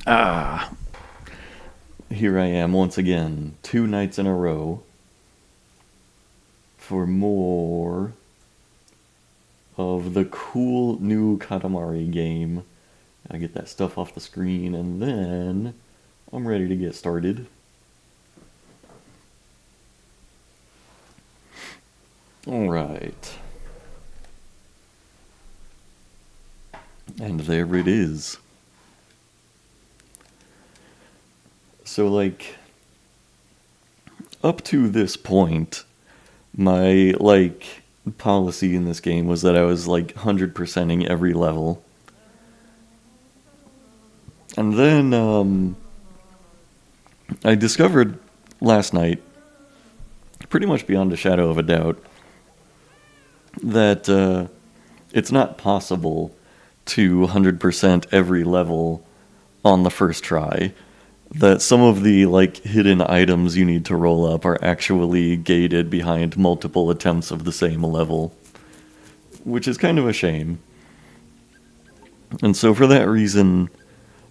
Ah, here I am once again, 2 nights in a row, for more of the cool new Katamari game. I get that stuff off the screen, and then I'm ready to get started. Alright. And there it is. So, up to this point, my, policy in this game was that I was, 100%ing every level. And then, I discovered last night, pretty much beyond a shadow of a doubt, that it's not possible to 100% every level on the first try. That some of the hidden items you need to roll up are actually gated behind multiple attempts of the same level, which is kind of a shame. And so for that reason,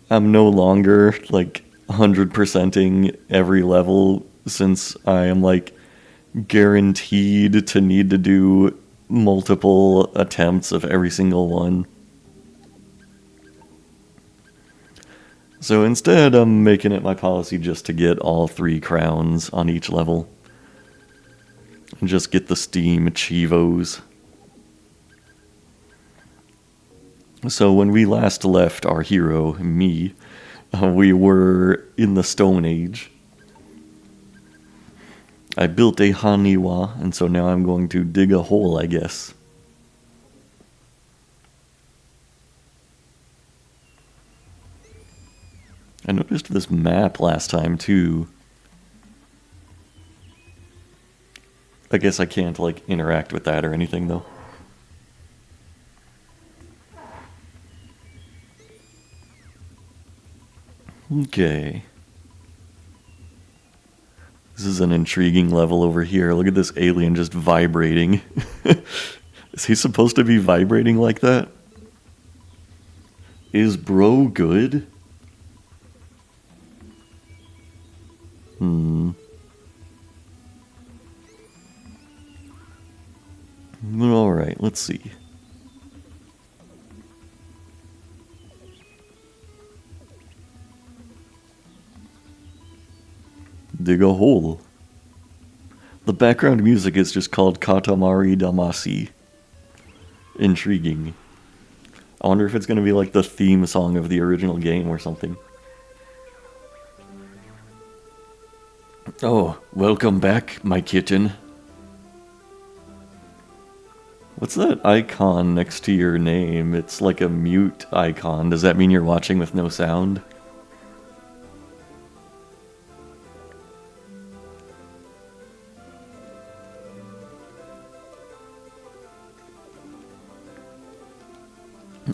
I'm no longer 100%ing every level, since I am guaranteed to need to do multiple attempts of every single one. So instead, I'm making it my policy just to get all 3 crowns on each level. And just get the Steam Chivos. So when we last left our hero, me, we were in the Stone Age. I built a haniwa, and so now I'm going to dig a hole, I guess. I noticed this map last time, too. I guess I can't, interact with that or anything, though. Okay. This is an intriguing level over here. Look at this alien just vibrating. Is he supposed to be vibrating like that? Is bro good? Alright, let's see. Dig a hole. The background music is just called Katamari Damacy. Intriguing. I wonder if it's going to be like the theme song of the original game or something. Oh, welcome back, my kitten. What's that icon next to your name? It's like a mute icon. Does that mean you're watching with no sound?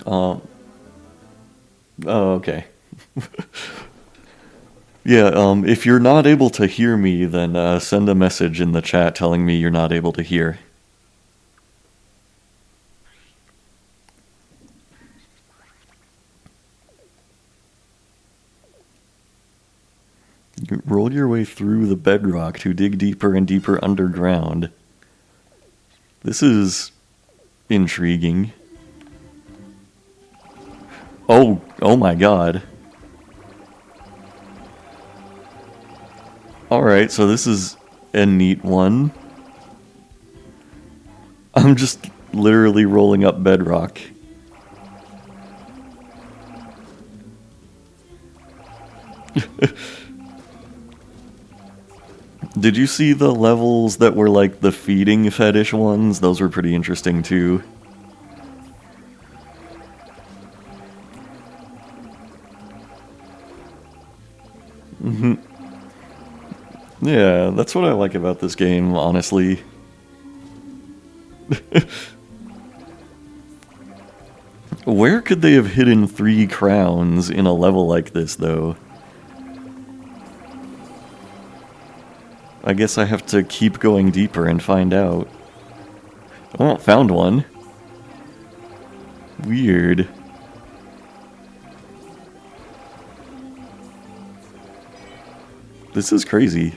Oh, okay. Yeah, if you're not able to hear me, then send a message in the chat telling me you're not able to hear. You roll your way through the bedrock to dig deeper and deeper underground. This is intriguing. Oh my god. Alright, so this is a neat one. I'm just literally rolling up bedrock. Did you see the levels that were like the feeding fetish ones? Those were pretty interesting too. Yeah, that's what I like about this game, honestly. Where could they have hidden 3 crowns in a level like this, though? I guess I have to keep going deeper and find out. Oh, found one. Weird. This is crazy.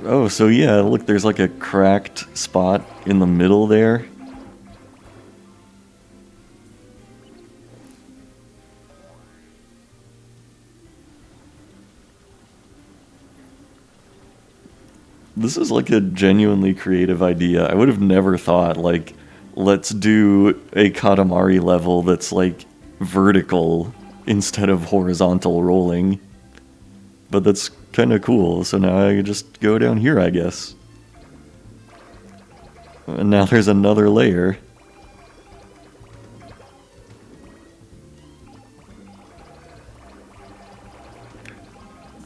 Oh, so yeah, look, there's like a cracked spot in the middle there. This is like a genuinely creative idea. I would have never thought, like, let's do a Katamari level that's like vertical instead of horizontal rolling. But that's kind of cool, so now I just go down here, I guess. And now there's another layer.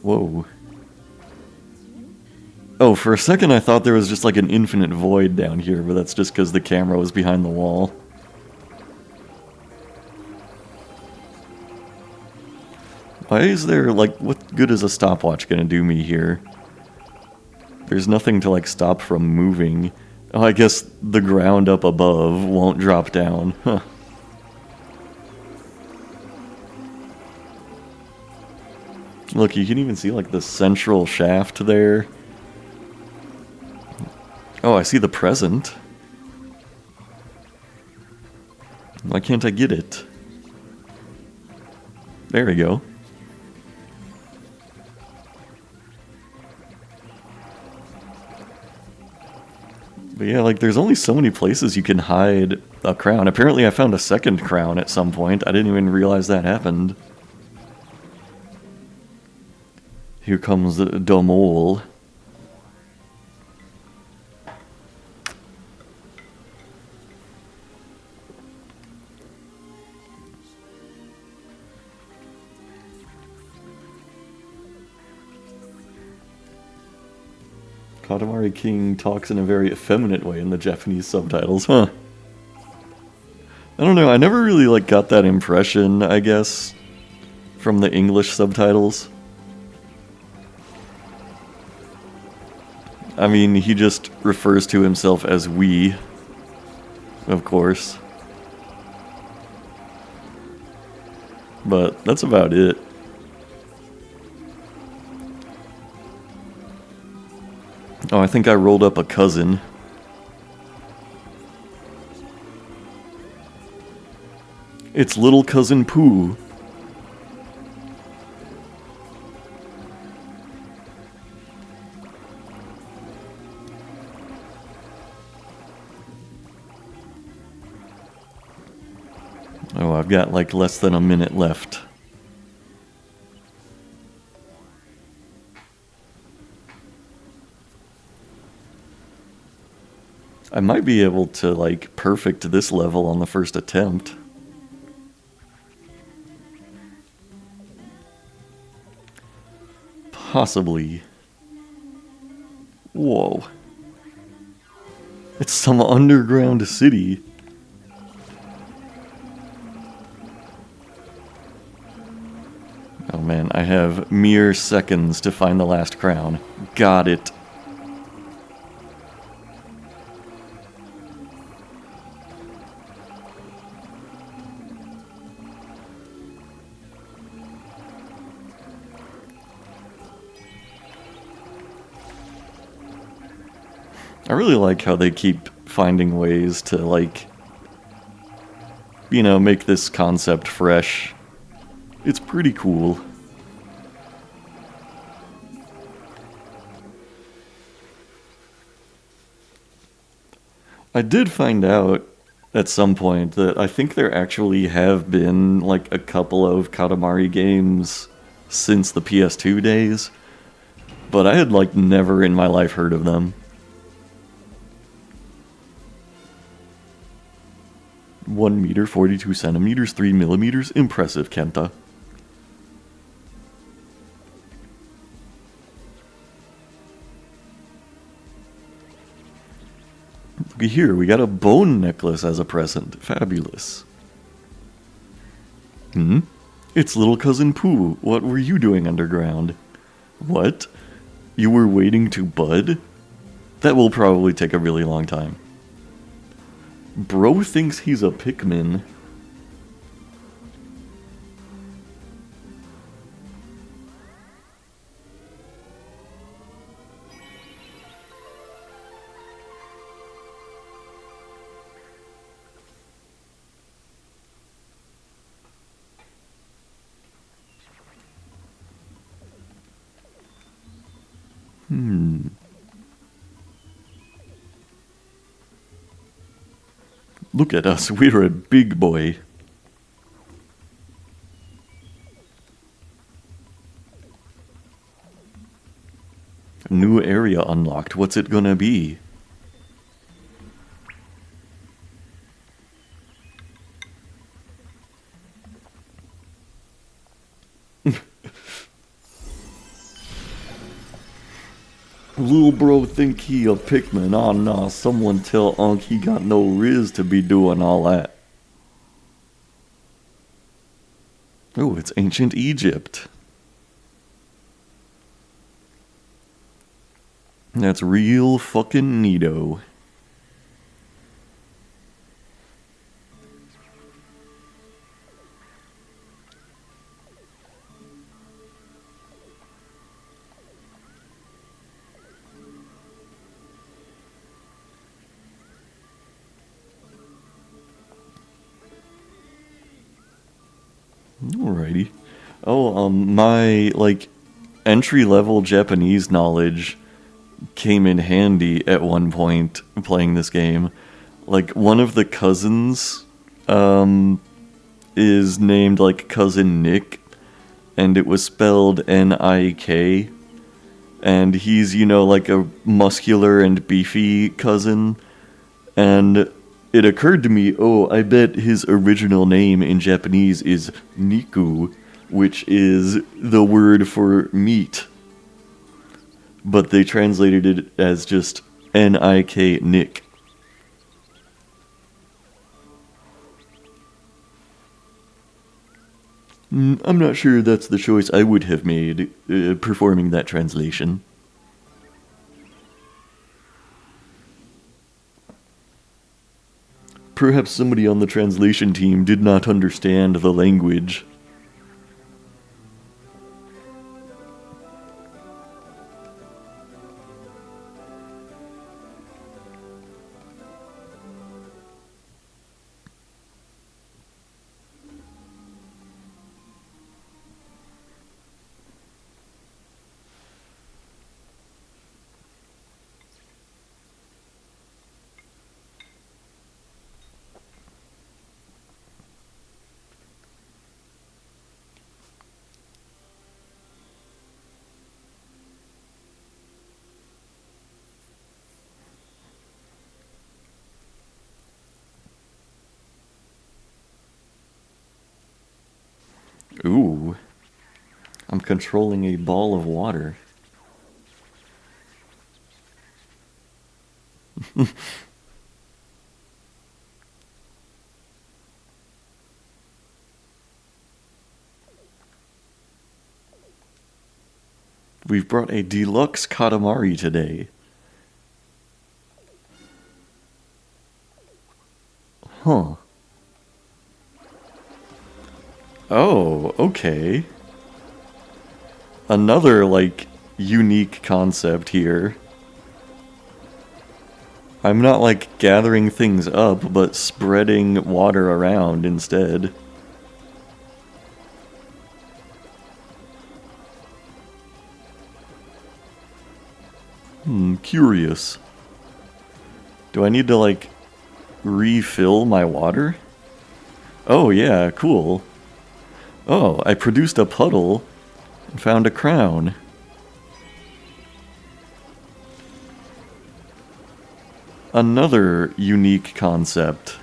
Whoa. Oh, for a second I thought there was just like an infinite void down here, but that's just because the camera was behind the wall. Why is there, like, what good is a stopwatch gonna do me here? There's nothing to, like, stop from moving. Oh, I guess the ground up above won't drop down. Huh. Look, you can even see, like, the central shaft there. Oh, I see the present. Why can't I get it? There we go. But yeah, like, there's only so many places you can hide a crown. Apparently I found a second crown at some point. I didn't even realize that happened. Here comes the Domol. Katamari King talks in a very effeminate way in the Japanese subtitles, huh? I don't know, I never really, like, got that impression, I guess, from the English subtitles. I mean, he just refers to himself as we, of course. But that's about it. Oh, I think I rolled up a cousin. It's little cousin Pooh. Oh, I've got like less than a minute left. I might be able to, like, perfect this level on the first attempt. Possibly. Whoa. It's some underground city. Oh man, I have mere seconds to find the last crown. Got it. I really like how they keep finding ways to, like, you know, make this concept fresh. It's pretty cool. I did find out at some point that I think there actually have been, like, a couple of Katamari games since the PS2 days, but I had, like, never in my life heard of them. 1 meter, 42 centimeters, 3 millimeters. Impressive, Kenta. Look here, we got a bone necklace as a present. Fabulous. Hmm? It's little cousin Pooh. What were you doing underground? What? You were waiting to bud? That will probably take a really long time. Bro thinks he's a Pikmin. Look at us, we're a big boy. New area unlocked. What's it gonna be? Lil bro think he a Pikmin. Oh nah, someone tell Unc he got no riz to be doing all that. Oh, it's ancient Egypt. That's real fucking neato. Alrighty. Oh, my, like, entry-level Japanese knowledge came in handy at one point playing this game. Like, one of the cousins, is named, like, Cousin Nick, and it was spelled N-I-K, and he's, you know, like a muscular and beefy cousin, and it occurred to me, oh, I bet his original name in Japanese is Niku, which is the word for meat. But they translated it as just N-I-K, Nick. I'm not sure that's the choice I would have made, performing that translation. Perhaps somebody on the translation team did not understand the language. Ooh. I'm controlling a ball of water. We've brought a deluxe Katamari today. Huh. Oh, okay. Another, like, unique concept here. I'm not, like, gathering things up, but spreading water around instead. Curious. Do I need to, like, refill my water? Oh, yeah, cool. Oh, I produced a puddle and found a crown. Another unique concept.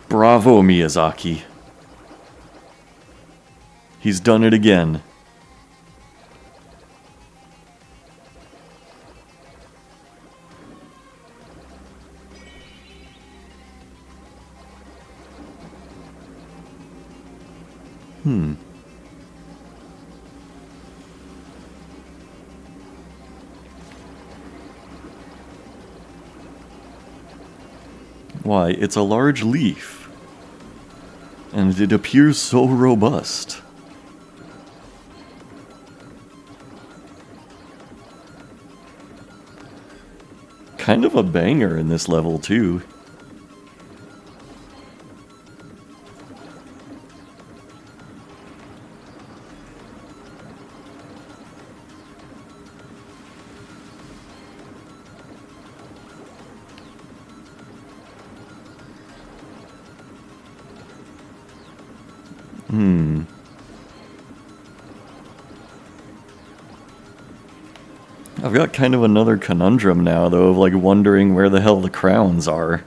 Bravo, Miyazaki. He's done it again. Why, it's a large leaf. And it appears so robust. Kind of a banger in this level, too. Hmm. I've got kind of another conundrum now, though, of like wondering where the hell the crowns are.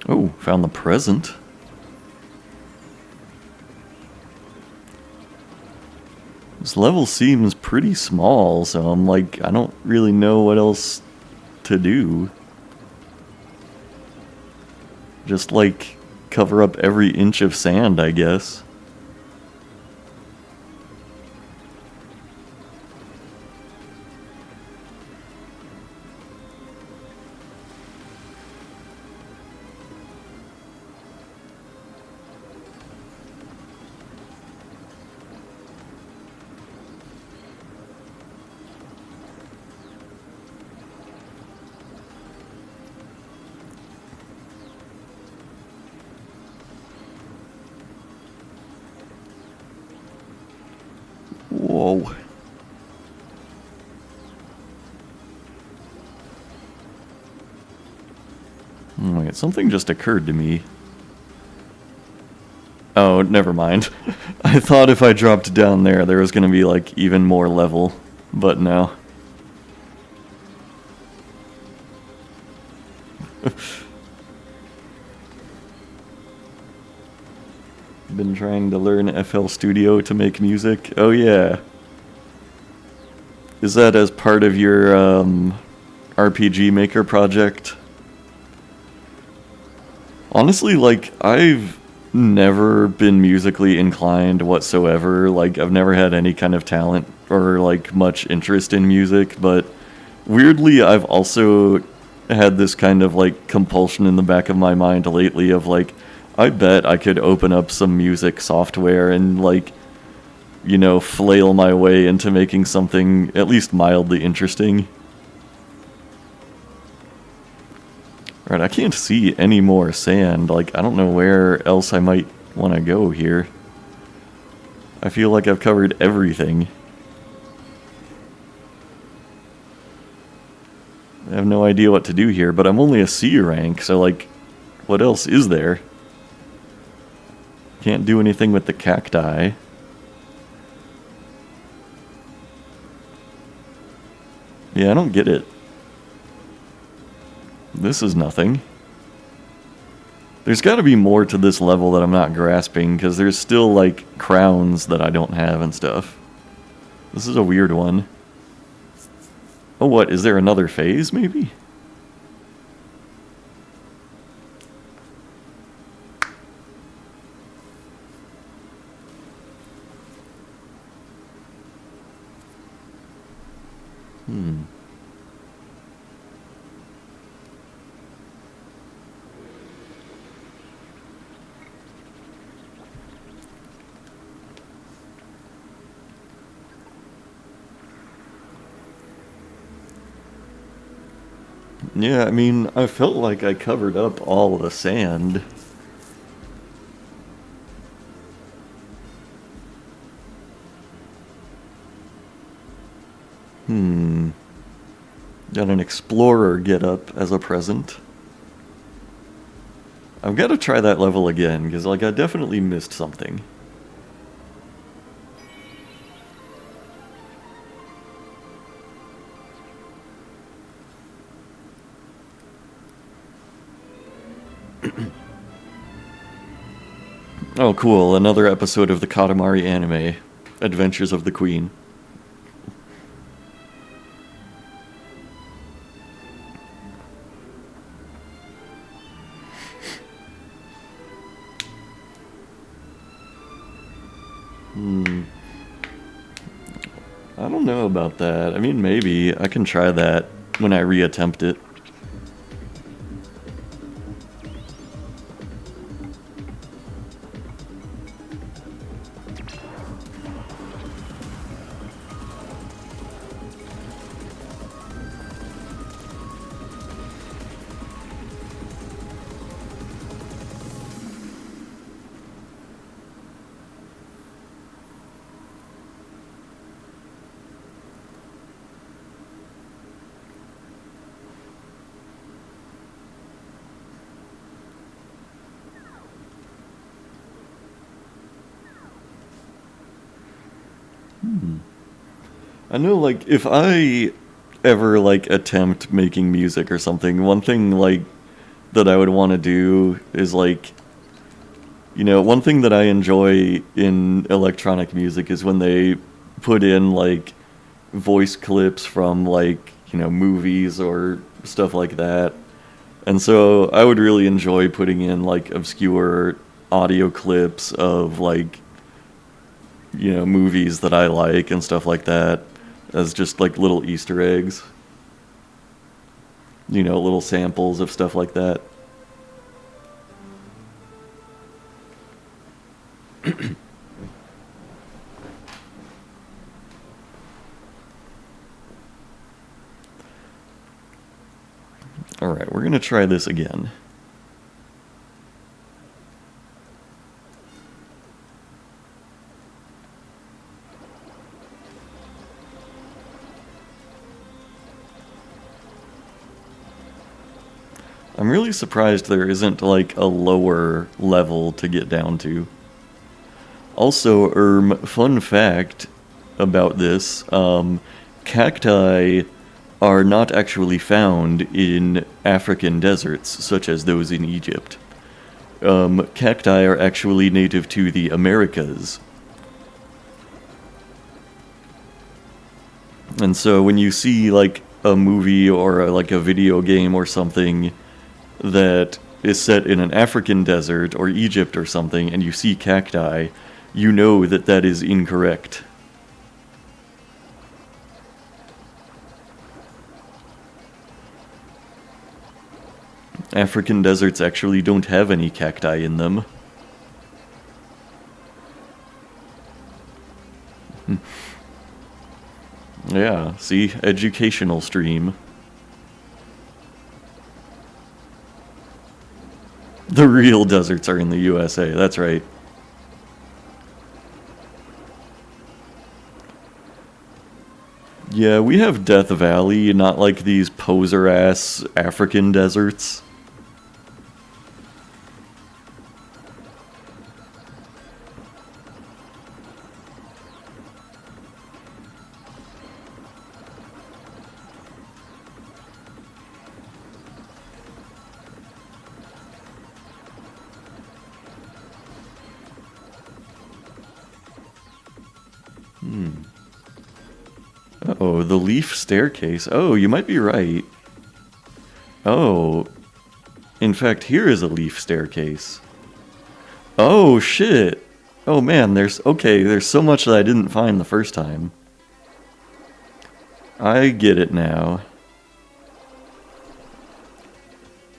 Oh, found the present. This level seems pretty small, so I'm like, I don't really know what else to do. Just like cover up every inch of sand, I guess. Whoa. Oh, wait, something just occurred to me. Oh, never mind. I thought if I dropped down there was going to be like even more level, but no. Been trying to learn FL Studio to make music. Oh yeah. Is that as part of your RPG Maker project? Honestly, like, I've never been musically inclined whatsoever. Like, I've never had any kind of talent or, like, much interest in music, but weirdly, I've also had this kind of, like, compulsion in the back of my mind lately of, like, I bet I could open up some music software and, like, you know, flail my way into making something at least mildly interesting. Right, I can't see any more sand. Like, I don't know where else I might want to go here. I feel like I've covered everything. I have no idea what to do here, but I'm only a C rank, so, like, what else is there? Can't do anything with the cacti. Yeah, I don't get it. This is nothing. There's got to be more to this level that I'm not grasping, because there's still, like, crowns that I don't have and stuff. This is a weird one. Oh, what? Is there another phase, maybe? Yeah, I mean, I felt like I covered up all the sand. Got an explorer get up as a present. I've got to try that level again, because, like, I definitely missed something. Oh, cool. Another episode of the Katamari anime, Adventures of the Queen. I don't know about that. I mean, maybe. I can try that when I reattempt it. I know, like, if I ever, like, attempt making music or something, one thing, like, that I would want to do is, like, one thing that I enjoy in electronic music is when they put in, like, voice clips from, like, movies or stuff like that. And so I would really enjoy putting in, like, obscure audio clips of, like, movies that I like and stuff like that as just, like, little Easter eggs. Little samples of stuff like that. Alright, we're gonna try this again. I'm really surprised there isn't, like, a lower level to get down to. Also, fun fact about this, cacti are not actually found in African deserts, such as those in Egypt. Cacti are actually native to the Americas. And so when you see, like, a movie or, like, a video game or something that is set in an African desert or Egypt or something, and you see cacti, you know that that is incorrect. African deserts actually don't have any cacti in them. Yeah, see? Educational stream. The real deserts are in the USA, that's right. Yeah, we have Death Valley, not like these poser-ass African deserts. Oh, the leaf staircase. Oh, you might be right. Oh, in fact, here is a leaf staircase. Oh, shit. Oh, man, there's so much that I didn't find the first time. I get it now.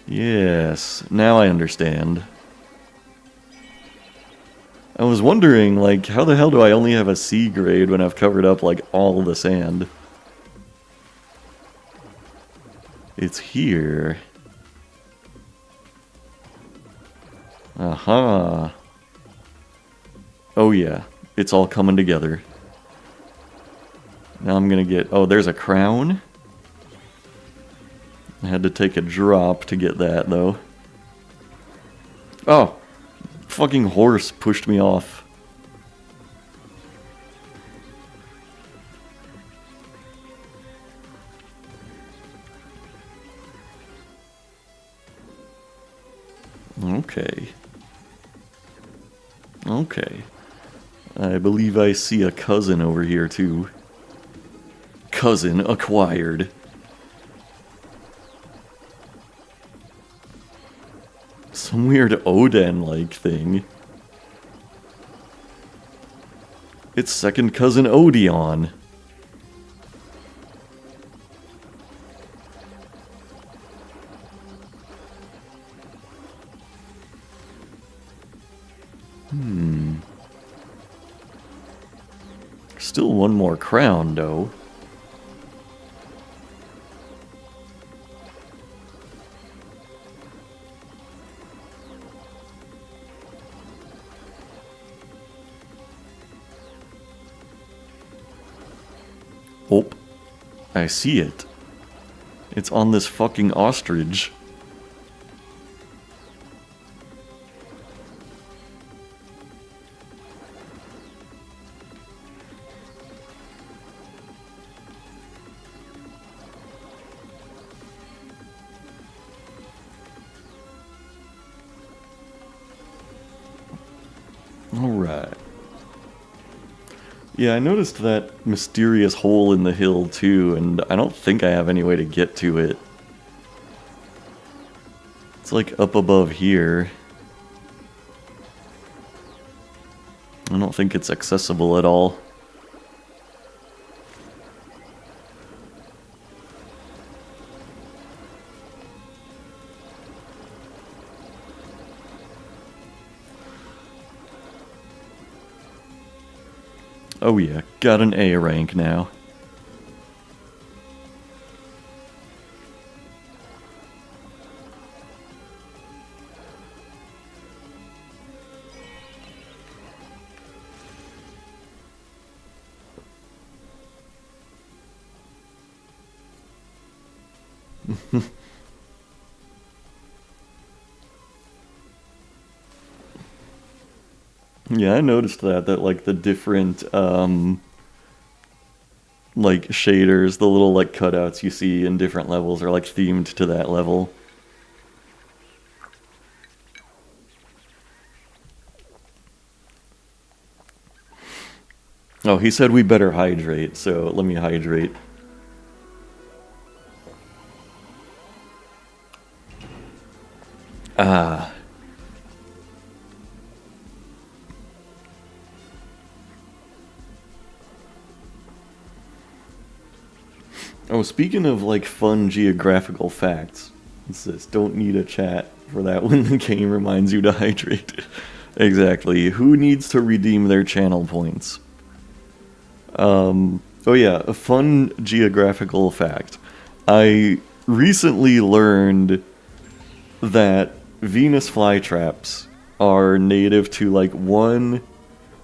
Yes, now I understand. I was wondering, like, how the hell do I only have a C grade when I've covered up, like, all the sand? It's here. Aha. Oh yeah, it's all coming together. Now I'm gonna get... Oh, there's a crown? I had to take a drop to get that, though. Oh! Fucking horse pushed me off. Okay. Okay. I believe I see a cousin over here, too. Cousin acquired. Some weird Oden-like thing. It's second cousin Odeon. Still one more crown, though. Oh, I see it. It's on this fucking ostrich. Yeah, I noticed that mysterious hole in the hill too, and I don't think I have any way to get to it. It's like up above here. I don't think it's accessible at all. Oh yeah, got an A rank now. Yeah, I noticed that like the different like shaders, the little like cutouts you see in different levels are like themed to that level. Oh, he said we better hydrate, so let me hydrate. Ah. Oh, speaking of like fun geographical facts, it says don't need a chat for that when the game reminds you to hydrate. Exactly. Who needs to redeem their channel points? Oh yeah, a fun geographical fact. I recently learned that Venus flytraps are native to like one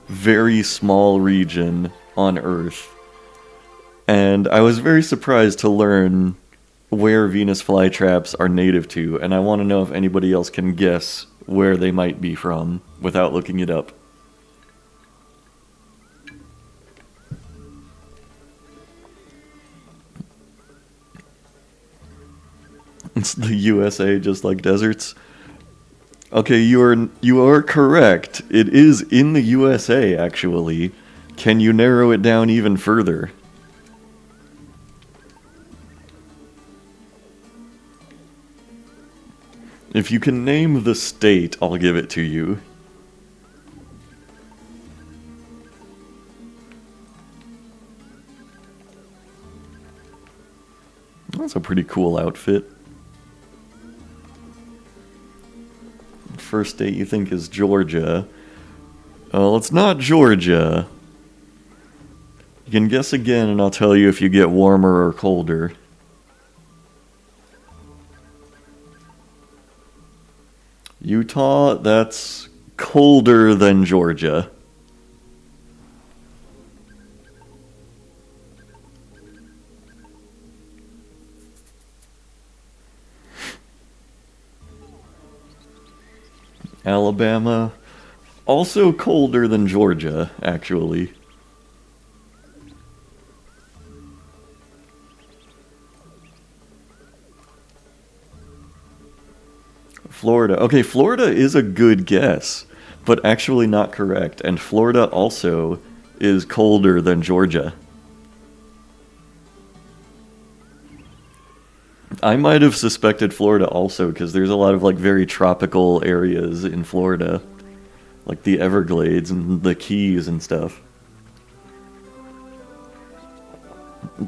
very small region on Earth. And I was very surprised to learn where Venus flytraps are native to, and I want to know if anybody else can guess where they might be from without looking it up. It's the USA, just like deserts. Okay, you are correct. It is in the USA, actually. Can you narrow it down even further? If you can name the state, I'll give it to you. That's a pretty cool outfit. First state you think is Georgia. Well, it's not Georgia. You can guess again, and I'll tell you if you get warmer or colder. Utah, that's colder than Georgia. Alabama, also colder than Georgia, actually. Florida. Okay, Florida is a good guess, but actually not correct. And Florida also is colder than Georgia. I might have suspected Florida also because there's a lot of like very tropical areas in Florida, like the Everglades and the Keys and stuff.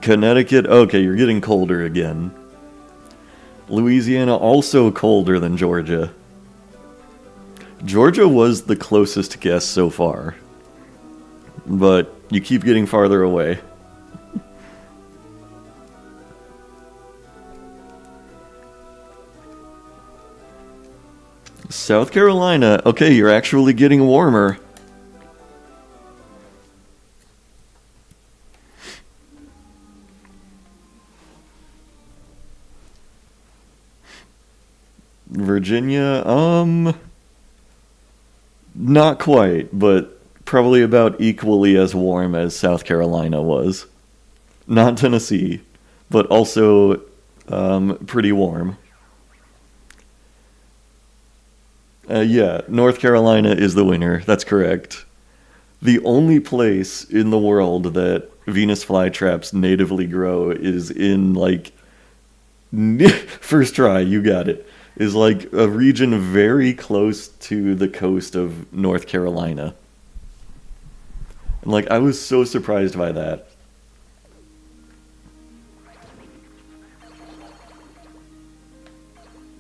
Connecticut, okay, you're getting colder again. Louisiana, also colder than Georgia. Georgia was the closest guess so far, but you keep getting farther away. South Carolina, okay, you're actually getting warmer. Virginia, not quite, but probably about equally as warm as South Carolina was. Not Tennessee, but also pretty warm. Yeah, North Carolina is the winner. That's correct. The only place in the world that Venus flytraps natively grow is in, like, first try, you got it, is like a region very close to the coast of North Carolina. And, like, I was so surprised by that.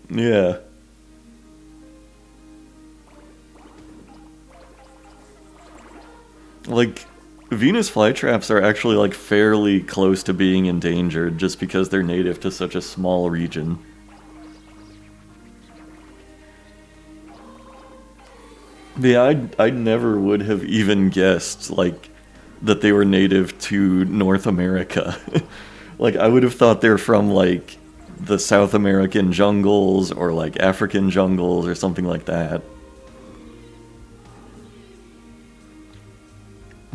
Yeah. Like, Venus flytraps are actually, like, fairly close to being endangered just because they're native to such a small region. Yeah, I never would have even guessed, like, that they were native to North America. Like, I would have thought they're from, like, the South American jungles or, like, African jungles or something like that.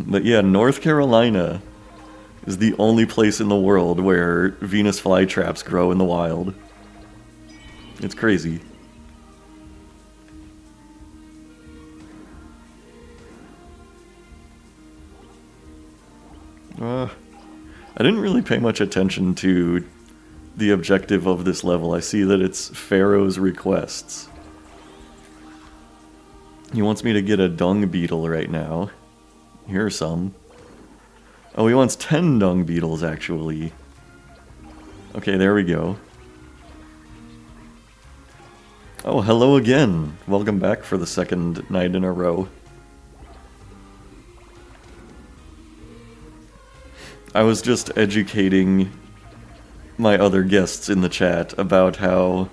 But yeah, North Carolina is the only place in the world where Venus flytraps grow in the wild. It's crazy. I didn't really pay much attention to the objective of this level. I see that it's Pharaoh's requests. He wants me to get a dung beetle right now. Here are some. Oh, he wants 10 dung beetles, actually. Okay, there we go. Oh, hello again. Welcome back for the second night in a row. I was just educating my other guests in the chat about how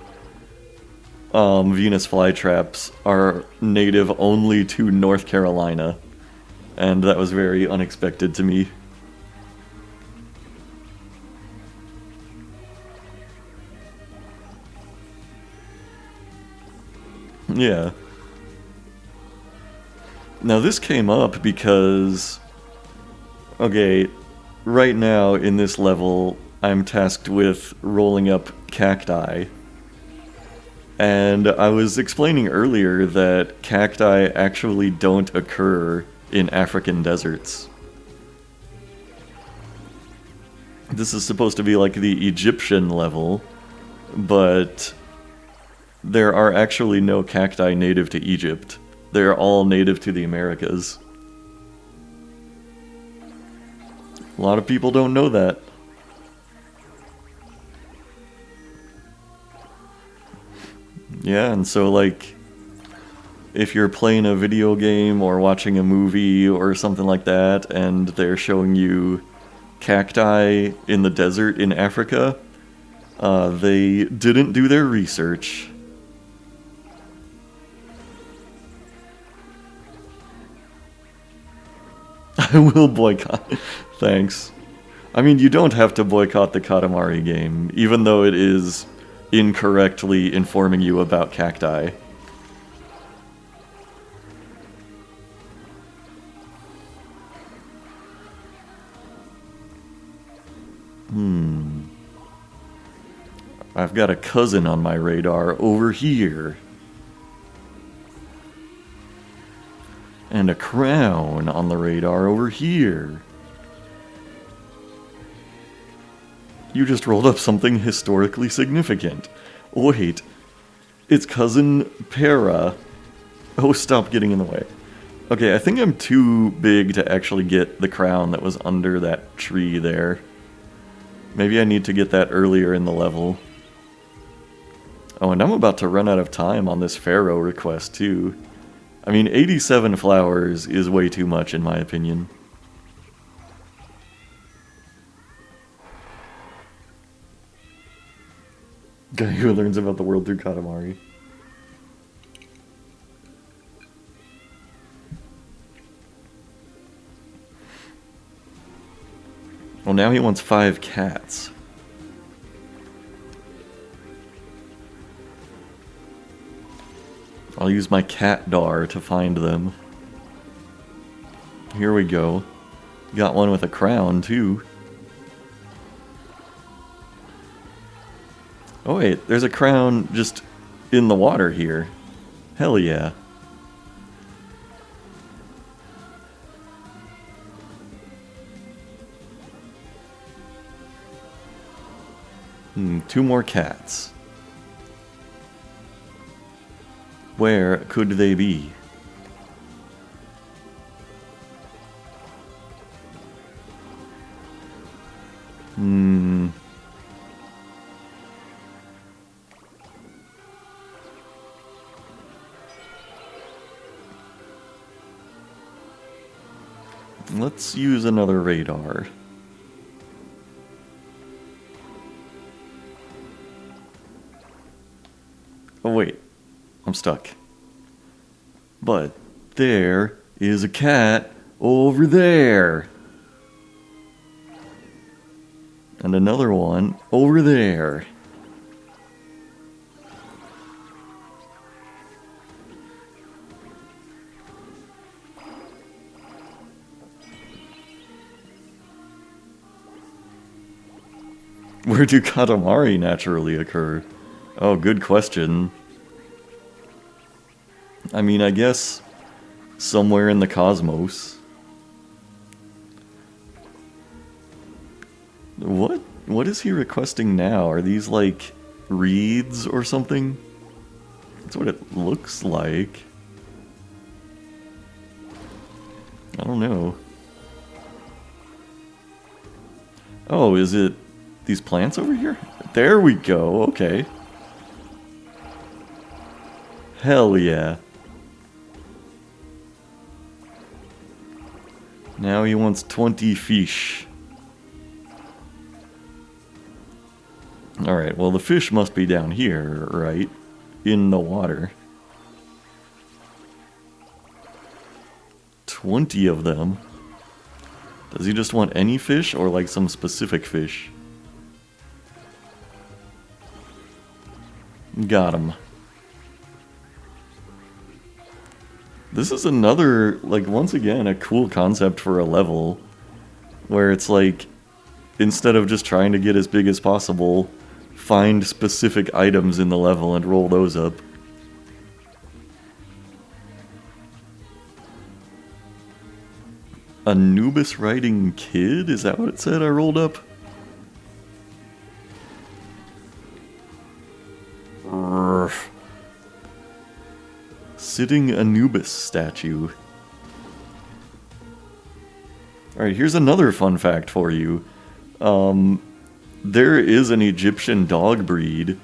Venus flytraps are native only to North Carolina, and that was very unexpected to me. Yeah. Now this came up because, okay, right now in this level, I'm tasked with rolling up cacti. And I was explaining earlier that cacti actually don't occur in African deserts. This is supposed to be like the Egyptian level, but there are actually no cacti native to Egypt. They're all native to the Americas. A lot of people don't know that. Yeah, and so, like, if you're playing a video game or watching a movie or something like that, and they're showing you cacti in the desert in Africa, they didn't do their research. I will boycott. Thanks. I mean, you don't have to boycott the Katamari game, even though it is incorrectly informing you about cacti. I've got a cousin on my radar over here. And a crown on the radar over here. You just rolled up something historically significant. Wait, it's cousin Para. Oh, stop getting in the way. Okay, I think I'm too big to actually get the crown that was under that tree there. Maybe I need to get that earlier in the level. Oh, and I'm about to run out of time on this Pharaoh request, too. I mean, 87 flowers is way too much, in my opinion. Guy who learns about the world through Katamari. Well, now he wants 5 cats. I'll use my cat dar to find them. Here we go. Got one with a crown, too. Oh wait, there's a crown just in the water here. Hell yeah. Two more cats. Where could they be? Let's use another radar. Oh wait, I'm stuck. But there is a cat over there. And another one over there. Where do Katamari naturally occur? Oh, good question. I mean, I guess somewhere in the cosmos. What is he requesting now? Are these like reeds or something? That's what it looks like. I don't know. Oh, is it these plants over here? There we go, okay. Hell yeah. Now he wants 20 fish. Alright, well the fish must be down here, right? In the water. 20 of them. Does he just want any fish or like some specific fish? Got him. This is another, like, once again, a cool concept for a level. Where it's like, instead of just trying to get as big as possible, find specific items in the level and roll those up. Anubis riding kid? Is that what it said I rolled up? Sitting Anubis statue. Alright, here's another fun fact for you. There is an Egyptian dog breed,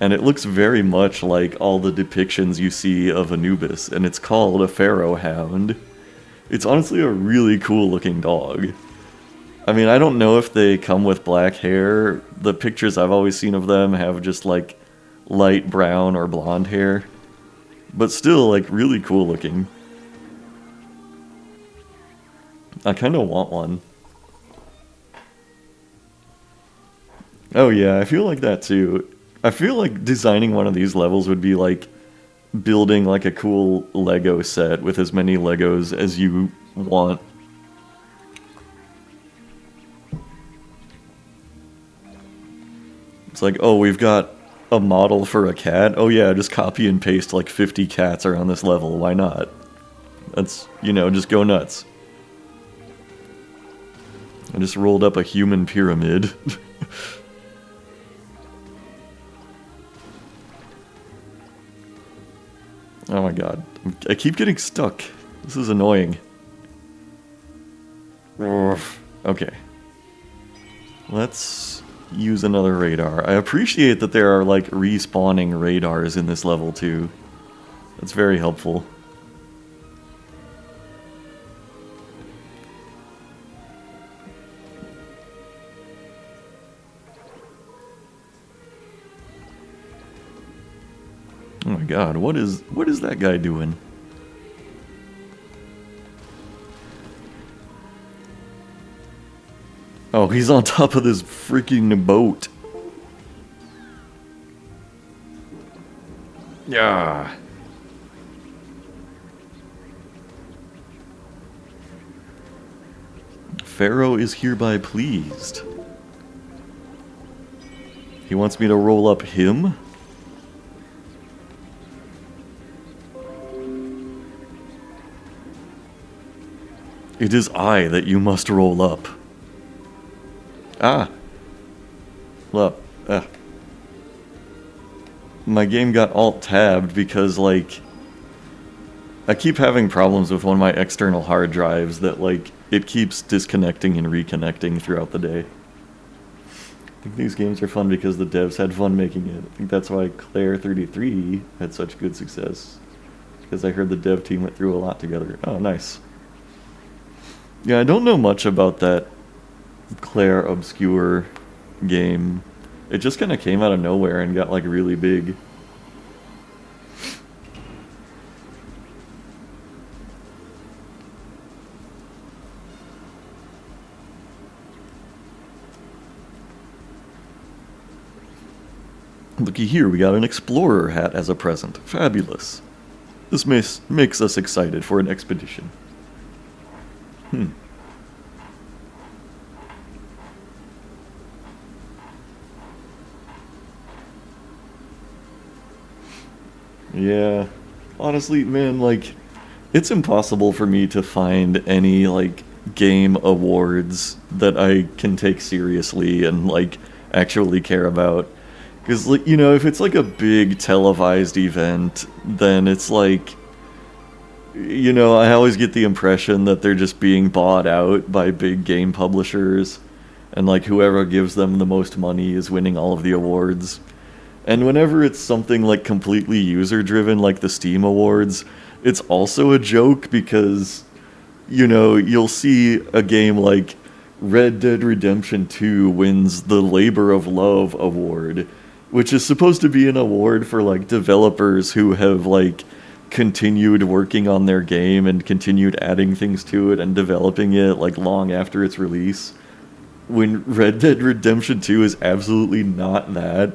and it looks very much like all the depictions you see of Anubis, and it's called a pharaoh hound. It's honestly a really cool looking dog. I mean, I don't know if they come with black hair. The pictures I've always seen of them have just like light brown or blonde hair. But still, like, really cool looking. I kind of want one. Oh yeah, I feel like that too. I feel like designing one of these levels would be like building like a cool Lego set with as many Legos as you want. It's like, oh, we've got a model for a cat? Oh yeah, just copy and paste like 50 cats around this level, why not? That's, you know, just go nuts. I just rolled up a human pyramid. Oh my god. I keep getting stuck. This is annoying. Okay. Let's use another radar. I appreciate that there are like respawning radars in this level too. That's very helpful. Oh my god, what is that guy doing? Oh, he's on top of this freaking boat. Yeah. Pharaoh is hereby pleased. He wants me to roll up him? It is I that you must roll up. Ah. Well, my game got alt-tabbed because, like, I keep having problems with one of my external hard drives that, like, it keeps disconnecting and reconnecting throughout the day. I think these games are fun because the devs had fun making it. I think that's why Claire 33 had such good success. Because I heard the dev team went through a lot together. Oh, nice. Yeah, I don't know much about that Claire obscure game. It just kind of came out of nowhere and got, like, really big. Looky here, we got an explorer hat as a present. Fabulous. This makes us excited for an expedition. Yeah. Honestly, man, like, it's impossible for me to find any, like, game awards that I can take seriously and, like, actually care about. Because, like, you know, if it's, like, a big televised event, then it's, like, you know, I always get the impression that they're just being bought out by big game publishers, and, like, whoever gives them the most money is winning all of the awards. And whenever it's something like completely user driven, like the Steam Awards, it's also a joke because, you know, you'll see a game like Red Dead Redemption 2 wins the Labor of Love award, which is supposed to be an award for like developers who have like continued working on their game and continued adding things to it and developing it like long after its release. When Red Dead Redemption 2 is absolutely not that.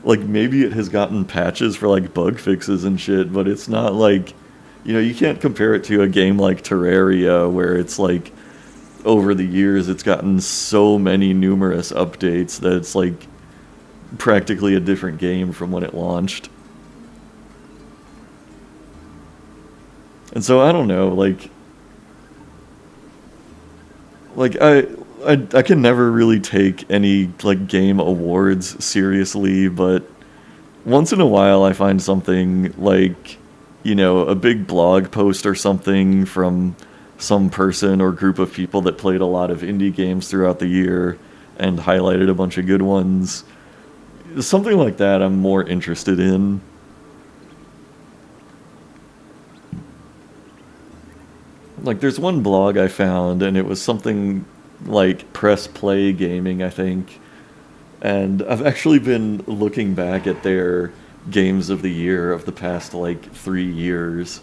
Like, maybe it has gotten patches for, like, bug fixes and shit, but it's not like, you know, you can't compare it to a game like Terraria, where it's, like, over the years, it's gotten so many numerous updates that it's, like, practically a different game from when it launched. And so, I don't know, I can never really take any like game awards seriously, but once in a while I find something like, you know, a big blog post or something from some person or group of people that played a lot of indie games throughout the year and highlighted a bunch of good ones. Something like that I'm more interested in. Like, there's one blog I found, and it was something like Press Play Gaming, I think. And I've actually been looking back at their games of the year of the past, like, 3 years.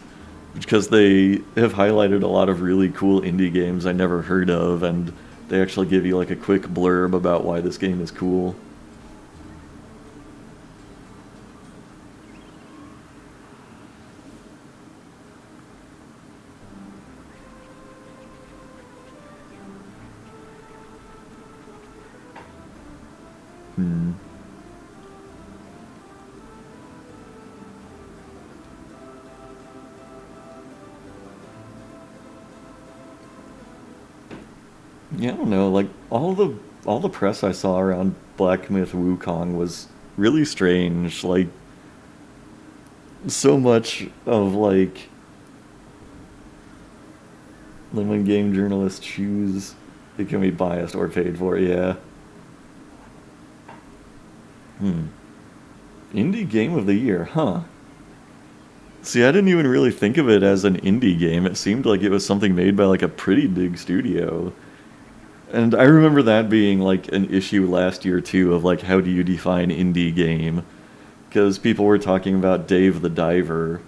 Because they have highlighted a lot of really cool indie games I never heard of, and they actually give you, like, a quick blurb about why this game is cool. Hmm. Yeah, I don't know. Like all the press I saw around Black Myth Wukong was really strange. Like so much of like when game journalists choose, it can be biased or paid for. Yeah. Hmm. Indie game of the year, huh? See, I didn't even really think of it as an indie game. It seemed like it was something made by like a pretty big studio. And I remember that being like an issue last year too of like how do you define indie game? Because people were talking about Dave the Diver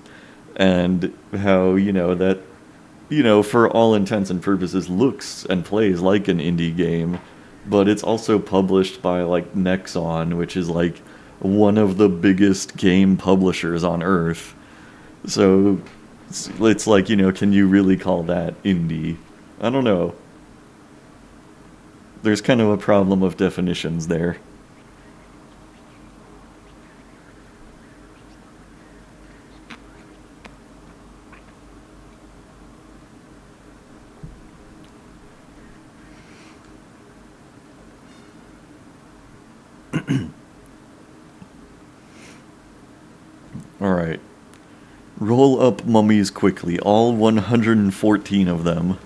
and how, you know, that, you know, for all intents and purposes looks and plays like an indie game, but it's also published by like Nexon, which is like one of the biggest game publishers on earth. So it's like, you know, can you really call that indie? I don't know. There's kind of a problem of definitions there. Alright. Roll up mummies quickly, all 114 of them.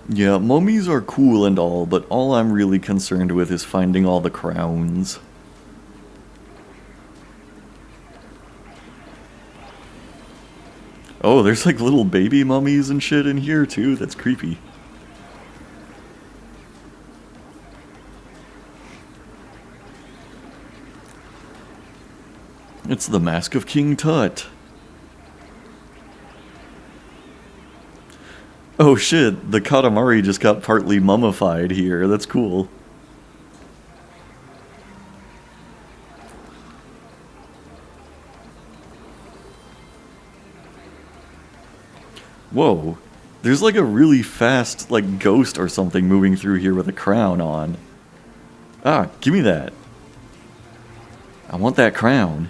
Yeah, mummies are cool and all, but all I'm really concerned with is finding all the crowns. Oh, there's like little baby mummies and shit in here too, that's creepy. It's the Mask of King Tut. Oh shit, the Katamari just got partly mummified here, that's cool. Whoa, there's like a really fast, like, ghost or something moving through here with a crown on. Ah, give me that. I want that crown.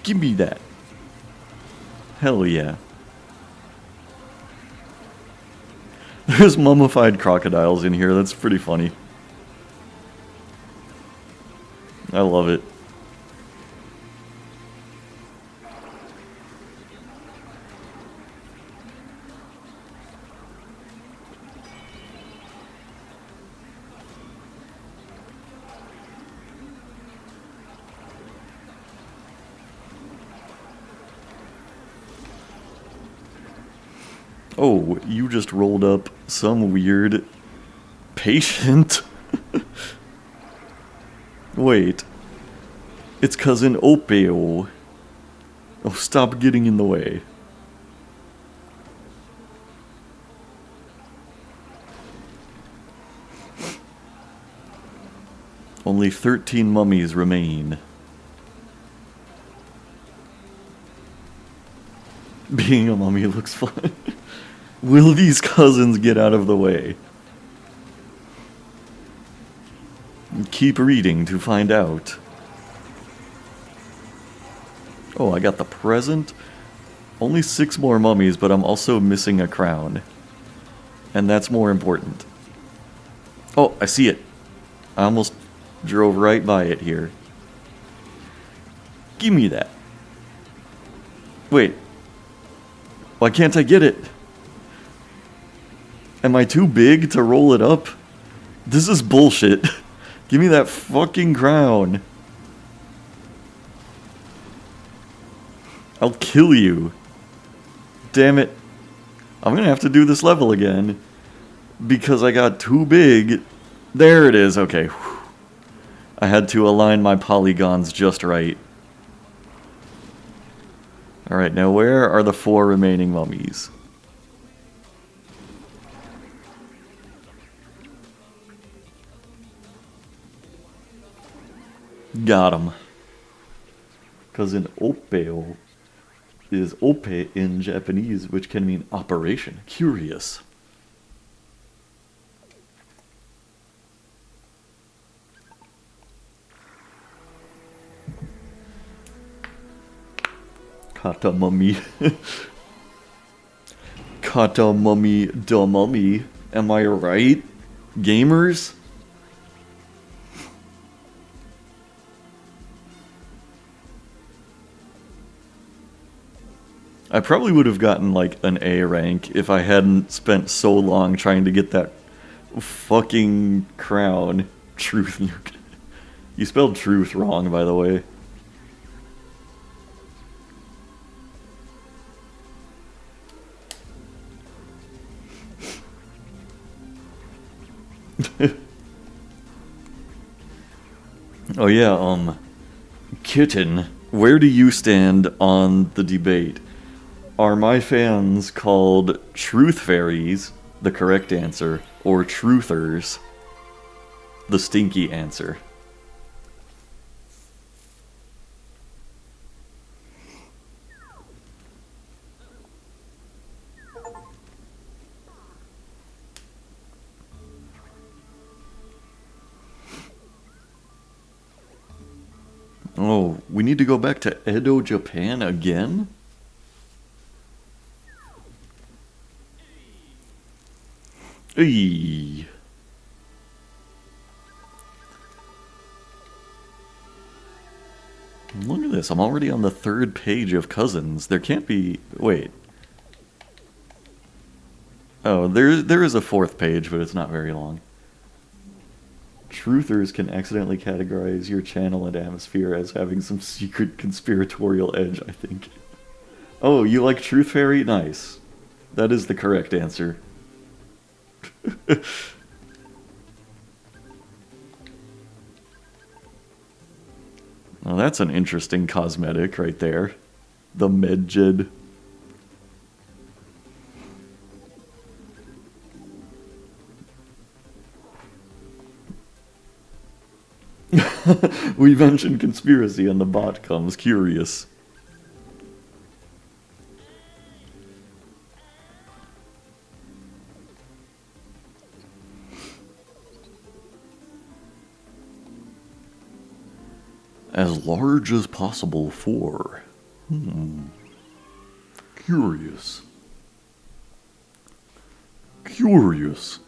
Give me that. Hell yeah. There's mummified crocodiles in here, that's pretty funny. I love it. Oh, you just rolled up some weird patient. Wait. It's cousin Opeo. Oh, stop getting in the way. Only 13 mummies remain. Being a mummy looks fun. Will these cousins get out of the way? Keep reading to find out. Oh, I got the present. Only 6 more mummies, but I'm also missing a crown. And that's more important. Oh, I see it. I almost drove right by it here. Give me that. Wait. Why can't I get it? Am I too big to roll it up? This is bullshit. Give me that fucking crown. I'll kill you. Damn it. I'm gonna have to do this level again. Because I got too big. There it is, okay. Whew. I had to align my polygons just right. Alright, now where are the 4 remaining mummies? Got him. Cousin Opeo is ope in Japanese, which can mean operation. Curious. Katamummy. Katamummy da mummy. Am I right? Gamers? I probably would have gotten like an A rank if I hadn't spent so long trying to get that fucking crown. Truth. You spelled truth wrong, by the way. Oh yeah, Kitten, where do you stand on the debate? Are my fans called Truth Fairies, the correct answer, or Truthers, the stinky answer? Oh, we need to go back to Edo, Japan again? Eee. Look at this, I'm already on the 3rd page of Cousins. There can't be... Wait. Oh, there is a 4th page, but it's not very long. Truthers can accidentally categorize your channel and atmosphere as having some secret conspiratorial edge, I think. Oh, you like Truth Fairy? Nice. That is the correct answer. Well, that's an interesting cosmetic right there. The Medjed. We mentioned conspiracy and the bot comes curious. As large as possible for... Curious. Curious.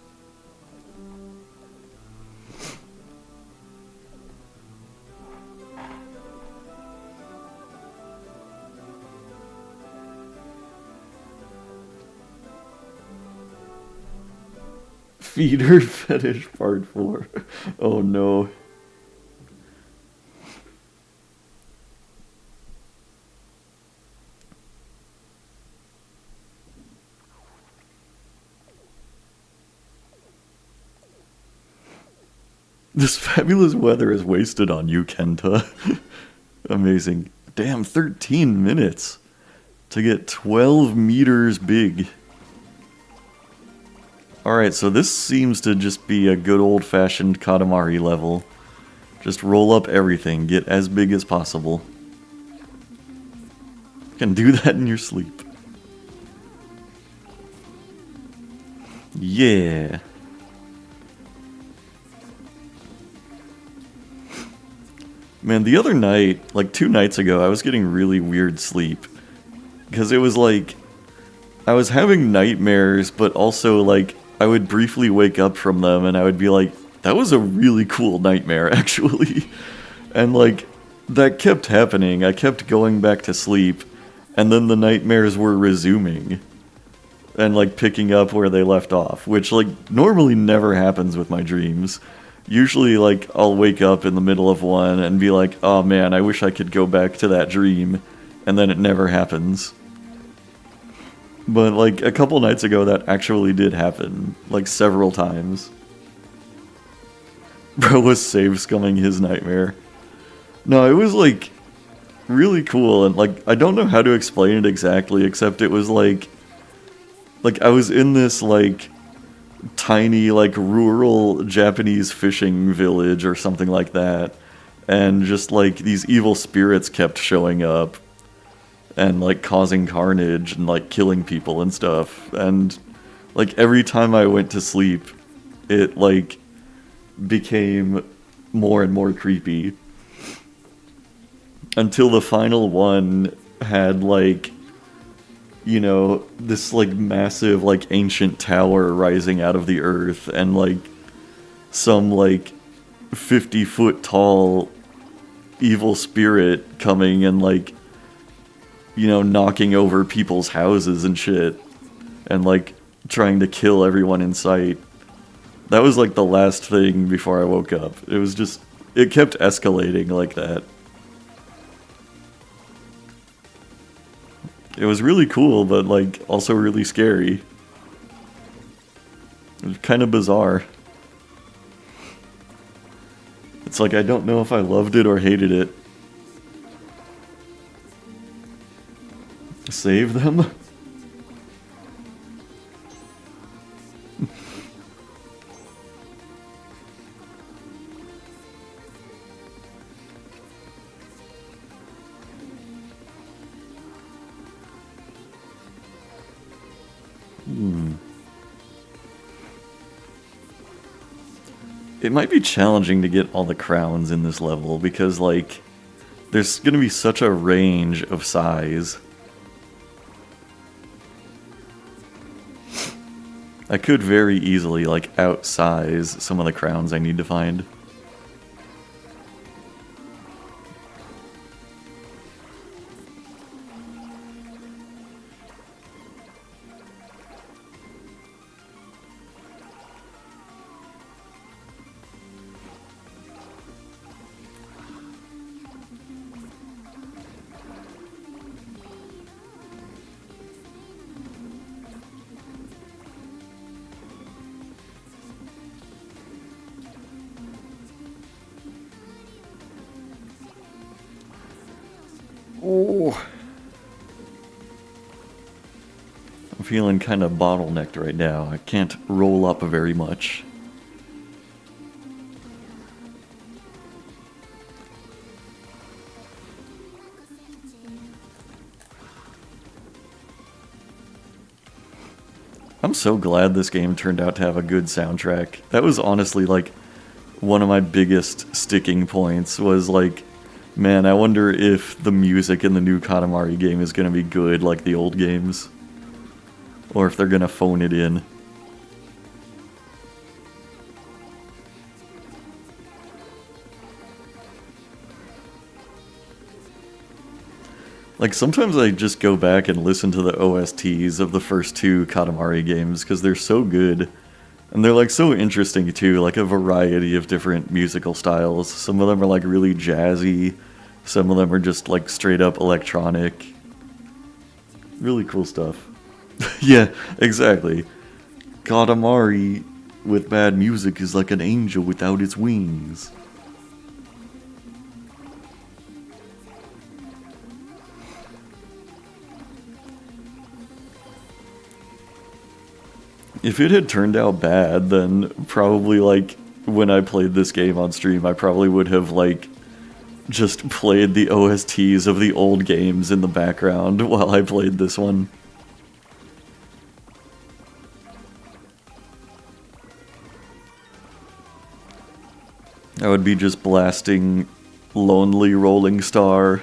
Feeder fetish part 4. Oh no. This fabulous weather is wasted on you, Kenta. Amazing. Damn, 13 minutes to get 12 meters big. Alright, so this seems to just be a good old-fashioned Katamari level. Just roll up everything, get as big as possible. You can do that in your sleep. Yeah. Man, the other night, like 2 nights ago, I was getting really weird sleep. Because it was like, I was having nightmares, but also like, I would briefly wake up from them and I would be like, that was a really cool nightmare, actually. And like, that kept happening. I kept going back to sleep, and then the nightmares were resuming. And like, picking up where they left off, which like, normally never happens with my dreams. Usually, like, I'll wake up in the middle of one and be like, oh man, I wish I could go back to that dream, and then it never happens. But, like, a couple nights ago, that actually did happen, like, several times. Bro was save-scumming his nightmare. No, it was, like, really cool, and, like, I don't know how to explain it exactly, except it was, like, I was in this, like, tiny, like, rural Japanese fishing village or something like that, and just, like, these evil spirits kept showing up and, like, causing carnage and, like, killing people and stuff, and, like, every time I went to sleep, it, like, became more and more creepy, until the final one had, like, you know, this, like, massive, like, ancient tower rising out of the earth, and, like, some, like, 50-foot tall evil spirit coming and, like, you know, knocking over people's houses and shit, and, like, trying to kill everyone in sight. That was, like, the last thing before I woke up. It was just, it kept escalating like that. It was really cool, but, like, also really scary. It was kind of bizarre. It's like, I don't know if I loved it or hated it. Save them? It might be challenging to get all the crowns in this level, because, like, There's gonna be such a range of size. I could very easily, like, outsize some of the crowns I need to find. Oh, I'm feeling kind of bottlenecked right now. I can't roll up very much. I'm so glad this game turned out to have a good soundtrack. That was honestly like one of my biggest sticking points was like, man, I wonder if the music in the new Katamari game is going to be good like the old games. Or if they're going to phone it in. Like, sometimes I just go back and listen to the OSTs of the first two Katamari games because they're so good. And they're, like, so interesting, too. Like, a variety of different musical styles. Some of them are, like, really jazzy. Some of them are just, like, straight up electronic. Really cool stuff. Yeah, exactly. Katamari with bad music is like an angel without its wings. If it had turned out bad, then probably, like, when I played this game on stream, I probably would have, like, just played the OSTs of the old games in the background while I played this one. I would be just blasting Lonely Rolling Star.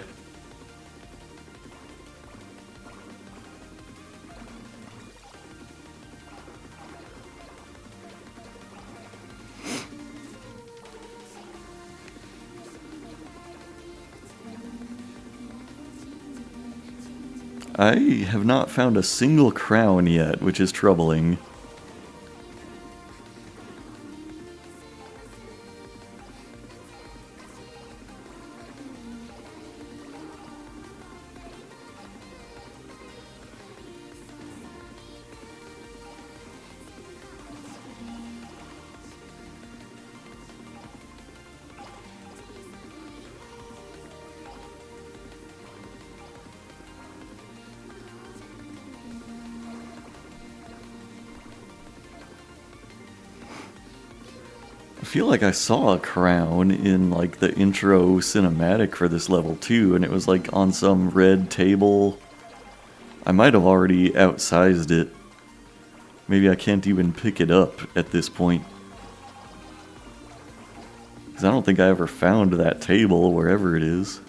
I have not found a single crown yet, which is troubling. I feel like I saw a crown in like the intro cinematic for this level too, and it was like on some red table. I might have already outsized it. Maybe I can't even pick it up at this point. Because I don't think I ever found that table wherever it is.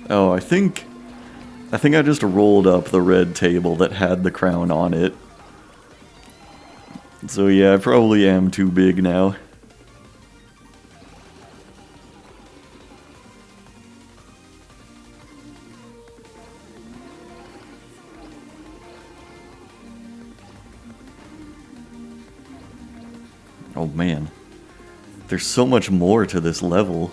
Oh, I think I just rolled up the red table that had the crown on it. So yeah, I probably am too big now. Oh man. There's so much more to this level.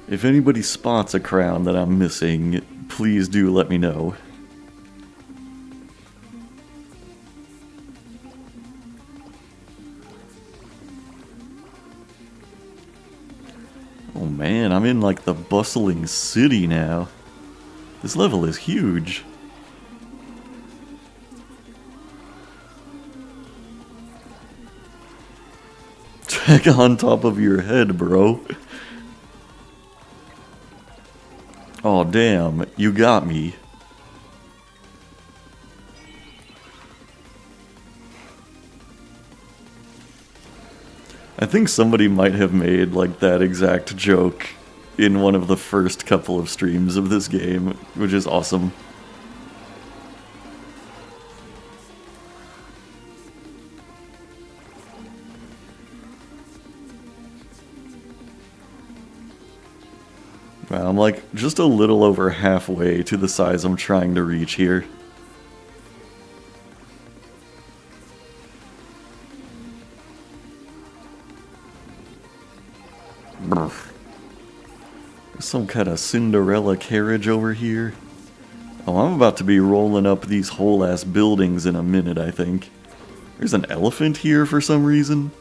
If anybody spots a crown that I'm missing, please do let me know. Oh man, I'm in like the bustling city now. This level is huge. Check on top of your head, bro. Oh damn, you got me. I think somebody might have made like that exact joke in one of the first couple of streams of this game, which is awesome. Wow, I'm like just a little over halfway to the size I'm trying to reach here. There's some kind of Cinderella carriage over here. Oh, I'm about to be rolling up these whole ass buildings in a minute, I think. There's an elephant here for some reason.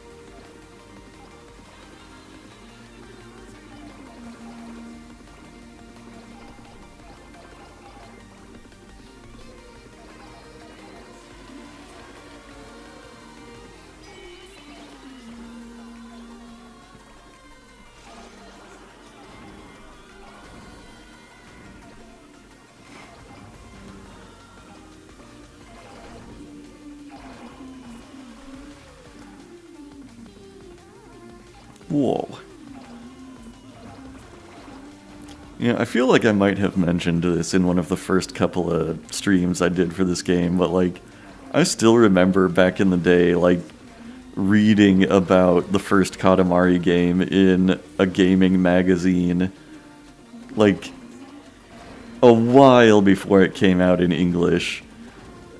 Whoa. Yeah, I feel like I might have mentioned this in one of the first couple of streams I did for this game, but like, I still remember back in the day, like, reading about the first Katamari game in a gaming magazine, like, a while before it came out in English.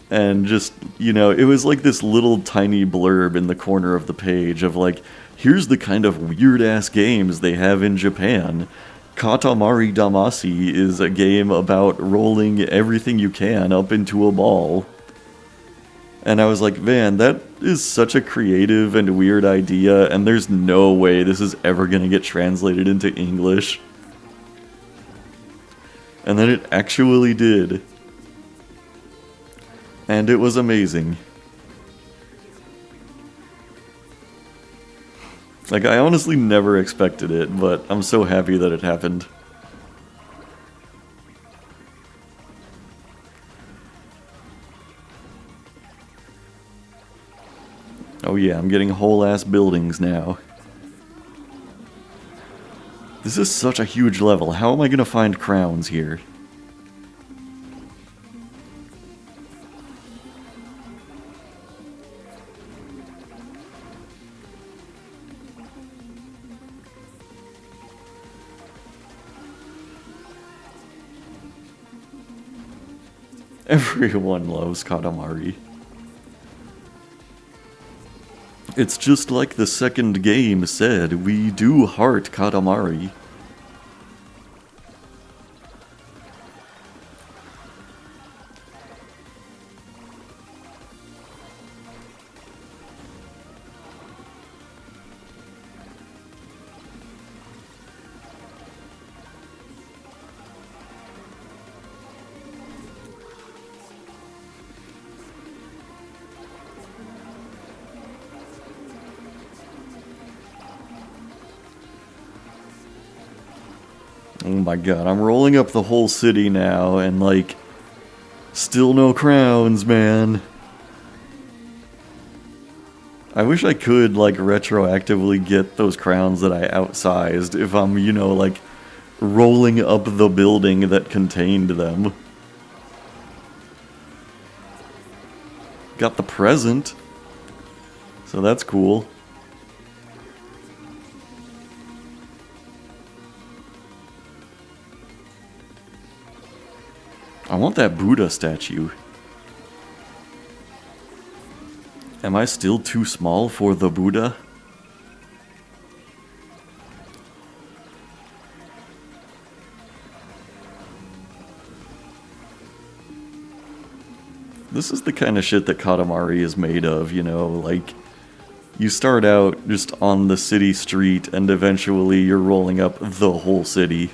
And just, you know, it was like this little tiny blurb in the corner of the page of like, here's the kind of weird-ass games they have in Japan. Katamari Damacy is a game about rolling everything you can up into a ball. And I was like, man, that is such a creative and weird idea, and there's no way this is ever going to get translated into English. And then it actually did. And it was amazing. Like, I honestly never expected it, but I'm so happy that it happened. Oh yeah, I'm getting whole-ass buildings now. This is such a huge level. How am I gonna find crowns here? Everyone loves Katamari. It's just like the second game said, we do heart Katamari. Oh my god, I'm rolling up the whole city now, and like, still no crowns, man. I wish I could, like, retroactively get those crowns that I outsized if I'm, you know, like, rolling up the building that contained them. Got the present, so that's cool. I want that Buddha statue. Am I still too small for the Buddha? This is the kind of shit that Katamari is made of, you know, like, you start out just on the city street, and eventually you're rolling up the whole city.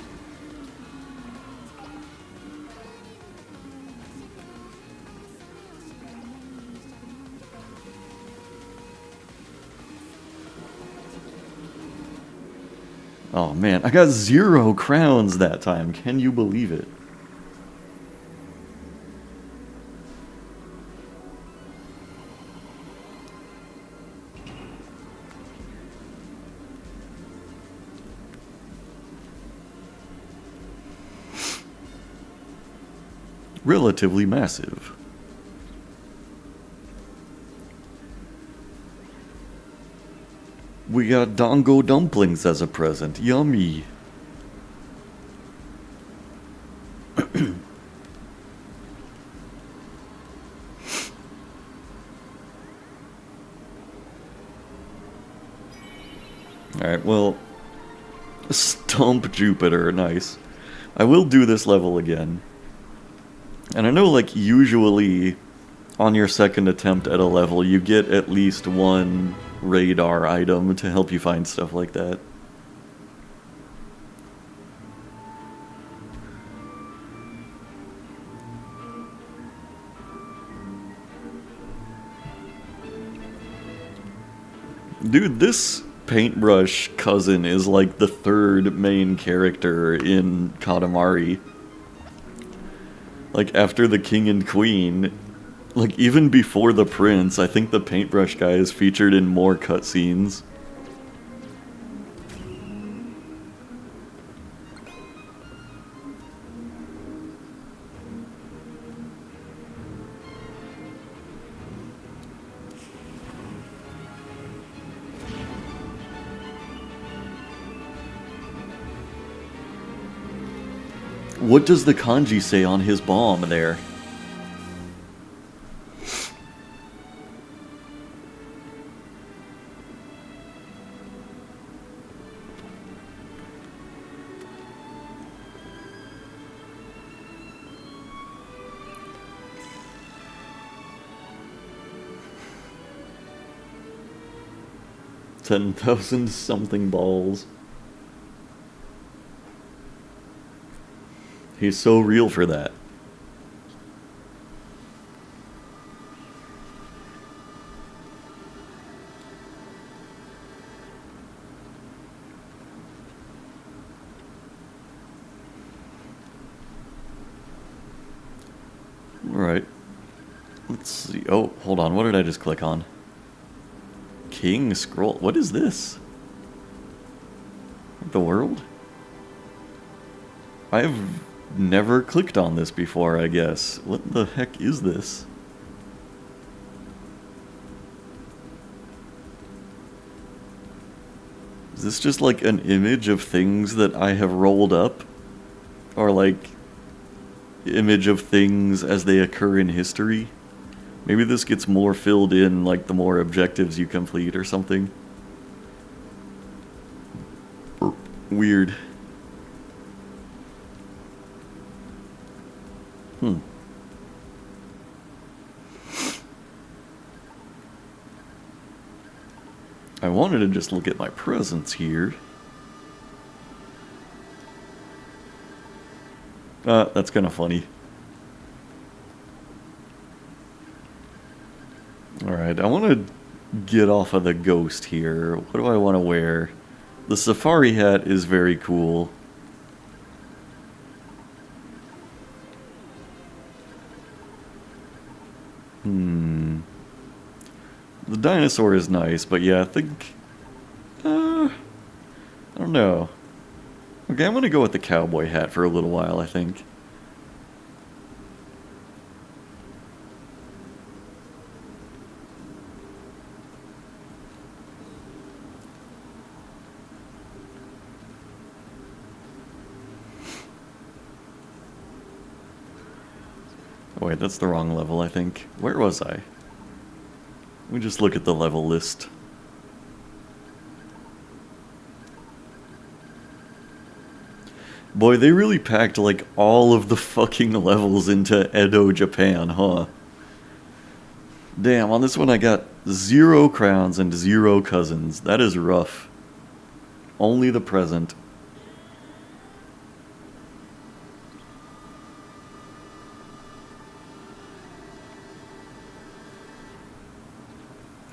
Oh man, I got 0 crowns that time, can you believe it? Relatively massive. We got dango dumplings as a present. Yummy. Alright, well, Stomp Jupiter, nice. I will do this level again. And I know, like, usually on your second attempt at a level, you get at least one radar item to help you find stuff like that. Dude, this paintbrush cousin is like the 3rd main character in Katamari. Like, after the king and queen, like, even before the prince, I think the paintbrush guy is featured in more cutscenes. What does the kanji say on his bomb there? $10,000 something balls. He's so real for that. Alright. Let's see. Oh, hold on. What did I just click on? King Scroll. What is this? The world? I've never clicked on this before, I guess. What the heck is this? Is this just like an image of things that I have rolled up? Or like, image of things as they occur in history? Maybe this gets more filled in like the more objectives you complete or something. Weird. I wanted to just look at my presents here. That's kind of funny. Alright, I want to get off of the ghost here. What do I want to wear? The safari hat is very cool. The dinosaur is nice, but yeah, I think... I don't know. Okay, I'm gonna go with the cowboy hat for a little while, I think. Oh wait, that's the wrong level, I think. Where was I? Let me just look at the level list. Boy, they really packed like all of the fucking levels into Edo, Japan, huh? Damn, on this one I got 0 crowns and 0 cousins. That is rough. Only the present.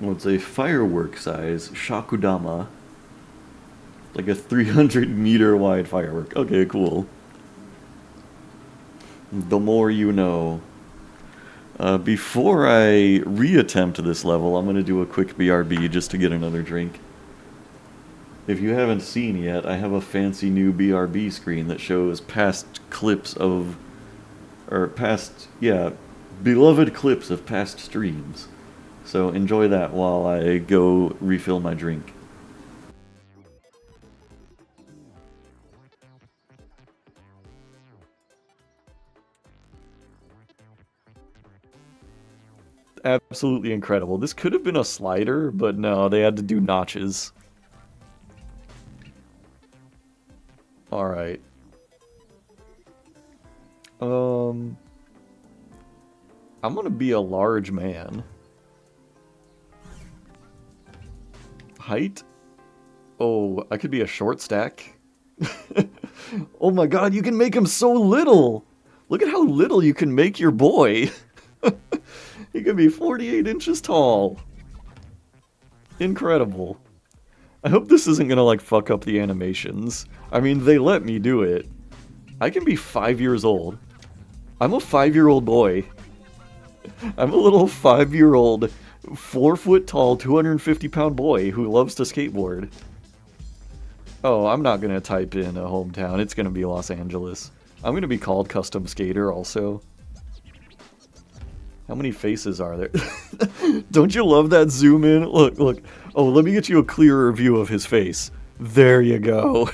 Well, it's a firework size Shakudama. Like a 300-meter wide firework. Okay, cool. The more you know. Before I reattempt this level, I'm going to do a quick BRB just to get another drink. If you haven't seen yet, I have a fancy new BRB screen that shows past clips of... or past... yeah, beloved clips of past streams. So enjoy that while I go refill my drink. Absolutely incredible. This could have been a slider, but no, they had to do notches. Alright. I'm gonna be a large man. Height? Oh, I could be a short stack. Oh my god, you can make him so little! Look at how little you can make your boy! He could be 48 inches tall. Incredible. I hope this isn't gonna, like, fuck up the animations. I mean, they let me do it. I can be 5 years old. I'm a 5-year-old boy. I'm a little 5-year-old, 4-foot tall, 250-pound boy who loves to skateboard. Oh, I'm not gonna type in a hometown. It's gonna be Los Angeles. I'm gonna be called Custom Skater also. How many faces are there? Don't you love that zoom in? Look, look. Oh, let me get you a clearer view of his face. There you go.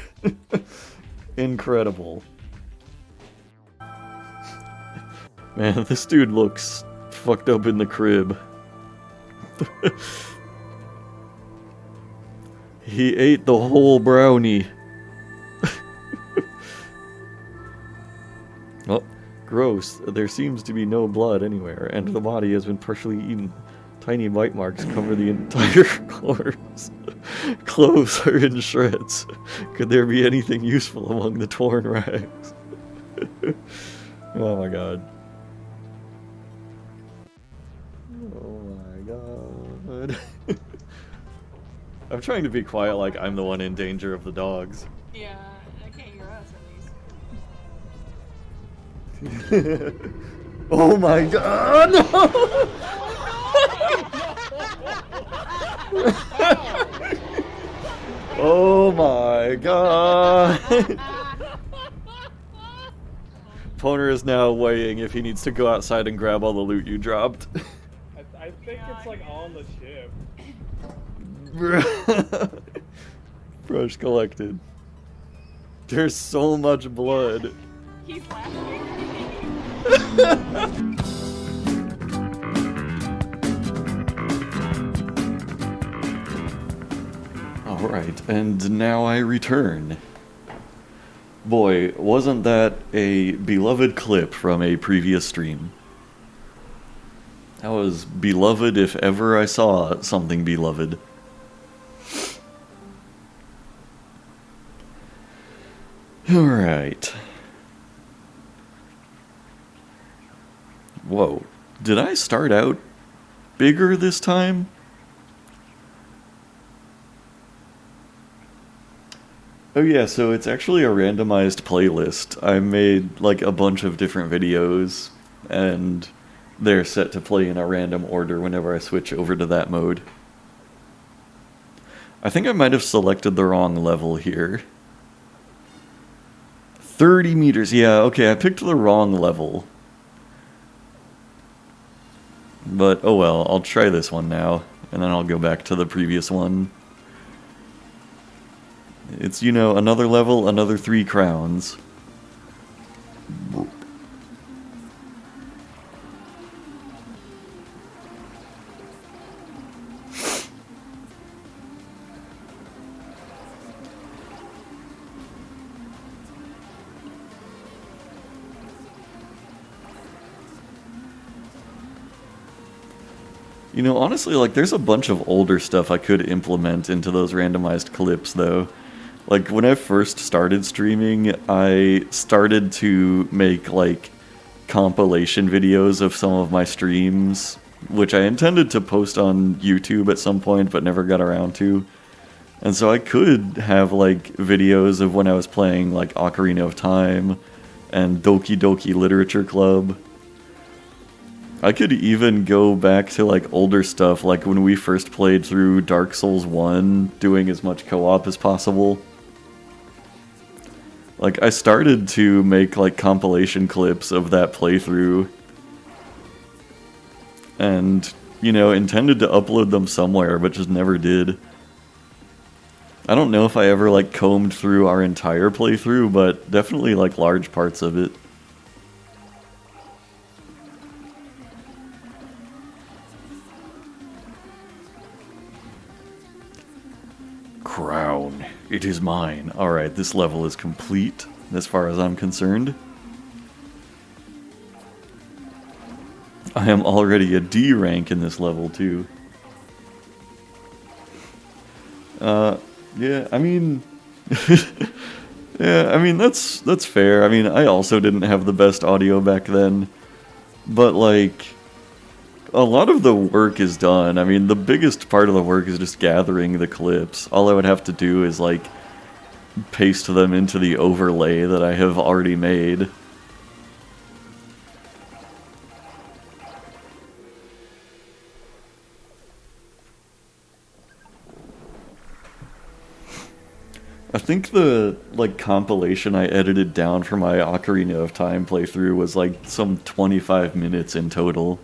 Incredible. Man, this dude looks fucked up in the crib. He ate the whole brownie. Oh, gross. There seems to be no blood anywhere, and the body has been partially eaten. Tiny bite marks cover the entire corpse. Clothes are in shreds. Could there be anything useful among the torn rags? Oh my god. Oh my god. I'm trying to be quiet like I'm the one in danger of the dogs. Yeah, I can't hear us at least. Oh my god! No! Oh my god! Poner is now weighing if he needs to go outside and grab all the loot you dropped. I think it's like on the ship. Brush collected. There's so much blood. He's laughing. Alright, and now I return. Boy, wasn't that a beloved clip from a previous stream. That was beloved if ever I saw something beloved. Alright. Whoa. Did I start out bigger this time? Oh yeah, so it's actually a randomized playlist. I made like a bunch of different videos, and they're set to play in a random order whenever I switch over to that mode. I think I might have selected the wrong level here. 30 meters, yeah, okay, I picked the wrong level. But, oh well, I'll try this one now, and then I'll go back to the previous one. It's, you know, another level, another 3 crowns. You know, honestly, like, there's a bunch of older stuff I could implement into those randomized clips, though. Like, when I first started streaming, I started to make, like, compilation videos of some of my streams, which I intended to post on YouTube at some point, but never got around to. And so I could have, like, videos of when I was playing, like, Ocarina of Time and Doki Doki Literature Club. I could even go back to, like, older stuff, like when we first played through Dark Souls 1, doing as much co-op as possible. Like, I started to make, like, compilation clips of that playthrough. And, you know, intended to upload them somewhere, but just never did. I don't know if I ever, like, combed through our entire playthrough, but definitely, like, large parts of it. Crown. It is mine. Alright, this level is complete, as far as I'm concerned. I am already a D rank in this level, too. Yeah, I mean... yeah, I mean, that's fair. I mean, I also didn't have the best audio back then. But, like... a lot of the work is done. I mean, the biggest part of the work is just gathering the clips. All I would have to do is, like, paste them into the overlay that I have already made. I think the, like, compilation I edited down for my Ocarina of Time playthrough was, like, some 25 minutes in total.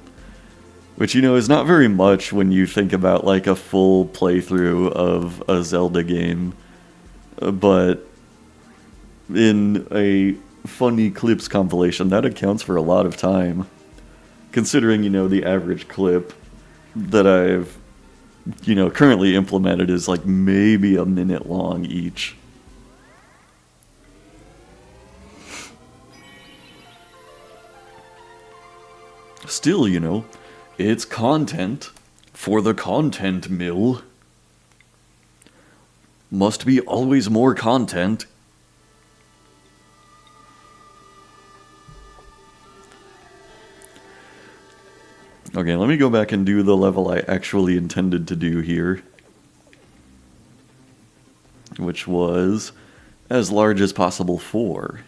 Which, you know, is not very much when you think about, like, a full playthrough of a Zelda game. But in a funny clips compilation, that accounts for a lot of time. Considering, you know, the average clip that I've, you know, currently implemented is, like, maybe a minute long each. Still, you know... it's content for the content mill. Must be always more content. Okay, let me go back and do the level I actually intended to do here. Which was as large as possible 4.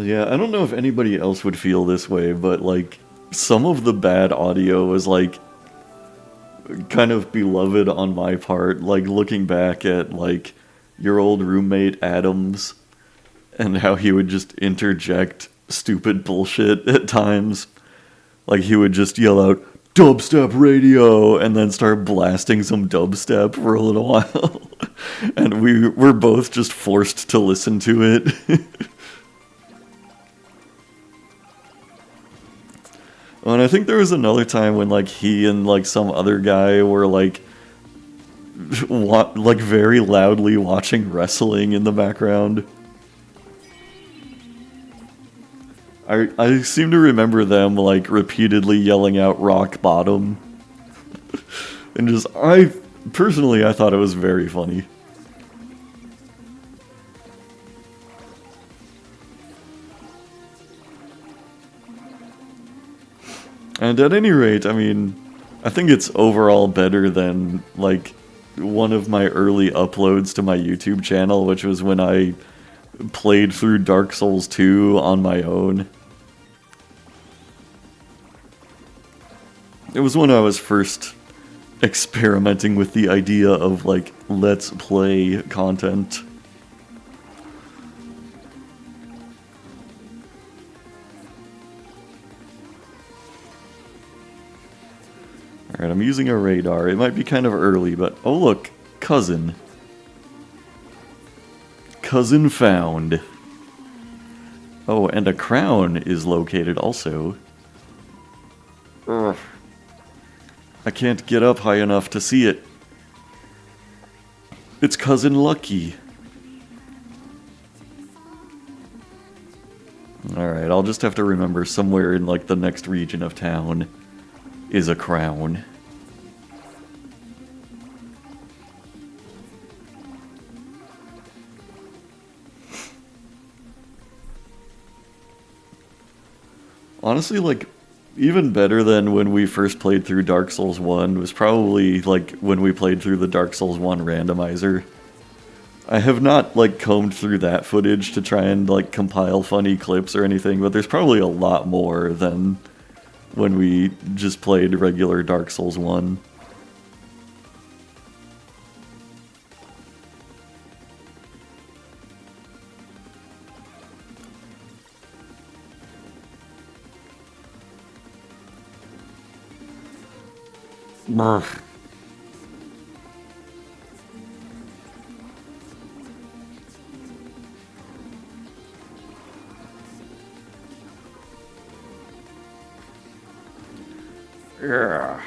Yeah, I don't know if anybody else would feel this way, but, like, some of the bad audio was, like, kind of beloved on my part. Like, looking back at, like, your old roommate Adams, and how he would just interject stupid bullshit at times. Like, he would just yell out, "Dubstep radio!" and then start blasting some dubstep for a little while. And we were both just forced to listen to it. Oh, and I think there was another time when, like, he and, like, some other guy were, like, like, very loudly watching wrestling in the background. I seem to remember them, like, repeatedly yelling out "rock bottom." And just, personally, I thought it was very funny. And at any rate, I mean, I think it's overall better than, like, one of my early uploads to my YouTube channel, which was when I played through Dark Souls 2 on my own. It was when I was first experimenting with the idea of, like, let's play content. Alright, I'm using a radar. It might be kind of early, but... oh look! Cousin. Cousin found. Oh, and a crown is located also. Ugh. I can't get up high enough to see it. It's Cousin Lucky. Alright, I'll just have to remember somewhere in, like, the next region of town is a crown. Honestly, like, even better than when we first played through Dark Souls 1 was probably, like, when we played through the Dark Souls 1 randomizer. I have not, like, combed through that footage to try and, like, compile funny clips or anything, but there's probably a lot more than when we just played regular Dark Souls 1. Brr. Yeah.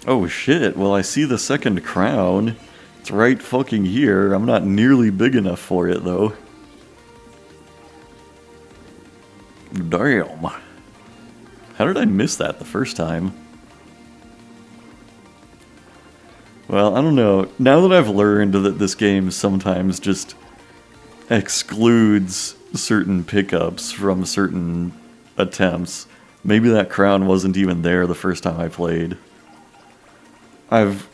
Oh shit, well I see the second crown. It's right fucking here. I'm not nearly big enough for it though. Damn. How did I miss that the first time? Well, I don't know. Now that I've learned that this game sometimes just excludes certain pickups from certain attempts, maybe that crown wasn't even there the first time I played. I've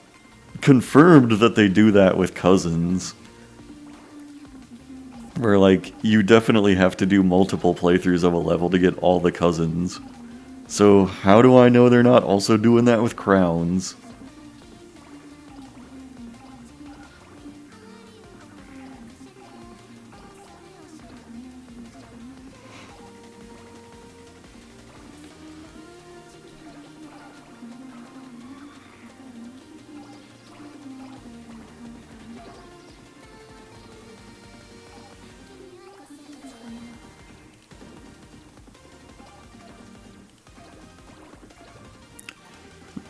confirmed that they do that with cousins. Where, like, you definitely have to do multiple playthroughs of a level to get all the cousins. So how do I know they're not also doing that with crowns?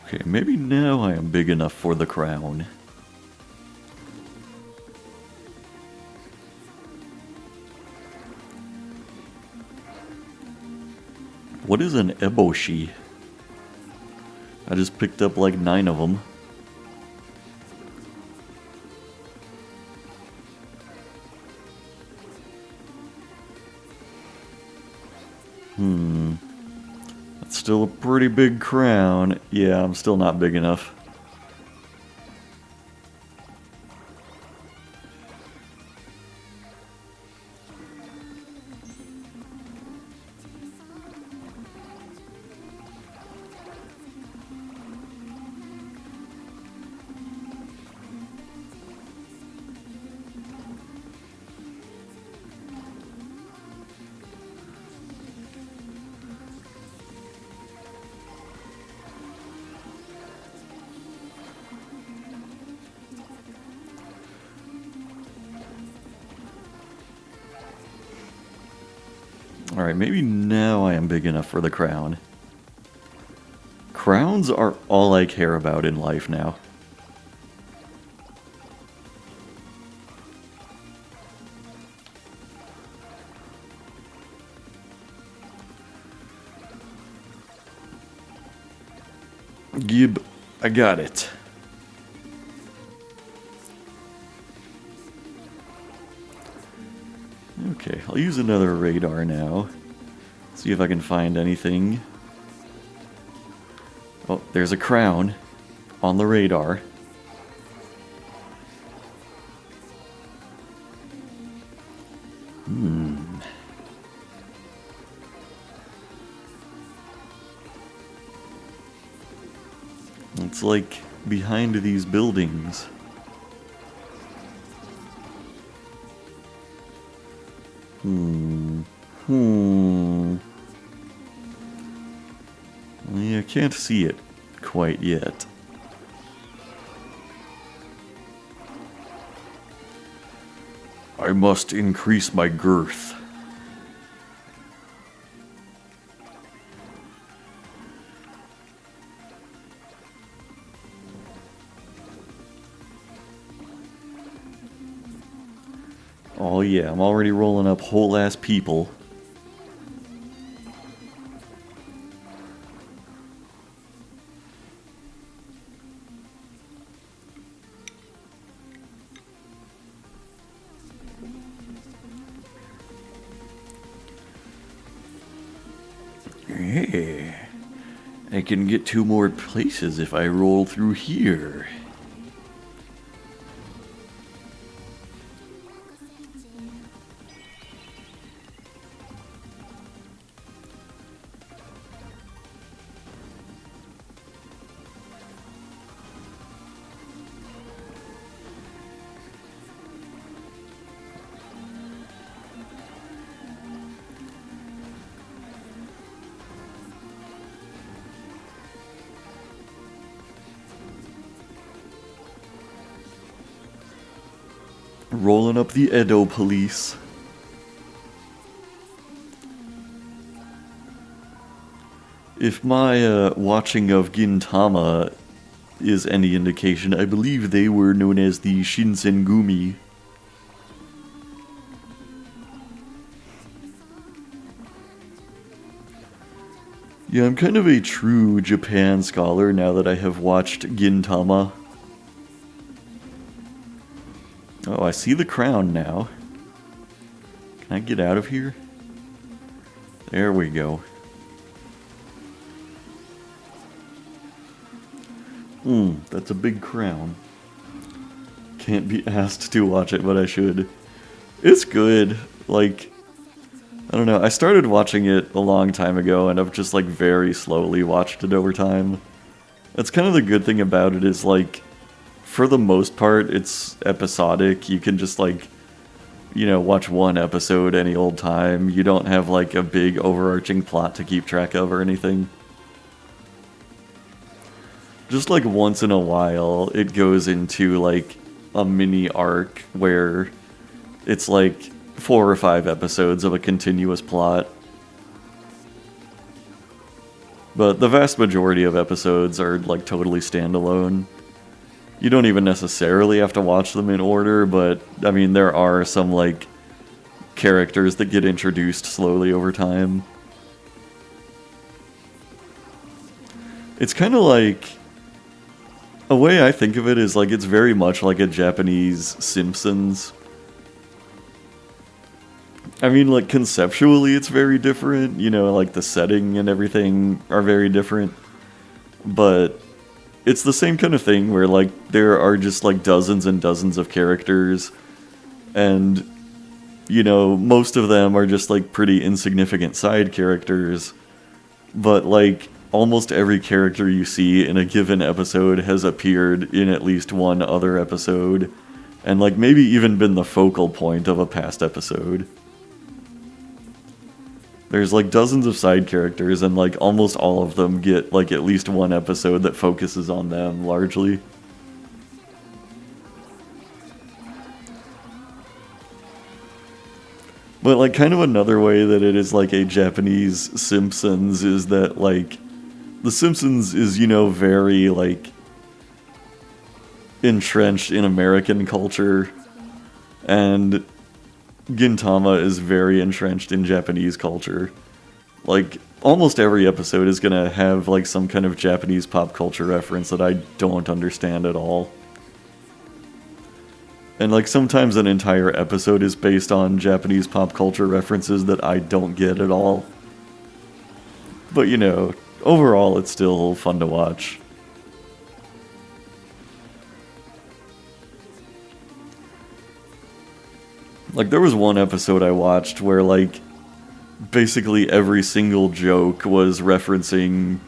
Okay, maybe now I am big enough for the crown. What is an eboshi? I just picked up like 9 of them. That's still a pretty big crown. Yeah, I'm still not big enough. Alright, maybe now I am big enough for the crown. Crowns are all I care about in life now. Gib, I got it. Okay, I'll use another radar now. See if I can find anything. Oh, there's a crown on the radar. It's like behind these buildings. Yeah, I can't see it quite yet. I must increase my girth. Oh yeah, I'm already rolling up whole ass people. Yeah. I can get 2 more places if I roll through here. Rolling up the Edo police. If my watching of Gintama is any indication, I believe they were known as the Shinsengumi. Yeah, I'm kind of a true Japan scholar now that I have watched Gintama. Oh, I see the crown now. Can I get out of here? There we go. That's a big crown. Can't be asked to watch it, but I should. It's good. Like, I don't know. I started watching it a long time ago, and I've just, like, very slowly watched it over time. That's kind of the good thing about it is, like, for the most part, it's episodic. You can just, like, you know, watch one episode any old time. You don't have, like, a big overarching plot to keep track of or anything. Just, like, once in a while, it goes into, like, a mini arc where it's, like, 4 or 5 episodes of a continuous plot. But the vast majority of episodes are, like, totally standalone. You don't even necessarily have to watch them in order, but, I mean, there are some, like, characters that get introduced slowly over time. It's kind of like... A way I think of it is, like, it's very much like a Japanese Simpsons. I mean, like, conceptually it's very different, you know, like, the setting and everything are very different. But it's the same kind of thing where, like, there are just, like, dozens and dozens of characters, and, you know, most of them are just, like, pretty insignificant side characters, but, like, almost every character you see in a given episode has appeared in at least one other episode, and, like, maybe even been the focal point of a past episode. There's, like, dozens of side characters, and, like, almost all of them get, like, at least one episode that focuses on them, largely. But, like, kind of another way that it is, like, a Japanese Simpsons is that, like, The Simpsons is, you know, very, like, entrenched in American culture, and Gintama is very entrenched in Japanese culture. Like, almost every episode is gonna have, like, some kind of Japanese pop culture reference that I don't understand at all. And, like, sometimes an entire episode is based on Japanese pop culture references that I don't get at all. But, you know, overall, it's still fun to watch. Like, there was one episode I watched where, like, basically every single joke was referencing,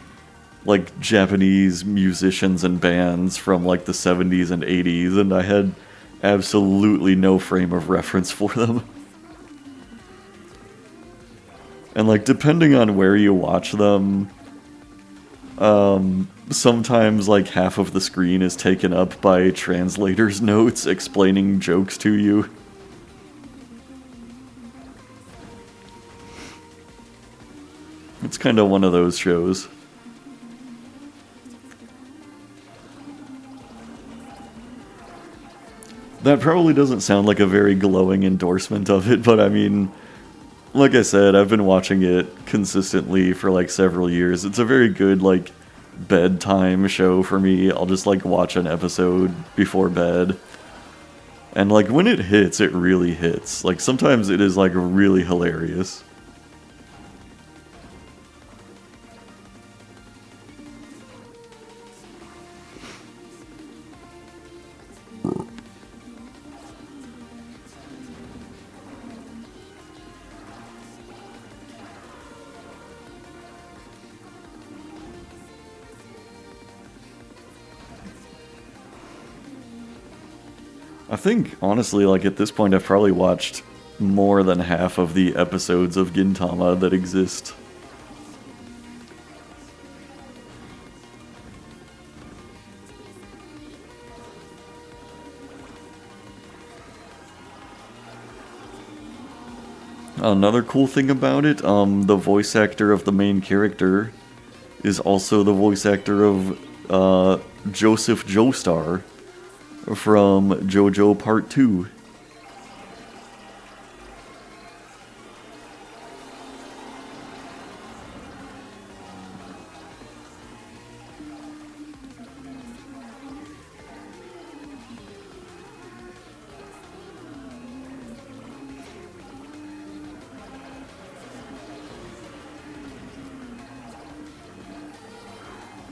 like, Japanese musicians and bands from, like, the 70s and 80s, and I had absolutely no frame of reference for them. And, like, depending on where you watch them, sometimes, like, half of the screen is taken up by translators' notes explaining jokes to you. It's kind of one of those shows. That probably doesn't sound like a very glowing endorsement of it, but I mean, like I said, I've been watching it consistently for like several years. It's a very good like bedtime show for me. I'll just like watch an episode before bed. And like when it hits, it really hits. Like sometimes it is like really hilarious. I think, honestly, like at this point, I've probably watched more than half of the episodes of Gintama that exist. Another cool thing about it, the voice actor of the main character is also the voice actor of Joseph Joestar from JoJo Part 2.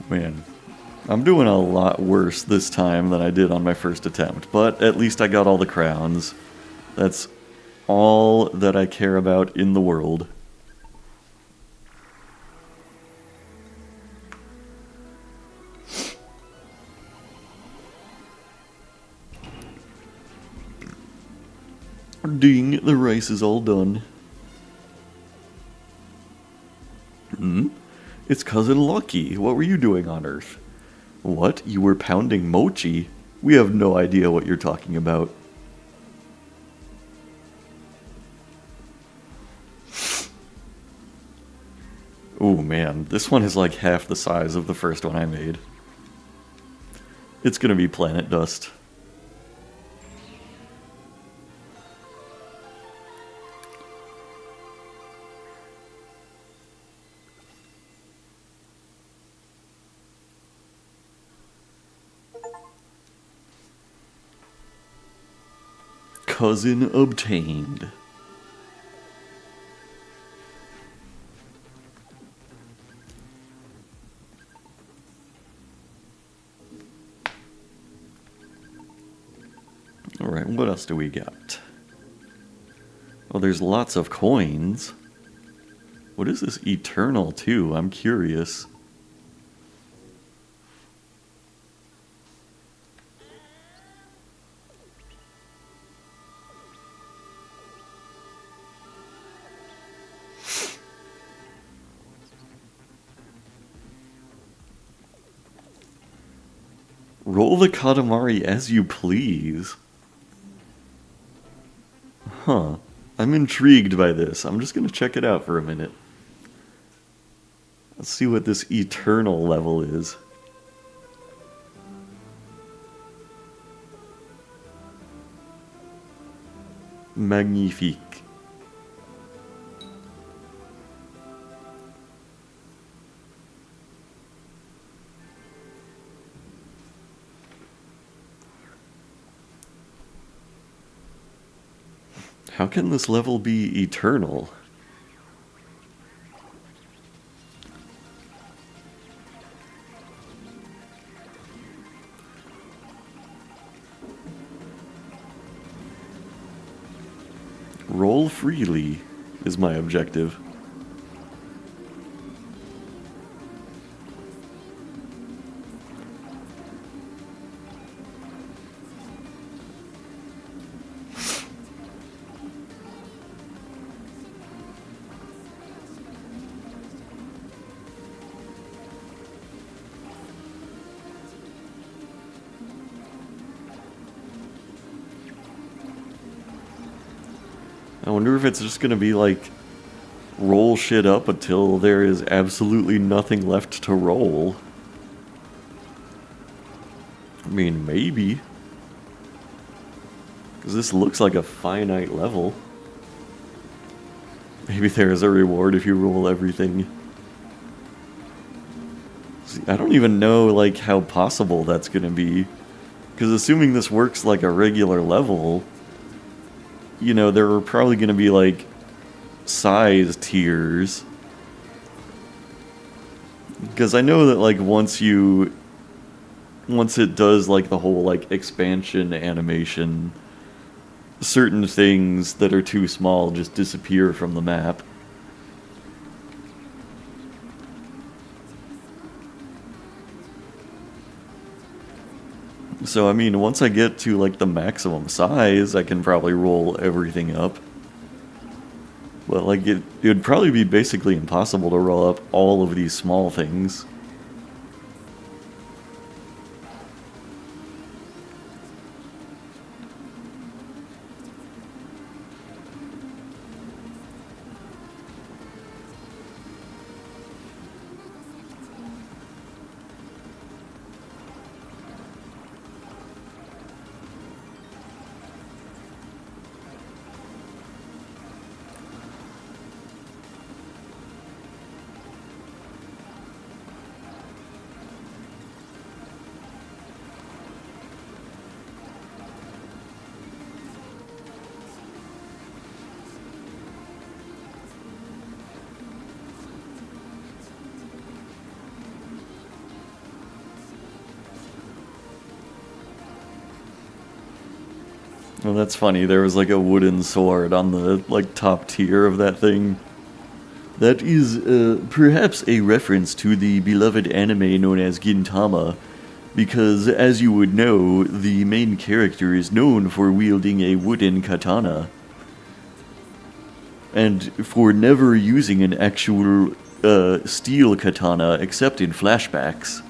Man, I'm doing a lot worse this time than I did on my first attempt, but at least I got all the crowns. That's all that I care about in the world. Ding, the rice is all done. It's Cousin Lucky. What were you doing on Earth? What? You were pounding mochi? We have no idea what you're talking about. Oh man, this one is like half the size of the first one I made. It's gonna be planet dust. Cousin obtained. Alright, what else do we got? Oh, there's lots of coins. What is this eternal too? I'm curious. Roll the Katamari as you please. Huh. I'm intrigued by this. I'm just gonna check it out for a minute. Let's see what this eternal level is. Magnifique. How can this level be eternal? Roll freely is my objective. I wonder if it's just gonna be like roll shit up until there is absolutely nothing left to roll. I mean, maybe. Because this looks like a finite level. Maybe there is a reward if you roll everything. See, I don't even know, like, how possible that's gonna be. Because assuming this works like a regular level, you know, there are probably gonna be, like, size tiers. Because I know that, like, once it does, like, the whole, like, expansion animation, certain things that are too small just disappear from the map. So, I mean, once I get to, like, the maximum size, I can probably roll everything up. But, like, it would probably be basically impossible to roll up all of these small things. Well, that's funny. There was like a wooden sword on the like top tier of that thing. That is perhaps a reference to the beloved anime known as Gintama, because as you would know, the main character is known for wielding a wooden katana. And for never using an actual steel katana except in flashbacks.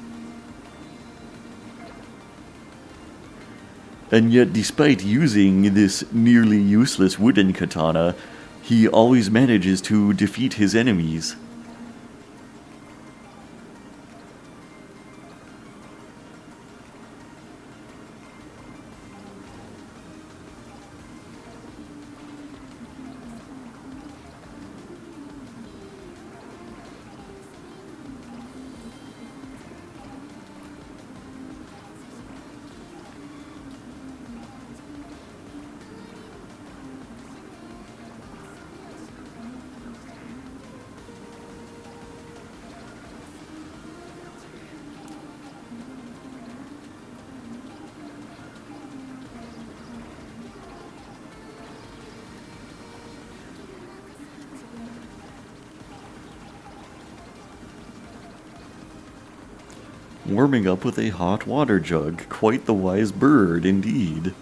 And yet, despite using this nearly useless wooden katana, he always manages to defeat his enemies. Warming up with a hot water jug. Quite the wise bird, indeed.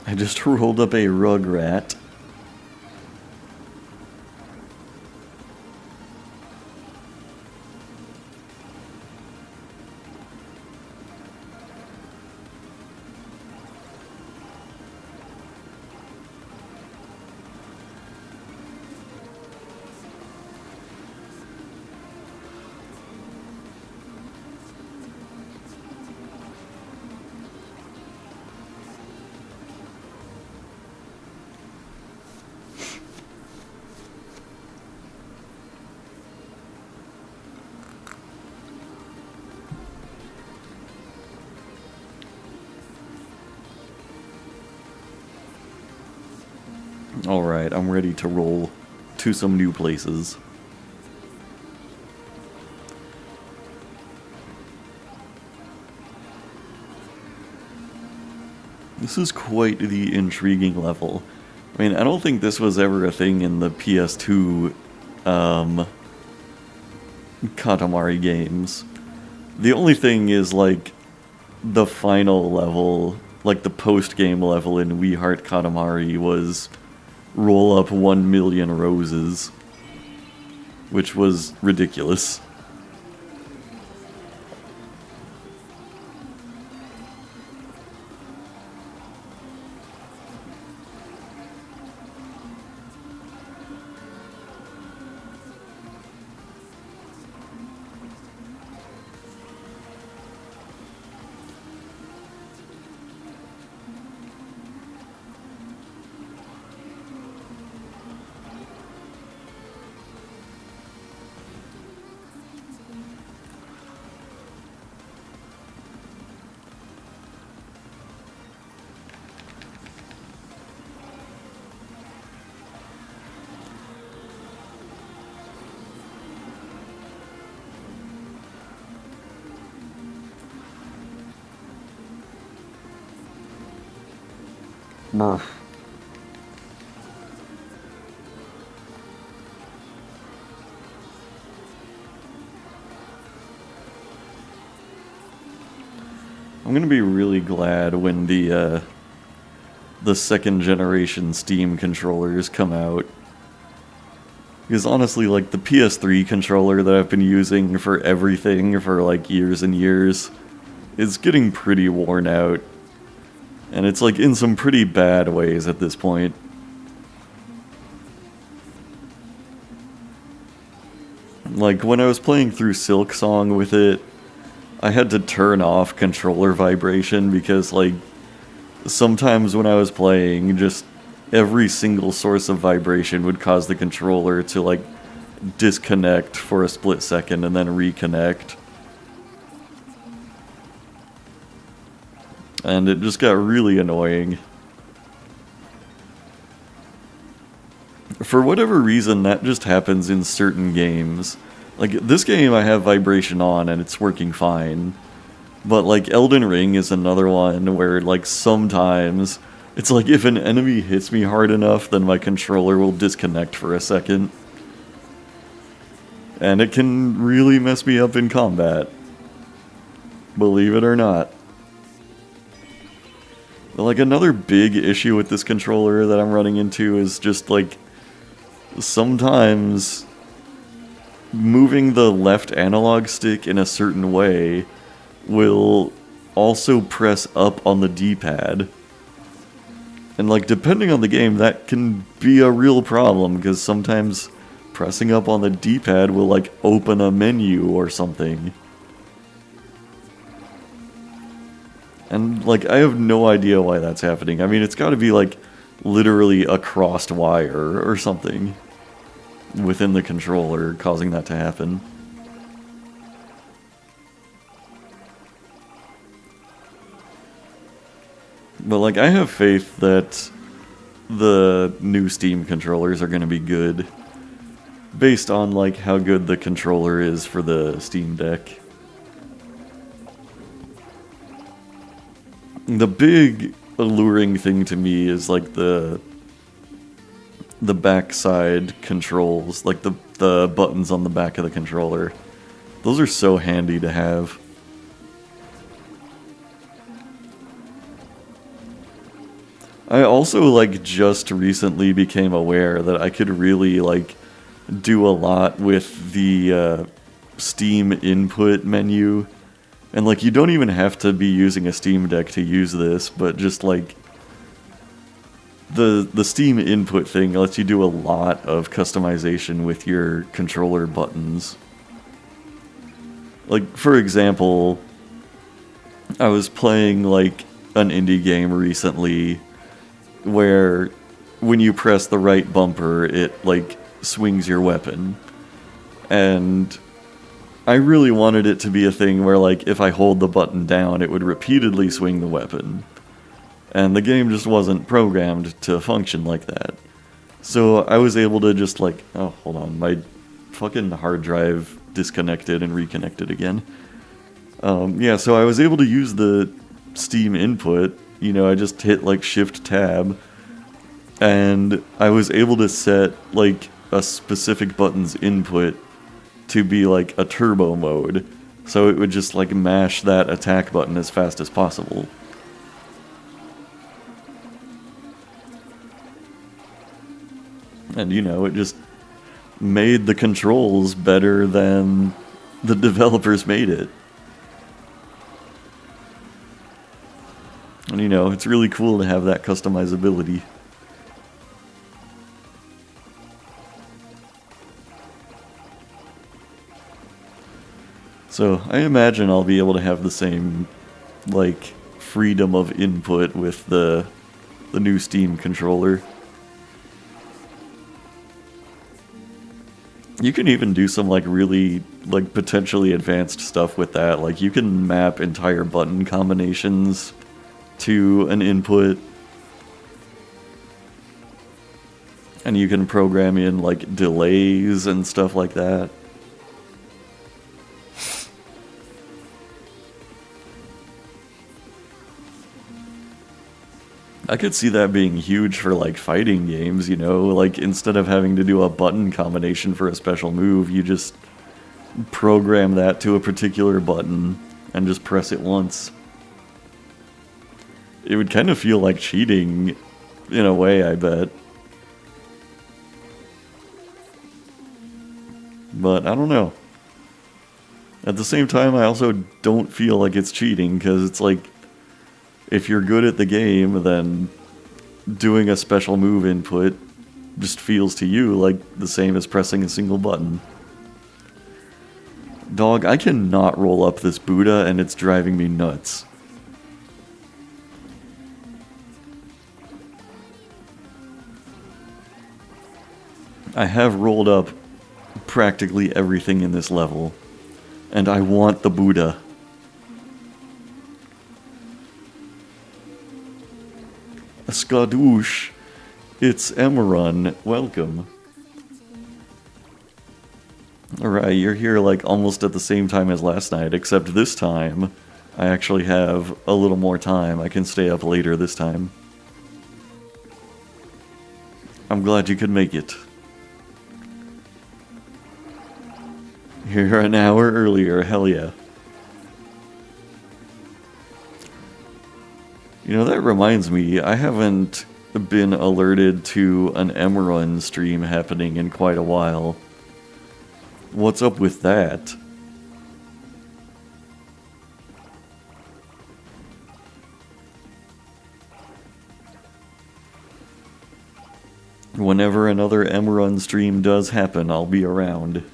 I just rolled up a rugrat. Alright, I'm ready to roll to some new places. This is quite the intriguing level. I mean, I don't think this was ever a thing in the PS2 Katamari games. The only thing is, like, the final level, like the post-game level in We Heart Katamari was roll up 1,000,000 roses, which was ridiculous. Brr. I'm gonna be really glad when the second generation Steam controllers come out. Because honestly, like, the PS3 controller that I've been using for everything for like years and years is getting pretty worn out. And it's like in some pretty bad ways at this point. Like, when I was playing through Silk Song with it, I had to turn off controller vibration because, like, sometimes when I was playing, just every single source of vibration would cause the controller to, like, disconnect for a split second and then reconnect. And it just got really annoying. For whatever reason, that just happens in certain games. Like, this game I have vibration on and it's working fine. But, like, Elden Ring is another one where, like, sometimes it's like if an enemy hits me hard enough, then my controller will disconnect for a second. And it can really mess me up in combat. Believe it or not. But, like, another big issue with this controller that I'm running into is just, like, sometimes moving the left analog stick in a certain way will also press up on the D-pad. And, like, depending on the game, that can be a real problem, because sometimes pressing up on the D-pad will, like, open a menu or something. And, like, I have no idea why that's happening. I mean, it's gotta be, like, literally a crossed wire or something within the controller causing that to happen. But, like, I have faith that the new Steam controllers are gonna be good based on, like, how good the controller is for the Steam Deck. The big alluring thing to me is, like, the backside controls, like the buttons on the back of the controller. Those are so handy to have. I also, like, just recently became aware that I could really, like, do a lot with the Steam input menu. And, like, you don't even have to be using a Steam Deck to use this, but just, like, the Steam input thing lets you do a lot of customization with your controller buttons. Like, for example, I was playing, like, an indie game recently where when you press the right bumper, it, like, swings your weapon. And I really wanted it to be a thing where, like, if I hold the button down, it would repeatedly swing the weapon. And the game just wasn't programmed to function like that. So I was able to just like, oh, hold on, my fucking hard drive disconnected and reconnected again. Yeah, so I was able to use the Steam input. You know, I just hit like Shift Tab, and I was able to set like a specific button's input to be like a turbo mode. So it would just like mash that attack button as fast as possible. And you know, it just made the controls better than the developers made it. And you know, it's really cool to have that customizability. So I imagine I'll be able to have the same, like, freedom of input with the new Steam controller. You can even do some, like, really, like, potentially advanced stuff with that. Like, you can map entire button combinations to an input. And you can program in, like, delays and stuff like that. I could see that being huge for like fighting games, you know, like instead of having to do a button combination for a special move, you just program that to a particular button and just press it once. It would kind of feel like cheating in a way, I bet. But I don't know. At the same time, I also don't feel like it's cheating because it's like, if you're good at the game, then doing a special move input just feels to you like the same as pressing a single button. Dog, I cannot roll up this Buddha and it's driving me nuts. I have rolled up practically everything in this level, and I want the Buddha. Skadoosh, it's Emerun, welcome. Alright, you're here like almost at the same time as last night, except this time I actually have a little more time. I can stay up later this time. I'm glad you could make it. Here an hour earlier, hell yeah. You know, that reminds me, I haven't been alerted to an Emerun stream happening in quite a while. What's up with that? Whenever another Emerun stream does happen, I'll be around.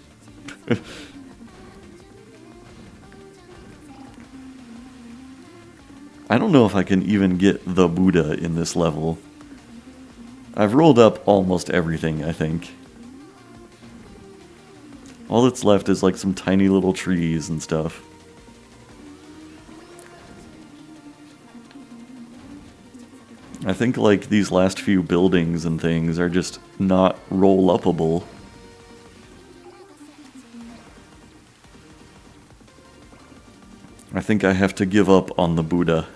I don't know if I can even get the Buddha in this level. I've rolled up almost everything, I think. All that's left is like some tiny little trees and stuff. I think like these last few buildings and things are just not roll-upable. I think I have to give up on the Buddha.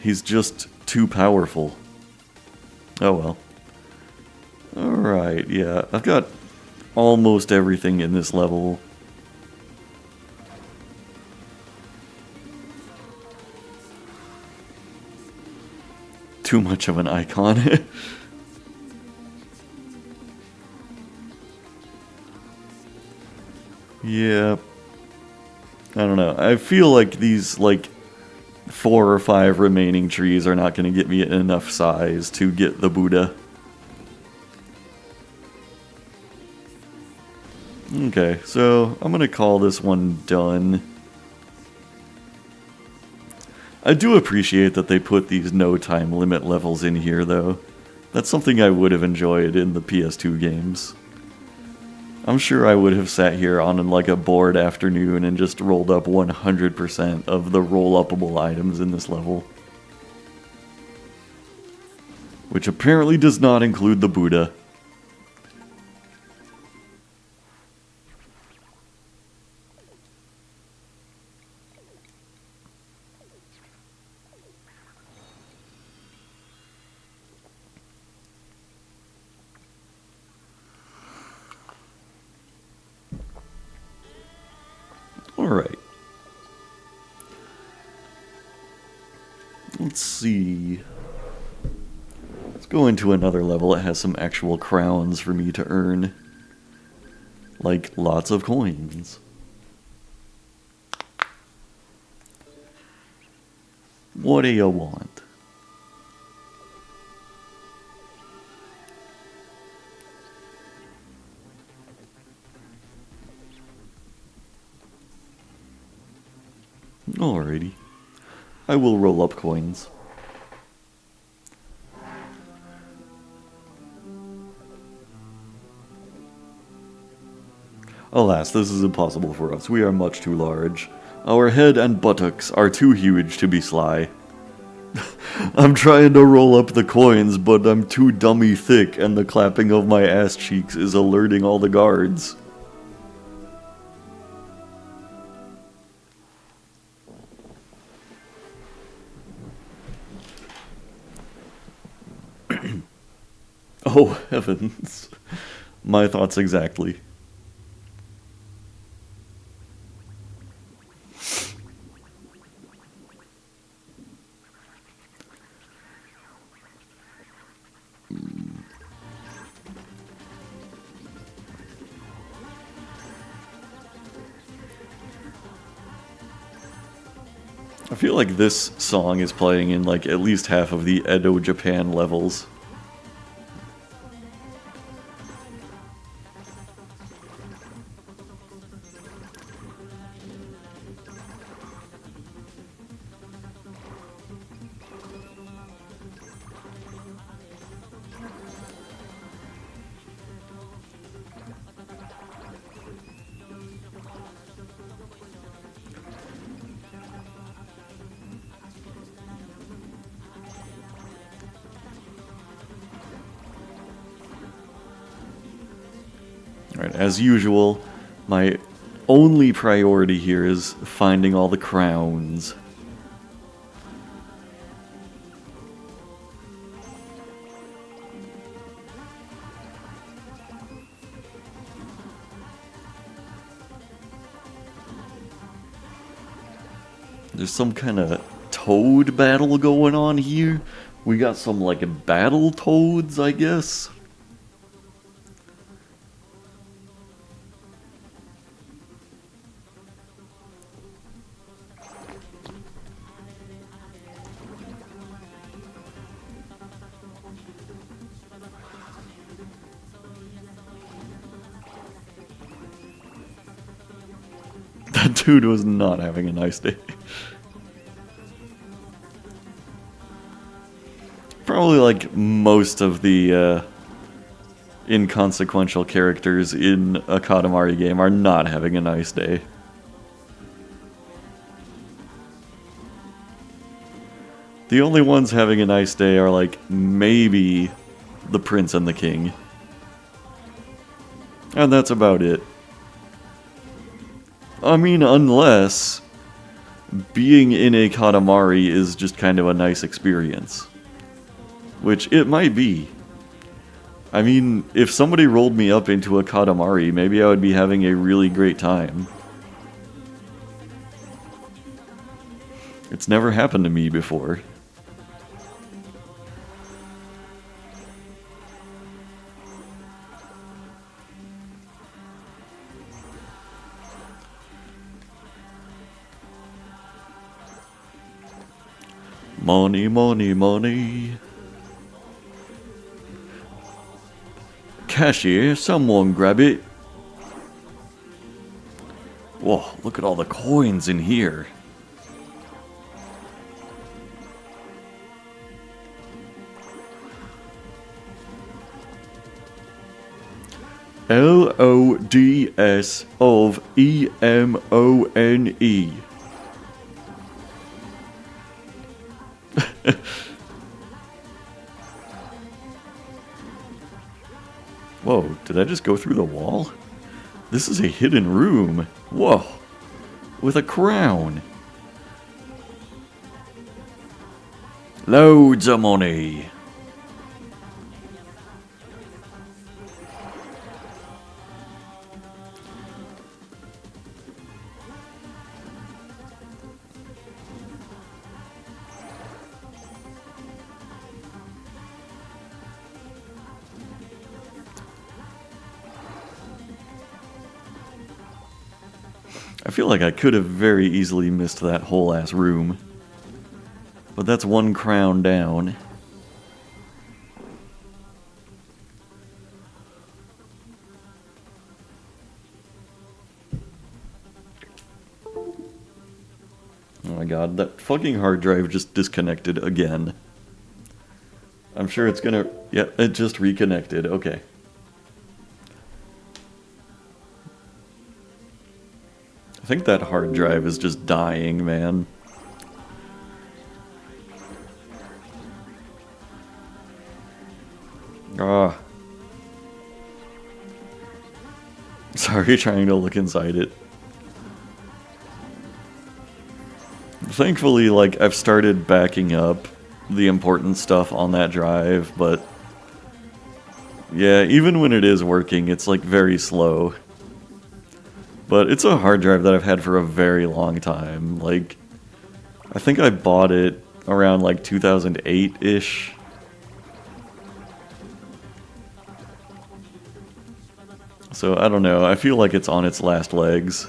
He's just too powerful. Oh well. Alright, yeah. I've got almost everything in this level. Too much of an icon. Yeah. I don't know. I feel like these, like, 4 or 5 remaining trees are not going to get me enough size to get the Buddha. Okay, so I'm going to call this one done. I do appreciate that they put these no time limit levels in here, though. That's something I would have enjoyed in the PS2 games. I'm sure I would have sat here on like a bored afternoon and just rolled up 100% of the roll-upable items in this level. which apparently does not include the Buddha. Alright. Let's see. Let's go into another level that has some actual crowns for me to earn. Like lots of coins. What do you want? Alrighty. I will roll up coins. Alas, this is impossible for us. We are much too large. Our head and buttocks are too huge to be sly. I'm trying to roll up the coins, but I'm too dummy thick, and the clapping of my ass cheeks is alerting all the guards. Oh, heavens. My thoughts exactly. I feel like this song is playing in like at least half of the Edo Japan levels. Alright, as usual, my only priority here is finding all the crowns. There's some kind of toad battle going on here. We got some like battle toads, I guess. That dude was not having a nice day. Probably like most of the inconsequential characters in a Katamari game are not having a nice day. The only ones having a nice day are like maybe the prince and the king. And that's about it. I mean, unless being in a Katamari is just kind of a nice experience. Which it might be. I mean, if somebody rolled me up into a Katamari, maybe I would be having a really great time. It's never happened to me before. Money, money, money. Cashier, someone grab it. Whoa, look at all the coins in here. LODS of EMONE. Whoa, did I just go through the wall? This is a hidden room. Whoa. With a crown. Loads of money. I feel like I could have very easily missed that whole ass room. But that's one crown down. Oh my god, that fucking hard drive just disconnected again. I'm sure it's gonna... Yeah, it just reconnected. Okay. I think that hard drive is just dying, man. Ah. Sorry, trying to look inside it. Thankfully, like, I've started backing up the important stuff on that drive, but... yeah, even when it is working, it's, like, very slow. But it's a hard drive that I've had for a very long time. Like, I think I bought it around like 2008-ish. So I don't know, I feel like it's on its last legs.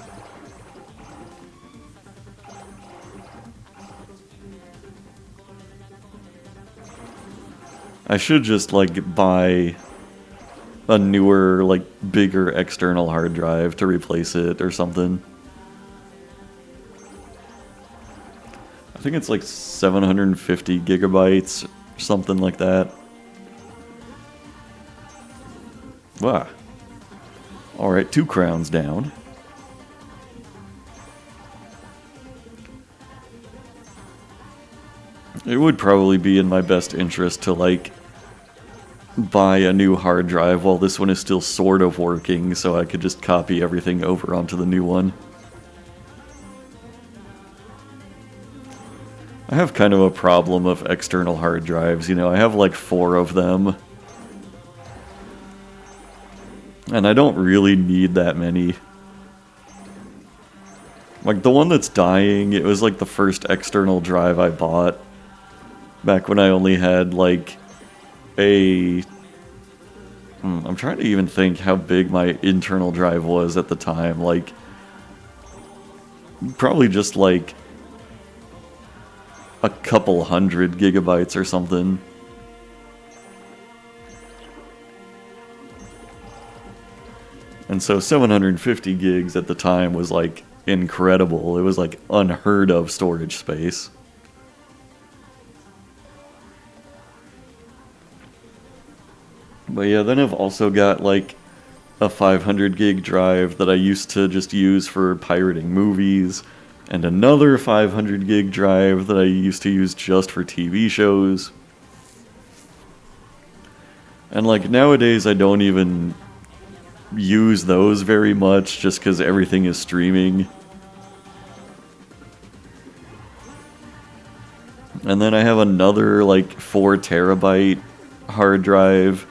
I should just like buy a newer, like, bigger external hard drive to replace it or something. I think it's like 750 gigabytes, or something like that. Wow. Alright, 2 crowns down. It would probably be in my best interest to, like, buy a new hard drive while this one is still sort of working, so I could just copy everything over onto the new one. I have kind of a problem of external hard drives, you know, I have like 4 of them. And I don't really need that many. Like, the one that's dying, it was like the first external drive I bought. Back when I only had, like, a... I'm trying to even think how big my internal drive was at the time. Like, probably just, like, a couple hundred gigabytes or something. And so 750 gigs at the time was, like, incredible. It was, like, unheard of storage space. But yeah, then I've also got, like, a 500 gig drive that I used to just use for pirating movies, and another 500 gig drive that I used to use just for TV shows. And, like, nowadays I don't even use those very much just because everything is streaming. And then I have another, like, 4 terabyte hard drive,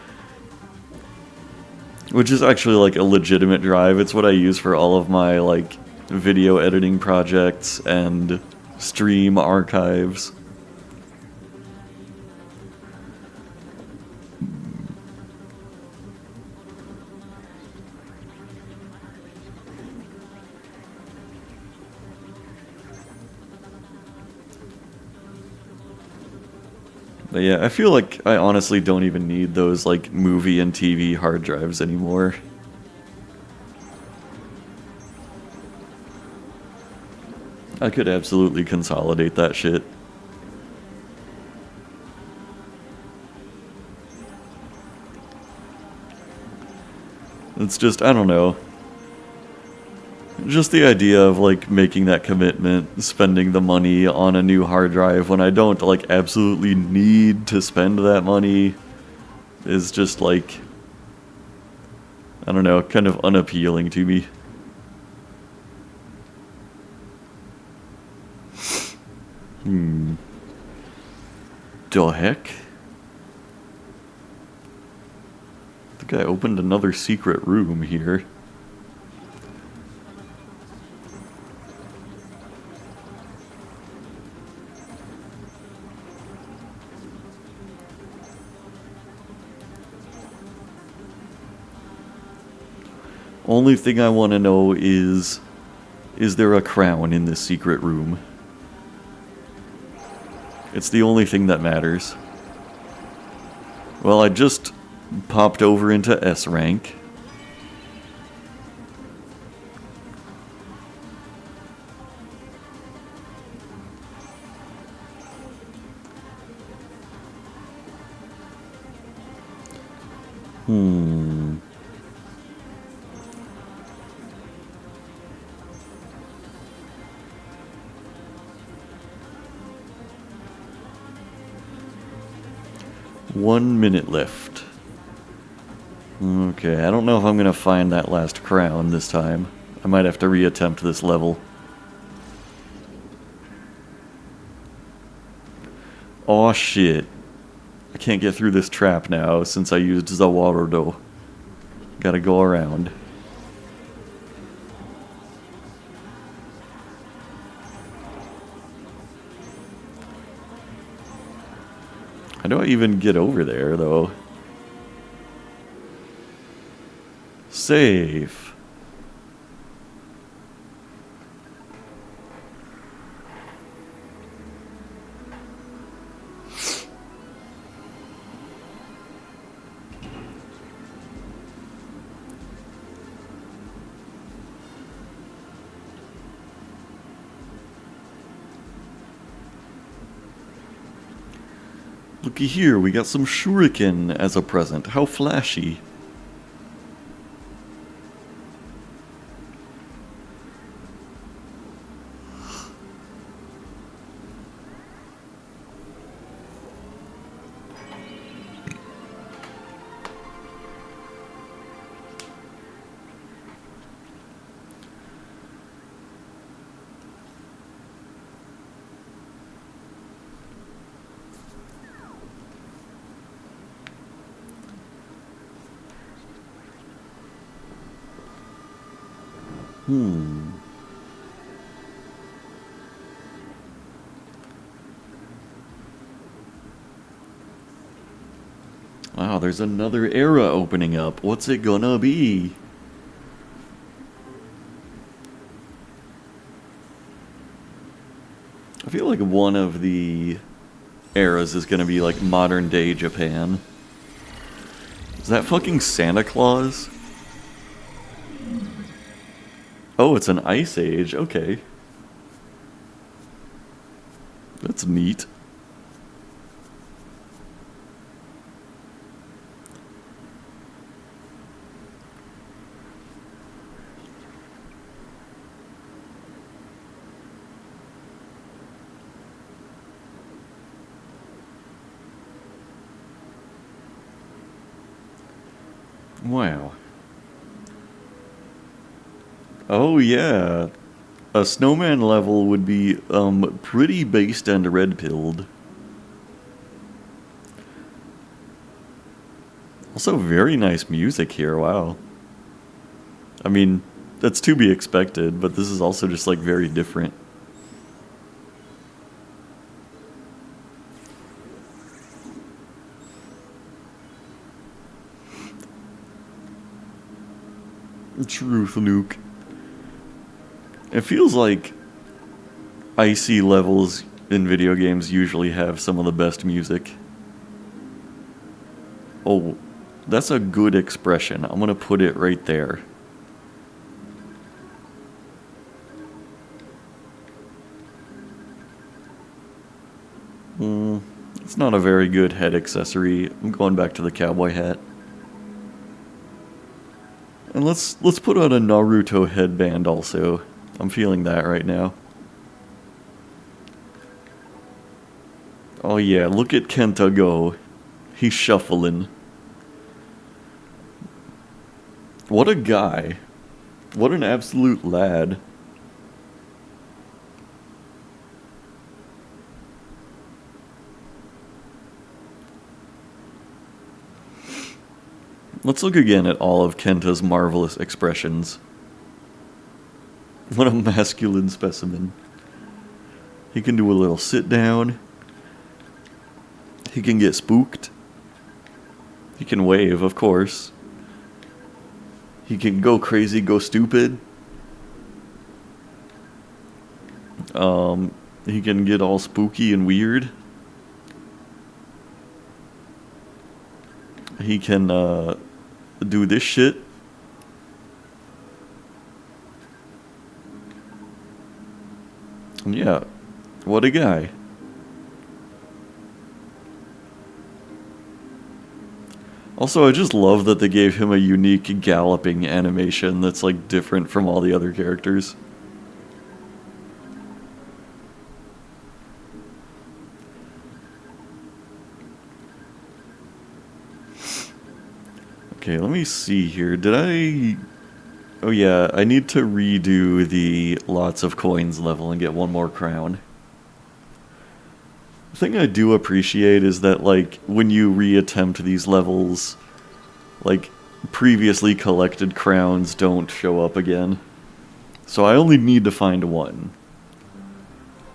which is actually, like, a legitimate drive. It's what I use for all of my, like, video editing projects and stream archives. But yeah, I feel like I honestly don't even need those, like, movie and TV hard drives anymore. I could absolutely consolidate that shit. It's just, I don't know. Just the idea of, like, making that commitment, spending the money on a new hard drive when I don't, like, absolutely need to spend that money is just, like, I don't know, kind of unappealing to me. The heck? I think I opened another secret room here. Only thing I want to know is there a crown in this secret room? It's the only thing that matters. Well, I just popped over into S rank. Hmm. One minute left. Okay, I don't know if I'm gonna find that last crown this time. I might have to reattempt this level. Aw shit. I can't get through this trap now since I used the water though. Gotta go around. How do I even get over there though? Save. Looky here, we got some shuriken as a present. How flashy. Wow, there's another era opening up. What's it gonna be? I feel like one of the eras is gonna be like modern day Japan. Is that fucking Santa Claus? Oh, it's an ice age. Okay. That's neat. Wow. Oh yeah. A snowman level would be pretty based and red pilled. Also very nice music here, wow. I mean, that's to be expected, but this is also just like very different. Truth, Luke. It feels like icy levels in video games usually have some of the best music. Oh, that's a good expression. I'm gonna put it right there. It's not a very good head accessory. I'm going back to the cowboy hat. And let's put on a Naruto headband also. I'm feeling that right now. Oh yeah, look at Kenta go. He's shuffling. What a guy. What an absolute lad. Let's look again at all of Kenta's marvelous expressions. What a masculine specimen. He can do a little sit down. He can get spooked. He can wave, of course. He can go crazy, go stupid. He can get all spooky and weird. He can do this shit. And yeah, what a guy. Also, I just love that they gave him a unique galloping animation that's like different from all the other characters. Okay, let me see here. Did I... Oh yeah, I need to redo the lots of coins level and get one more crown. The thing I do appreciate is that, like, when you reattempt these levels, like, previously collected crowns don't show up again. So I only need to find one.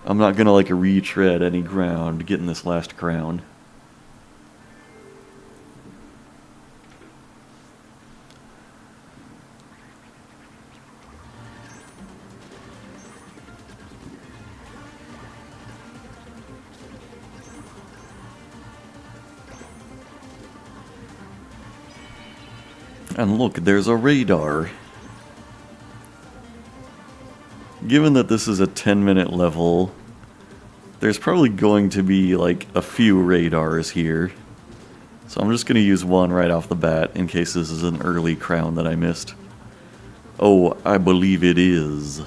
I'm not gonna, like, retread any ground getting this last crown. And look, there's a radar. Given that this is a 10-minute level, there's probably going to be like a few radars here. So I'm just going to use one right off the bat in case this is an early crown that I missed. Oh, I believe it is.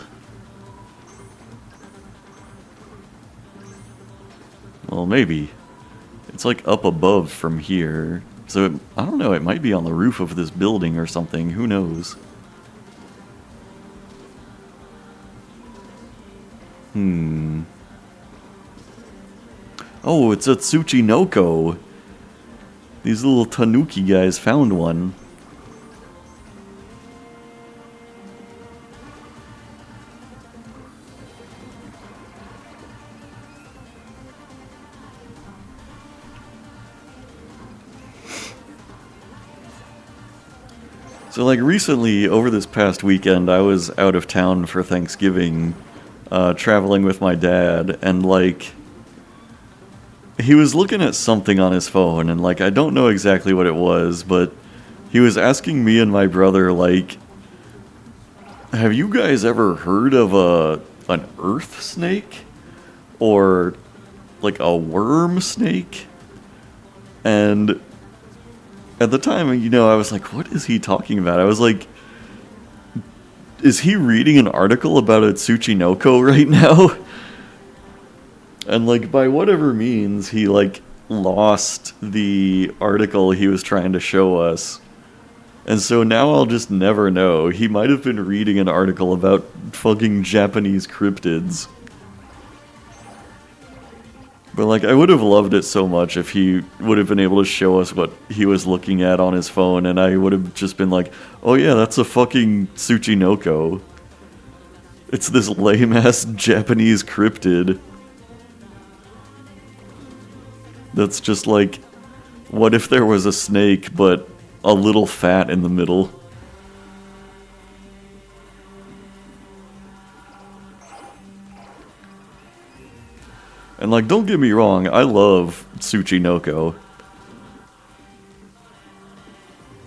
Well, maybe. It's like up above from here. So, I don't know, it might be on the roof of this building or something, who knows? Oh, it's a Tsuchinoko! These little tanuki guys found one. So, like, recently, over this past weekend, I was out of town for Thanksgiving, traveling with my dad, and, like, he was looking at something on his phone, and, like, I don't know exactly what it was, but he was asking me and my brother, like, have you guys ever heard of an earth snake? Or, like, a worm snake? And at the time, you know, I was like, what is he talking about? I was like, is he reading an article about a Tsuchinoko right now? And, like, by whatever means, he, like, lost the article he was trying to show us. And so now I'll just never know. He might have been reading an article about fucking Japanese cryptids. But, like, I would have loved it so much if he would have been able to show us what he was looking at on his phone, and I would have just been like, oh yeah, that's a fucking Tsuchinoko. It's this lame-ass Japanese cryptid. That's just like, what if there was a snake, but a little fat in the middle? And, like, don't get me wrong, I love Tsuchinoko.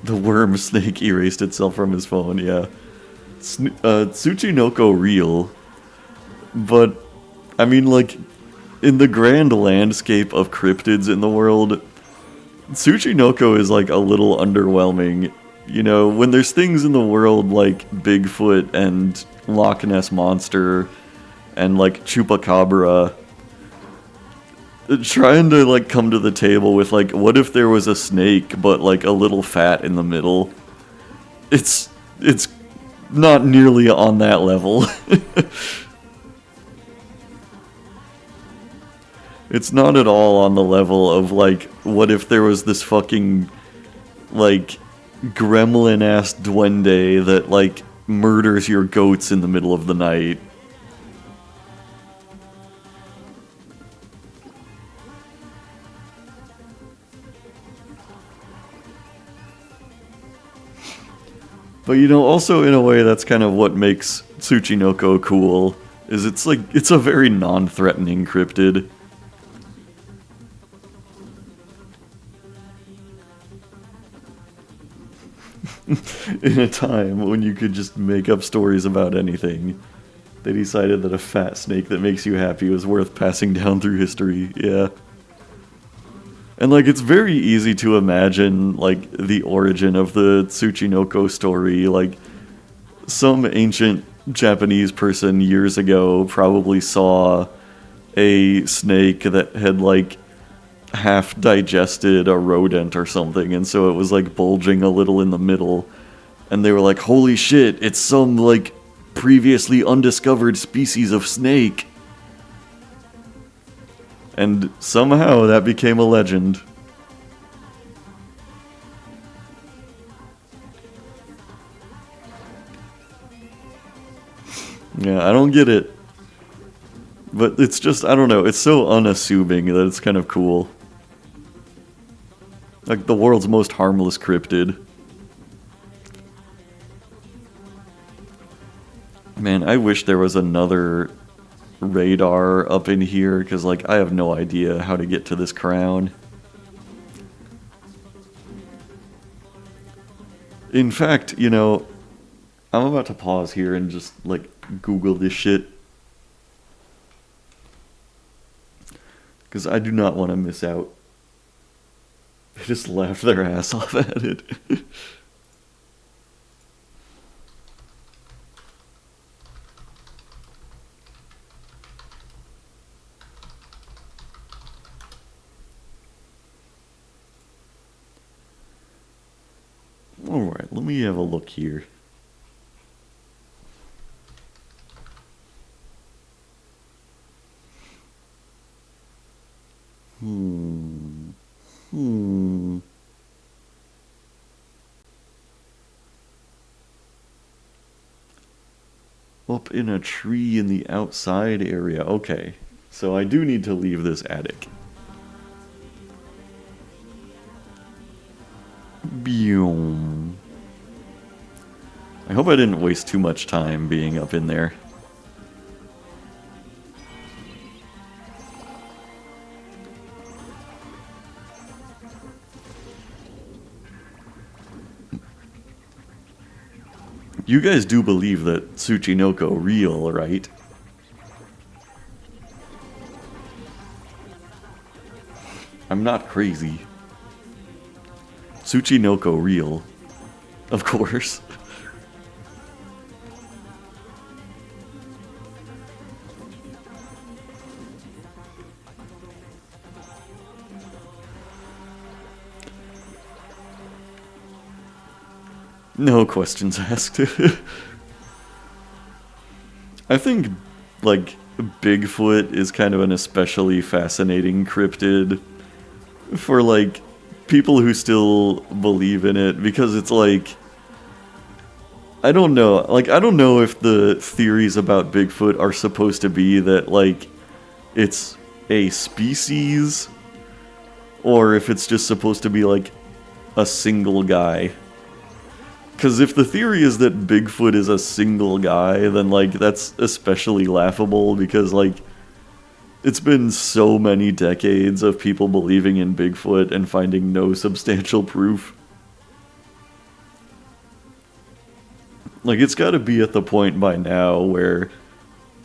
The worm snake erased itself from his phone, yeah. Tsuchinoko real. But, I mean, like, in the grand landscape of cryptids in the world, Tsuchinoko is, like, a little underwhelming. You know, when there's things in the world like Bigfoot and Loch Ness Monster and, like, Chupacabra, trying to, like, come to the table with, like, what if there was a snake, but, like, a little fat in the middle? it's not nearly on that level. It's not at all on the level of, like, what if there was this fucking, like, gremlin-ass duende that, like, murders your goats in the middle of the night. But, you know, also in a way that's kind of what makes Tsuchinoko cool, is it's like, it's a very non-threatening cryptid. In a time when you could just make up stories about anything, they decided that a fat snake that makes you happy was worth passing down through history, yeah. And, like, it's very easy to imagine, like, the origin of the Tsuchinoko story. Like, some ancient Japanese person years ago probably saw a snake that had, like, half digested a rodent or something, and so it was, like, bulging a little in the middle. And they were like, holy shit, it's some, like, previously undiscovered species of snake. And somehow that became a legend. Yeah, I don't get it. But it's just, I don't know, it's so unassuming that it's kind of cool. Like the world's most harmless cryptid. Man, I wish there was another radar up in here, because, like, I have no idea how to get to this crown. In fact, you know, I'm about to pause here and just, like, Google this shit. Because I do not want to miss out. They just laughed their ass off at it. Alright, let me have a look here. Up in a tree in the outside area. Okay, so I do need to leave this attic. Boom. I hope I didn't waste too much time being up in there. You guys do believe that Tsuchinoko real, right? I'm not crazy. Tsuchinoko real. Of course. No questions asked. I think, like, Bigfoot is kind of an especially fascinating cryptid for, like, people who still believe in it, because it's like, I don't know, like, I don't know if the theories about Bigfoot are supposed to be that, like, it's a species, or if it's just supposed to be, like, a single guy. Because if the theory is that Bigfoot is a single guy, then, like, that's especially laughable, because, like, it's been so many decades of people believing in Bigfoot and finding no substantial proof. Like, it's gotta be at the point by now where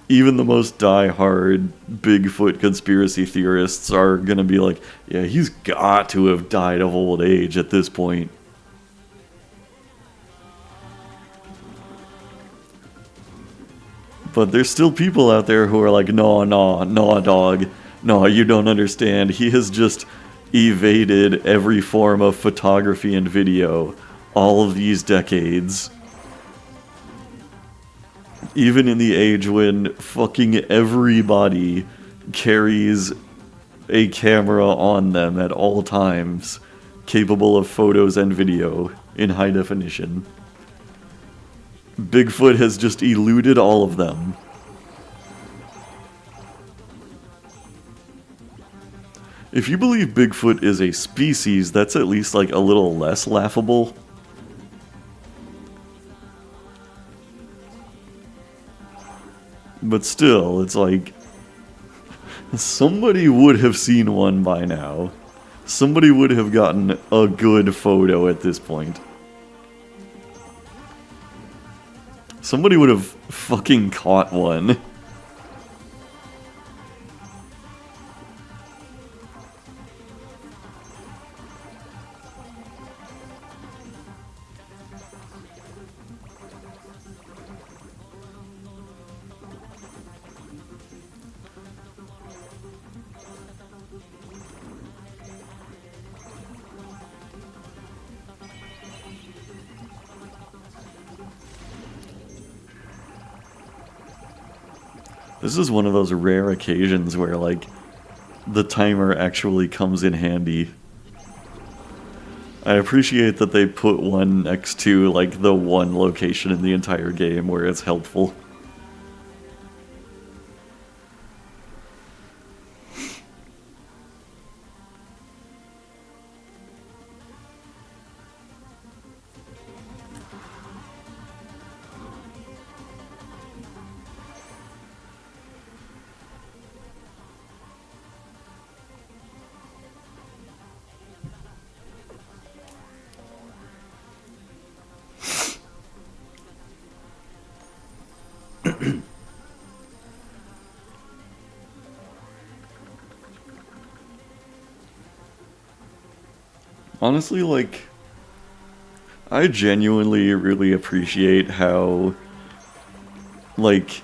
even the most die-hard Bigfoot conspiracy theorists are gonna be like, yeah, he's got to have died of old age at this point. But there's still people out there who are like, no, dog. No, you don't understand. He has just evaded every form of photography and video. all of these decades, even in the age when fucking everybody carries a camera on them at all times, capable of photos and video in high definition, Bigfoot has just eluded all of them. If you believe Bigfoot is a species, that's at least like a little less laughable. But still, it's like, somebody would have seen one by now. Somebody would have gotten a good photo at this point. Somebody would have fucking caught one. This is one of those rare occasions where, like, the timer actually comes in handy. I appreciate that they put one next to, like, the one location in the entire game where it's helpful. Honestly, like, I genuinely really appreciate how, like,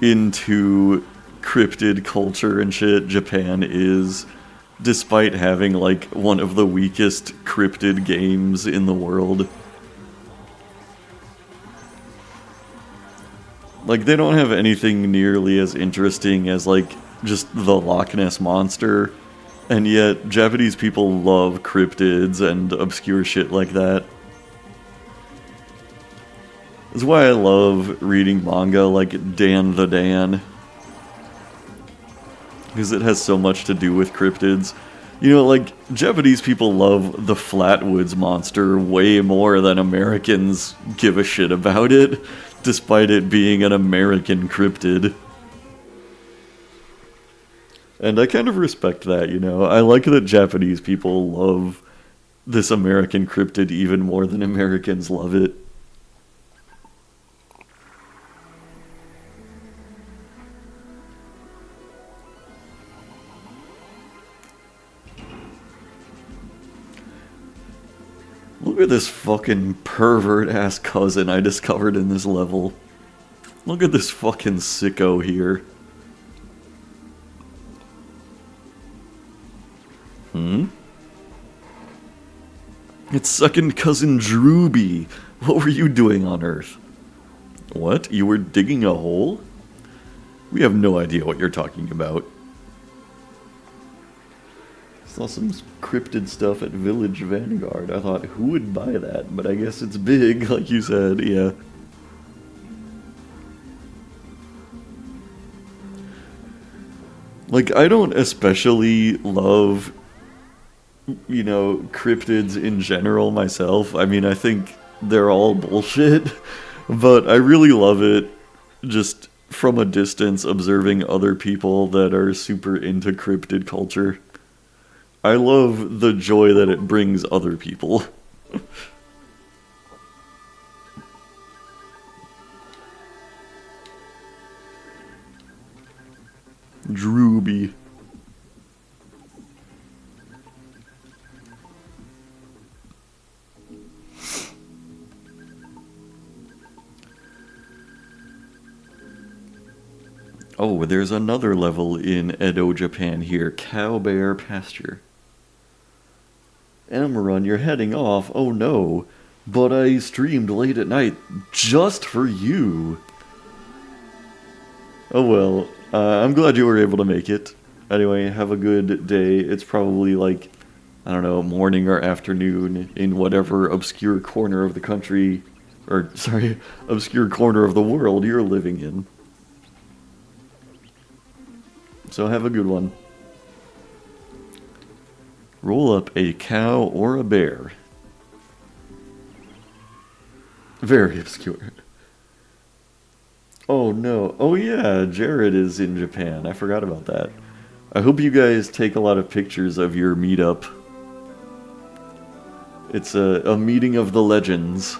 into cryptid culture and shit Japan is, despite having, like, one of the weakest cryptid games in the world. Like, they don't have anything nearly as interesting as, like, just the Loch Ness Monster. And yet, Japanese people love cryptids and obscure shit like that. That's why I love reading manga like Dan the Dan. Because it has so much to do with cryptids. You know, like, Japanese people love the Flatwoods Monster way more than Americans give a shit about it, despite it being an American cryptid. And I kind of respect that, you know. I like that Japanese people love this American cryptid even more than Americans love it. Look at this fucking pervert-ass cousin I discovered in this level. Look at this fucking sicko here. It's second cousin Drooby. What were you doing on Earth? What? You were digging a hole? We have no idea what you're talking about. Saw some cryptid stuff at Village Vanguard. I thought, who would buy that? But I guess it's big, like you said, yeah. Like, I don't especially love, you know, cryptids in general myself. I mean, I think they're all bullshit, but I really love it just from a distance observing other people that are super into cryptid culture. I love the joy that it brings other people. Drooby. Oh, there's another level in Edo, Japan here. Cow Bear Pasture. Amaran, you're heading off. Oh no. but I streamed late at night just for you. Oh well, I'm glad you were able to make it. Anyway, have a good day. It's probably like, I don't know, morning or afternoon in whatever obscure corner of the country, or sorry, obscure corner of the world you're living in. So have a good one. Roll up a cow or a bear. Very obscure. Oh no. Oh yeah, Jared is in Japan. I forgot about that. I hope you guys take a lot of pictures of your meetup. It's a meeting of the legends.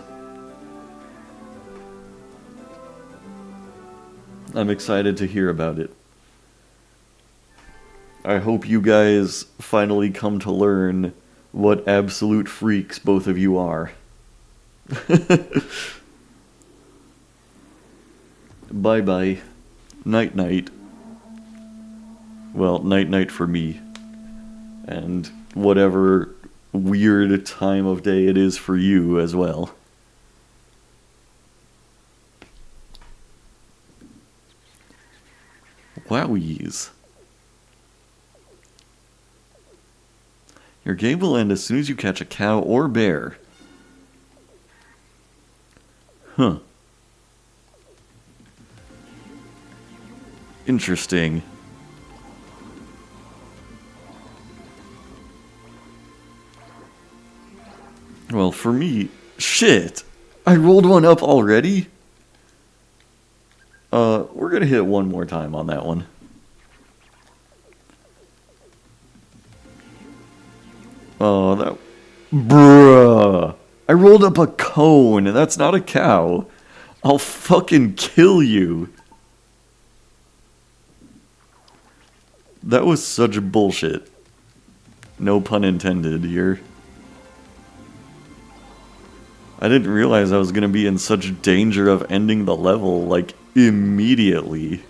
I'm excited to hear about it. I hope you guys finally come to learn what absolute freaks both of you are. Bye bye. Night night. Well, night night for me. And whatever weird time of day it is for you as well. Wowies. Your game will end as soon as you catch a cow or bear. Huh. Interesting. Well, for me... Shit! I rolled one up already? We're gonna hit one more time on that one. Oh, that... Bruh! I rolled up a cone, and that's not a cow. I'll fucking kill you. That was such bullshit. No pun intended here. I didn't realize I was gonna be in such danger of ending the level, like, immediately.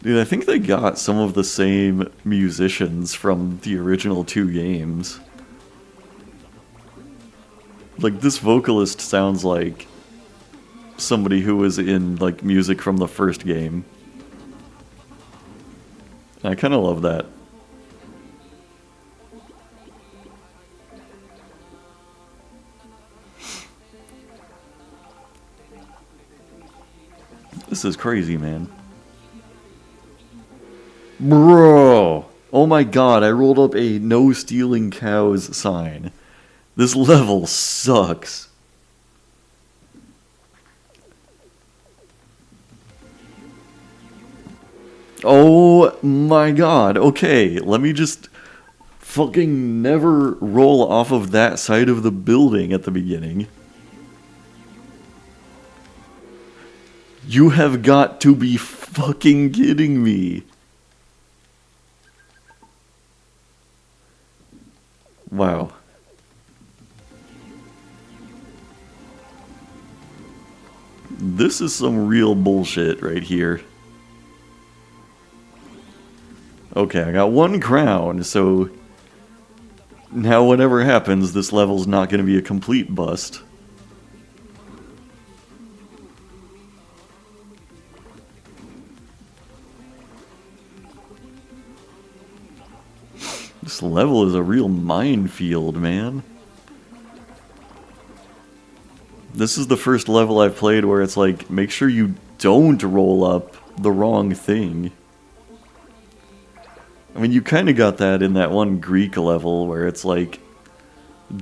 Dude, I think they got some of the same musicians from the original 2 games. Like, this vocalist sounds like somebody who was in, like, music from the first game. I kind of love that. This is crazy, man. Bro! Oh my god, I rolled up a no stealing cows sign. This level sucks. Oh my god, okay, let me just fucking never roll off of that side of the building at the beginning. You have got to be fucking kidding me. Wow. This is some real bullshit right here. Okay, I got 1 crown, so now whatever happens, this level's not going to be a complete bust. This level is a real minefield, man. This is the first level I've played where it's like, make sure you don't roll up the wrong thing. I mean, you kind of got that in that one Greek level where it's like,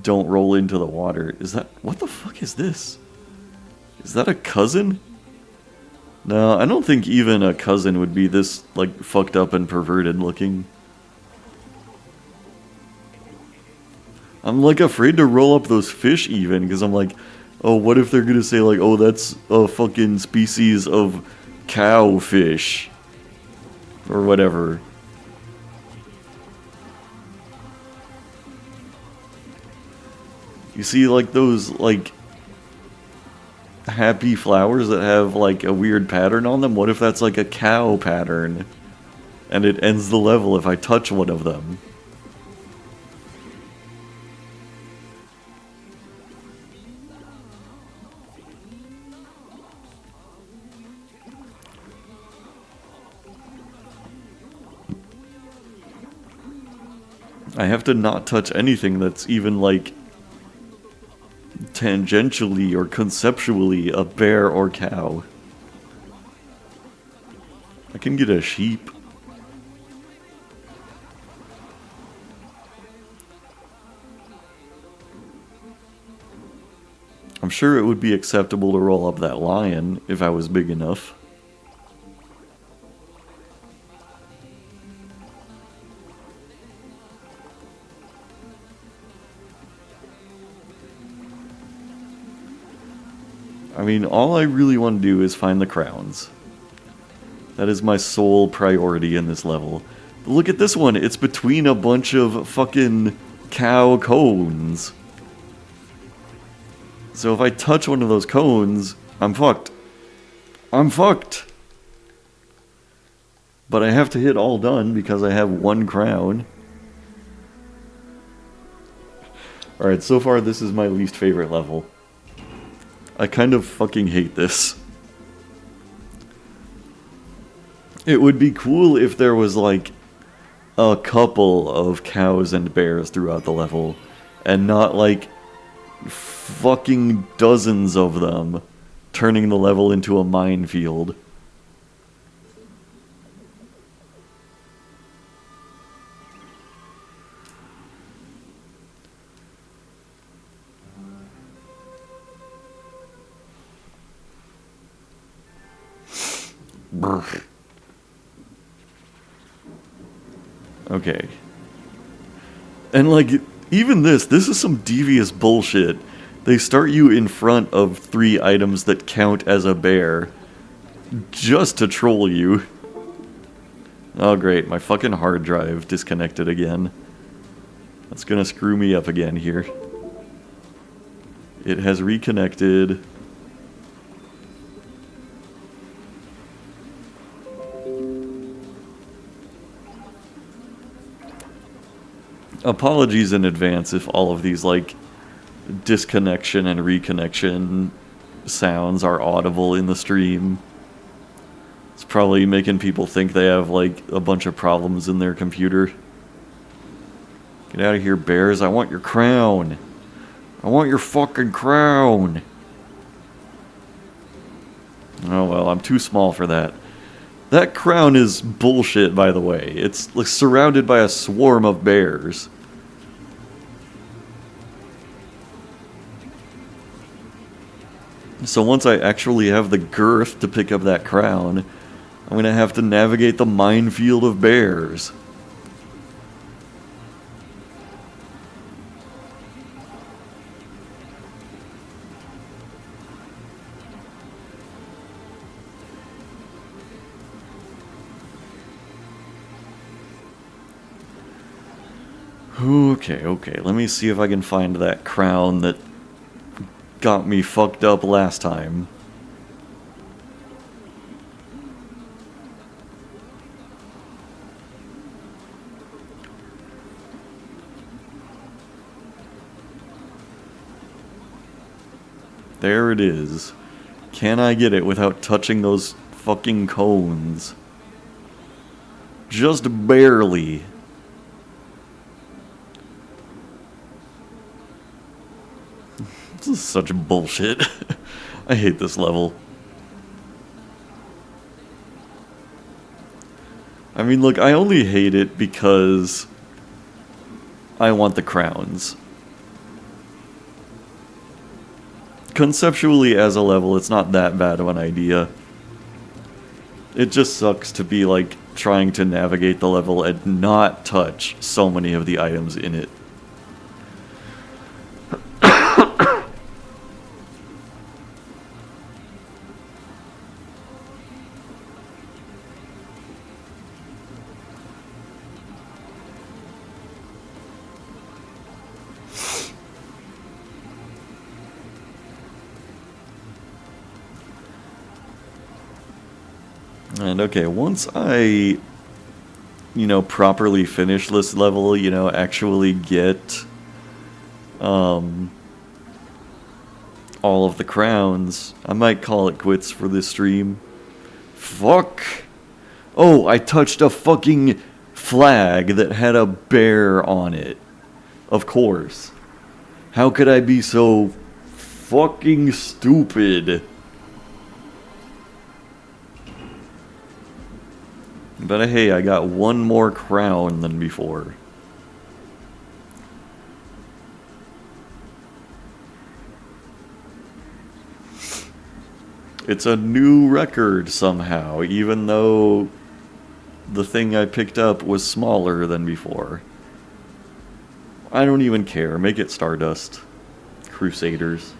don't roll into the water. Is that... What the fuck is this? Is that a cousin? No, I don't think even a cousin would be this, like, fucked up and perverted looking. I'm, like, afraid to roll up those fish even, because I'm like, oh, what if they're gonna say, like, oh, that's a fucking species of cowfish? Or whatever. You see, like, those, like... happy flowers that have like a weird pattern on them? What if that's like a cow pattern? And it ends the level if I touch one of them. I have to not touch anything that's even like tangentially or conceptually a bear or cow. I can get a sheep. I'm sure it would be acceptable to roll up that lion if I was big enough. I mean, all I really want to do is find the crowns. That is my sole priority in this level. But look at this one, it's between a bunch of fucking cow cones. So if I touch one of those cones, I'm fucked. I'm fucked! But I have to hit all done because I have one crown. Alright, so far this is my least favorite level. I kind of fucking hate this. It would be cool if there was like a couple of cows and bears throughout the level, and not like fucking dozens of them, turning the level into a minefield. Brr. Okay. And like, even this is some devious bullshit. They start you in front of 3 items that count as a bear, just to troll you. Oh great, my fucking hard drive disconnected again. That's gonna screw me up again here. It has reconnected. Apologies in advance if all of these, like, disconnection and reconnection sounds are audible in the stream. It's probably making people think they have, like, a bunch of problems in their computer. Get out of here, bears. I want your crown. I want your fucking crown. Oh well, I'm too small for that. That crown is bullshit, by the way. It's like surrounded by a swarm of bears. So once I actually have the girth to pick up that crown, I'm gonna have to navigate the minefield of bears. Okay, let me see if I can find that crown that got me fucked up last time. There it is. Can I get it without touching those fucking cones? Just barely. This is such bullshit. I hate this level. I mean, look, I only hate it because I want the crowns. Conceptually, as a level, it's not that bad of an idea. It just sucks to be, like, trying to navigate the level and not touch so many of the items in it. And okay, once I, properly finish this level, actually get all of the crowns, I might call it quits for this stream. Fuck! Oh, I touched a fucking flag that had a bear on it. Of course. How could I be so fucking stupid? But hey, I got one more crown than before. It's a new record somehow, even though the thing I picked up was smaller than before. I don't even care. Make it Stardust. Crusaders.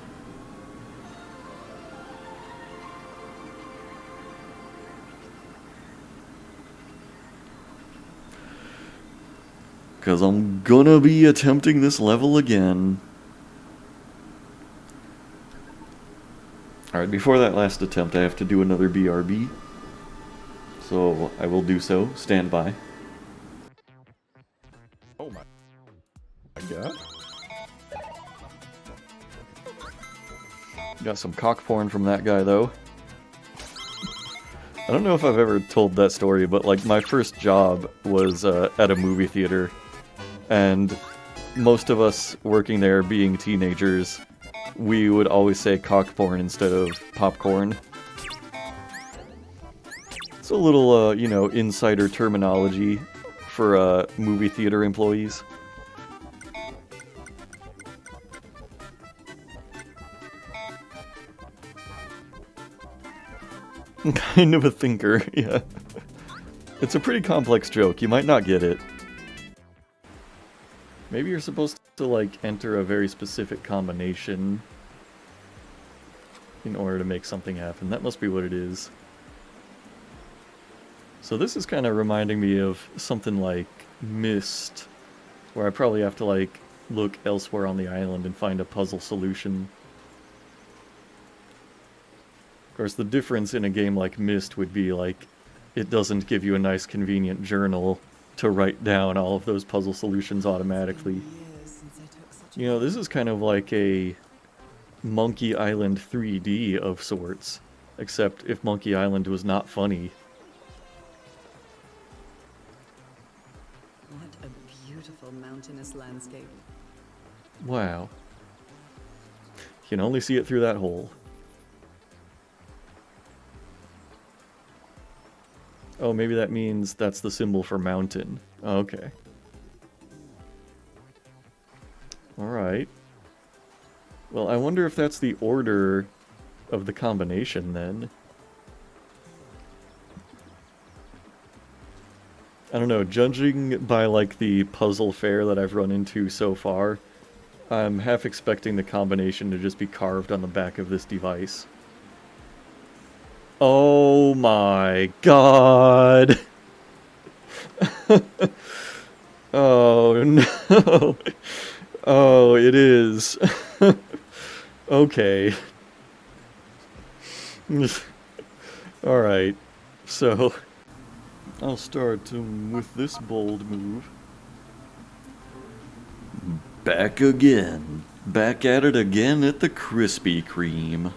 Because I'm gonna be attempting this level again. Alright, before that last attempt, I have to do another BRB. So I will do so. Stand by. Oh my god. Got some cock porn from that guy, though. I don't know if I've ever told that story, but like my first job was at a movie theater. And most of us working there being teenagers, we would always say cock porn instead of popcorn. It's a little, insider terminology for movie theater employees. Kind of a thinker, yeah. It's a pretty complex joke, you might not get it. Maybe you're supposed to, like, enter a very specific combination in order to make something happen. That must be what it is. So this is kind of reminding me of something like Myst, where I probably have to, like, look elsewhere on the island and find a puzzle solution. Of course, the difference in a game like Myst would be, like, it doesn't give you a nice convenient journal to write down all of those puzzle solutions automatically. You know, this is kind of like a Monkey Island 3D of sorts, except if Monkey Island was not funny. What a beautiful mountainous landscape. Wow. You can only see it through that hole. Oh, maybe that means that's the symbol for mountain. Oh, okay. Alright. Well, I wonder if that's the order of the combination, then. I don't know, judging by, like, the puzzle fare that I've run into so far, I'm half expecting the combination to just be carved on the back of this device. Oh my god! Oh no! Oh, it is. Okay. Alright, so I'll start with this bold move. Back again. Back at it again at the Krispy Kreme.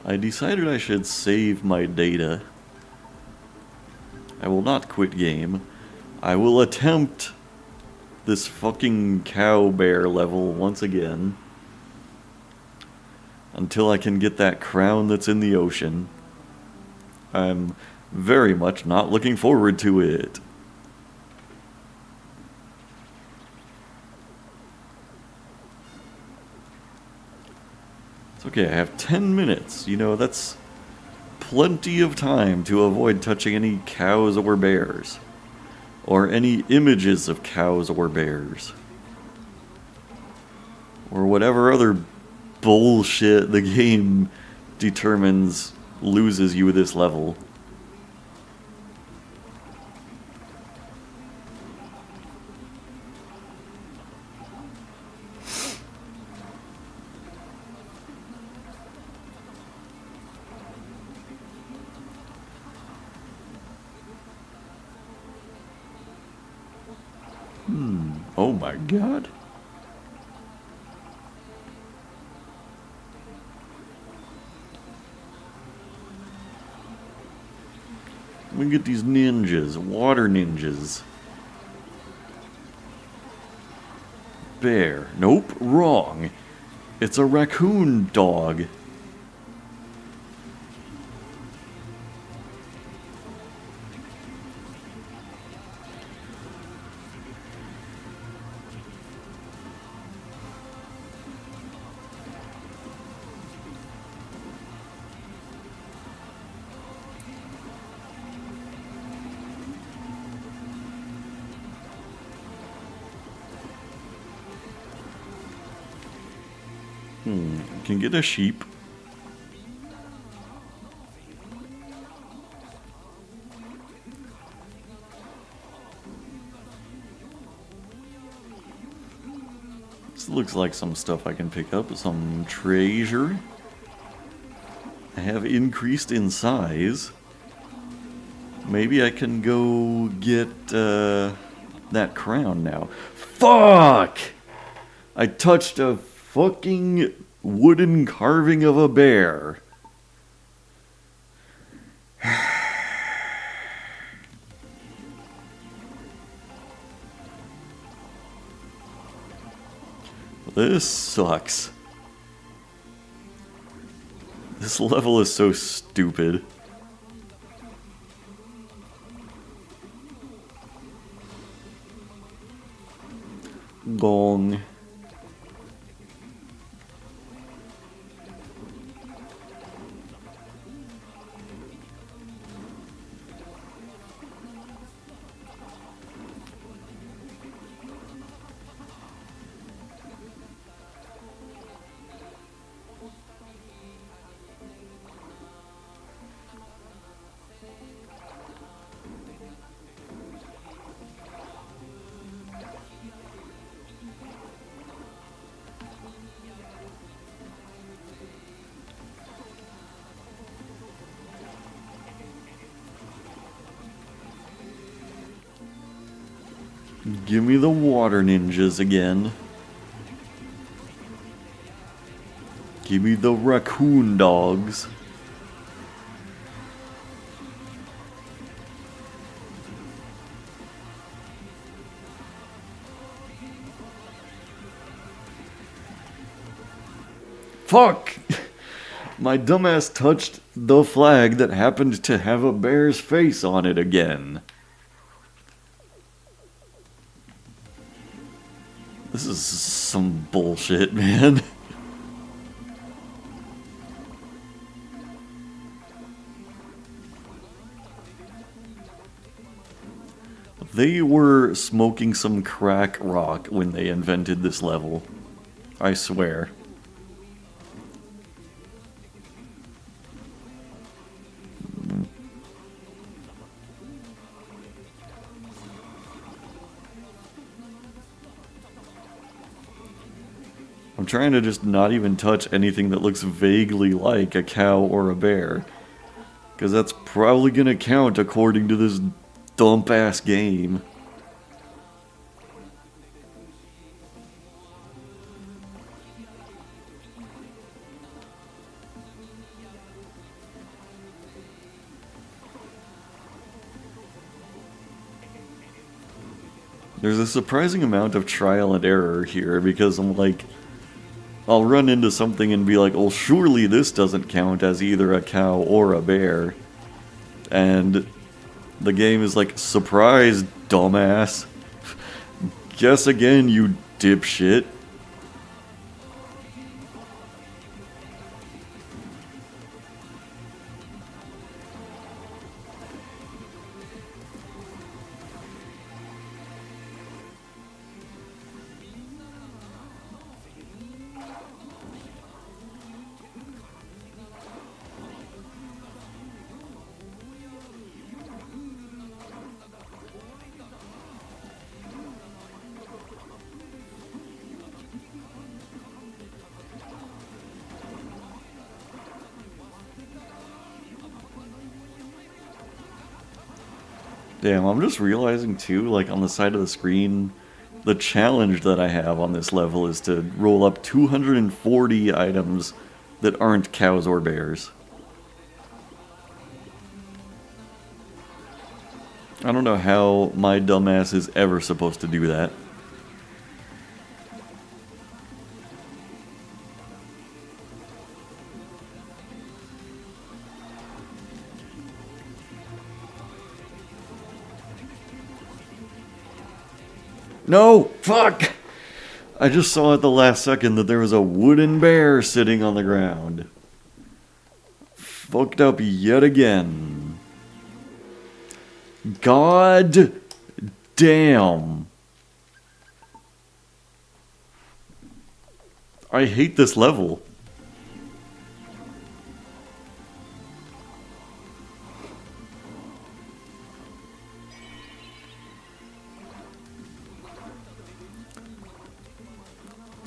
I decided I should save my data. I will not quit game. I will attempt this fucking cow bear level once again. Until I can get that crown that's in the ocean. I'm very much not looking forward to it. It's okay, I have 10 minutes. You know, that's plenty of time to avoid touching any cows or bears. Or any images of cows or bears. Or whatever other bullshit the game determines loses you this level. Oh my god. We get these ninjas, water ninjas. Bear. Nope, wrong. It's a raccoon dog. Can get a sheep. This looks like some stuff I can pick up. Some treasure. I have increased in size. Maybe I can go get that crown now. Fuck! I touched a fucking wooden carving of a bear. This sucks. This level is so stupid. Gong. Give me the water ninjas again. Give me the raccoon dogs. Fuck! My dumbass touched the flag that happened to have a bear's face on it again. This is some bullshit, man. They were smoking some crack rock when they invented this level. I swear. I'm trying to just not even touch anything that looks vaguely like a cow or a bear. Because that's probably gonna count according to this dump-ass game. There's a surprising amount of trial and error here because I'm like, I'll run into something and be like, well, surely this doesn't count as either a cow or a bear. And the game is like, surprise, dumbass. Guess again, you dipshit. Damn, I'm just realizing too, like on the side of the screen, The challenge that I have on this level is to roll up 240 items that aren't cows or bears. I don't know how my dumbass is ever supposed to do that. No! Fuck! I just saw at the last second that there was a wooden bear sitting on the ground. Fucked up yet again. God damn. I hate this level.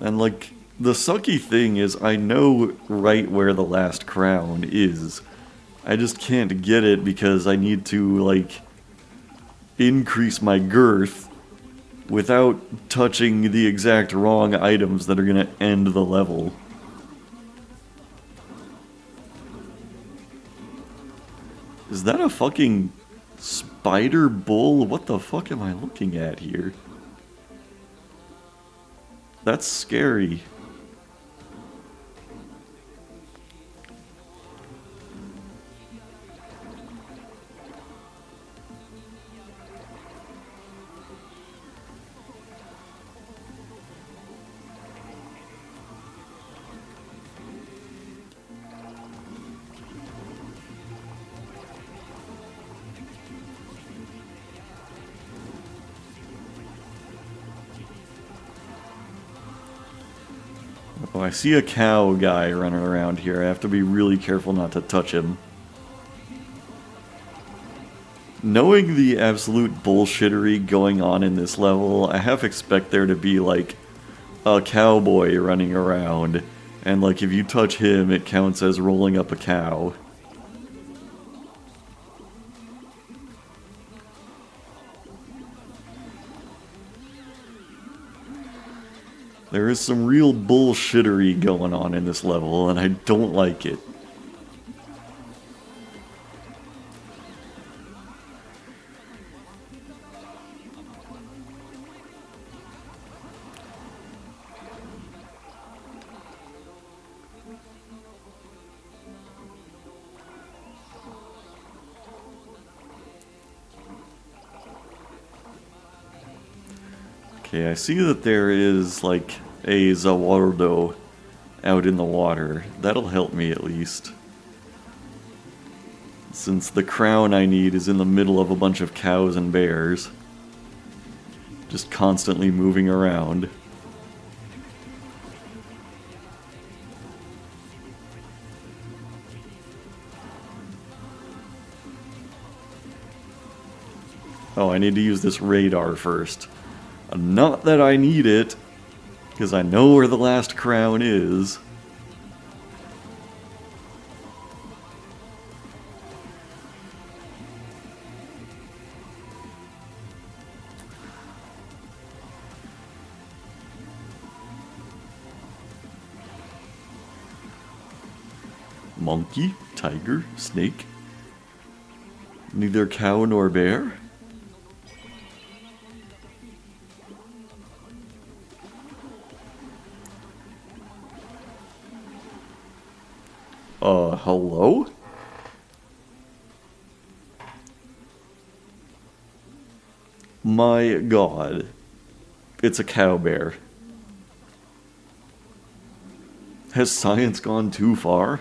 And like, the sucky thing is I know right where the last crown is. I just can't get it because I need to, like, increase my girth without touching the exact wrong items that are gonna end the level. Is that a fucking spider bull? What the fuck am I looking at here? That's scary. Oh, I see a cow guy running around here. I have to be really careful not to touch him. Knowing the absolute bullshittery going on in this level, I half expect there to be, like, a cowboy running around. And, like, if you touch him, it counts as rolling up a cow. There is some real bullshittery going on in this level, and I don't like it. Okay, I see that there is, like, a Zawardo out in the water. That'll help me at least. Since the crown I need is in the middle of a bunch of cows and bears. Just constantly moving around. Oh, I need to use this radar first. Not that I need it, because I know where the last crown is. Monkey, tiger, snake. Neither cow nor bear. Hello? My god. It's a cow bear. Has science gone too far?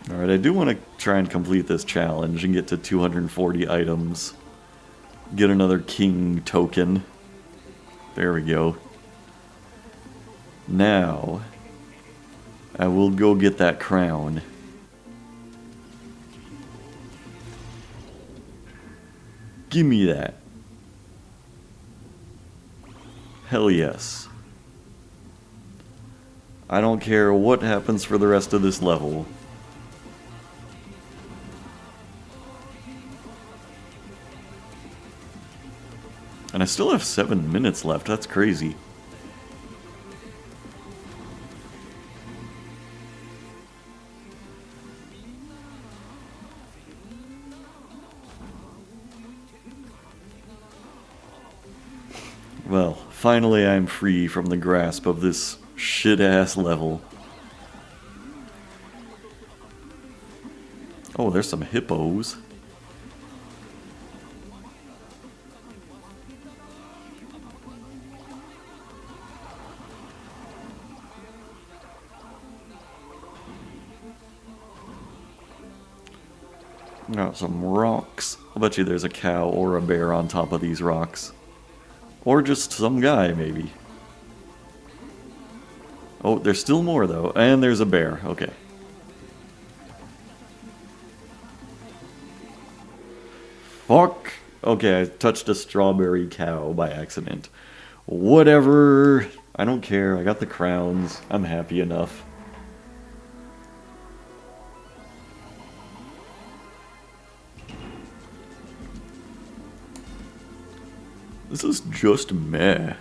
Alright, I do want to try and complete this challenge and get to 240 items. Get another king token. There we go. Now, I will go get that crown. Give me that. Hell yes. I don't care what happens for the rest of this level. And I still have 7 minutes left, that's crazy. Well, finally I'm free from the grasp of this shit-ass level. Oh, there's some hippos. Got some rocks. I'll bet you there's a cow or a bear on top of these rocks. Or just some guy, maybe. Oh, there's still more, though. And there's a bear. Okay. Fuck! Okay, I touched a strawberry cow by accident. Whatever. I don't care. I got the crowns. I'm happy enough. This is just meh.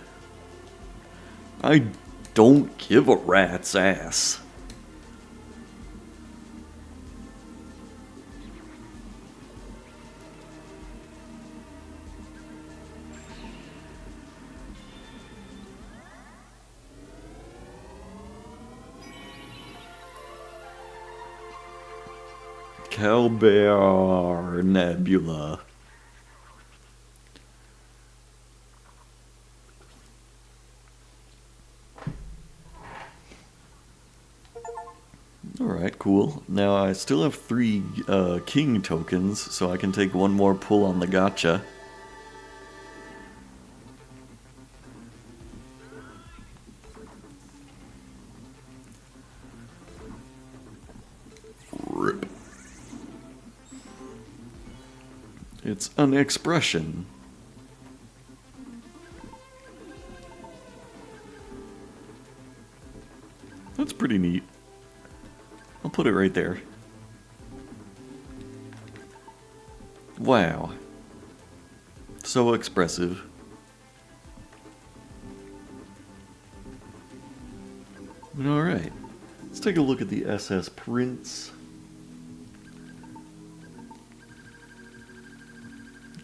I don't give a rat's ass. Cowbear Nebula. Alright, cool. Now I still have 3 king tokens, so I can take one more pull on the gacha. Rip. It's an expression. That's pretty neat. I'll put it right there. Wow. So expressive. Alright. Let's take a look at the SS prints.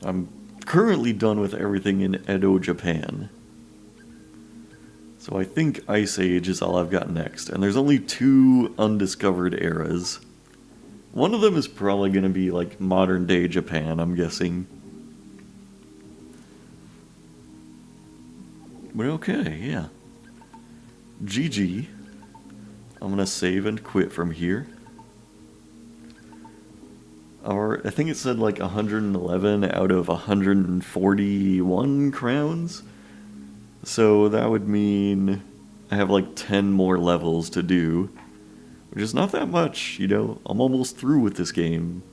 I'm currently done with everything in Edo, Japan. So I think Ice Age is all I've got next, and there's only 2 undiscovered eras. One of them is probably going to be like modern day Japan, I'm guessing. But okay, yeah. GG. I'm going to save and quit from here. Or I think it said like 111 out of 141 crowns. So that would mean I have like 10 more levels to do, which is not that much, you know. I'm almost through with this game.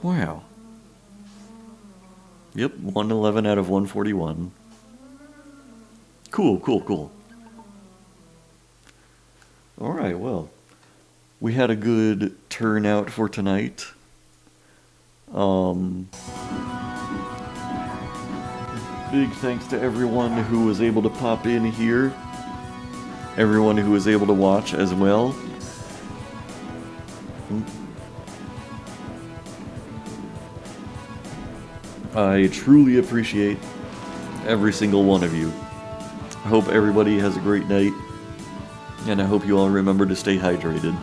Wow. Yep, 111 out of 141. Cool, cool, cool. Alright, well, we had a good turnout for tonight. Big thanks to everyone who was able to pop in here. Everyone who was able to watch as well. I truly appreciate every single one of you. I hope everybody has a great night. And I hope you all remember to stay hydrated.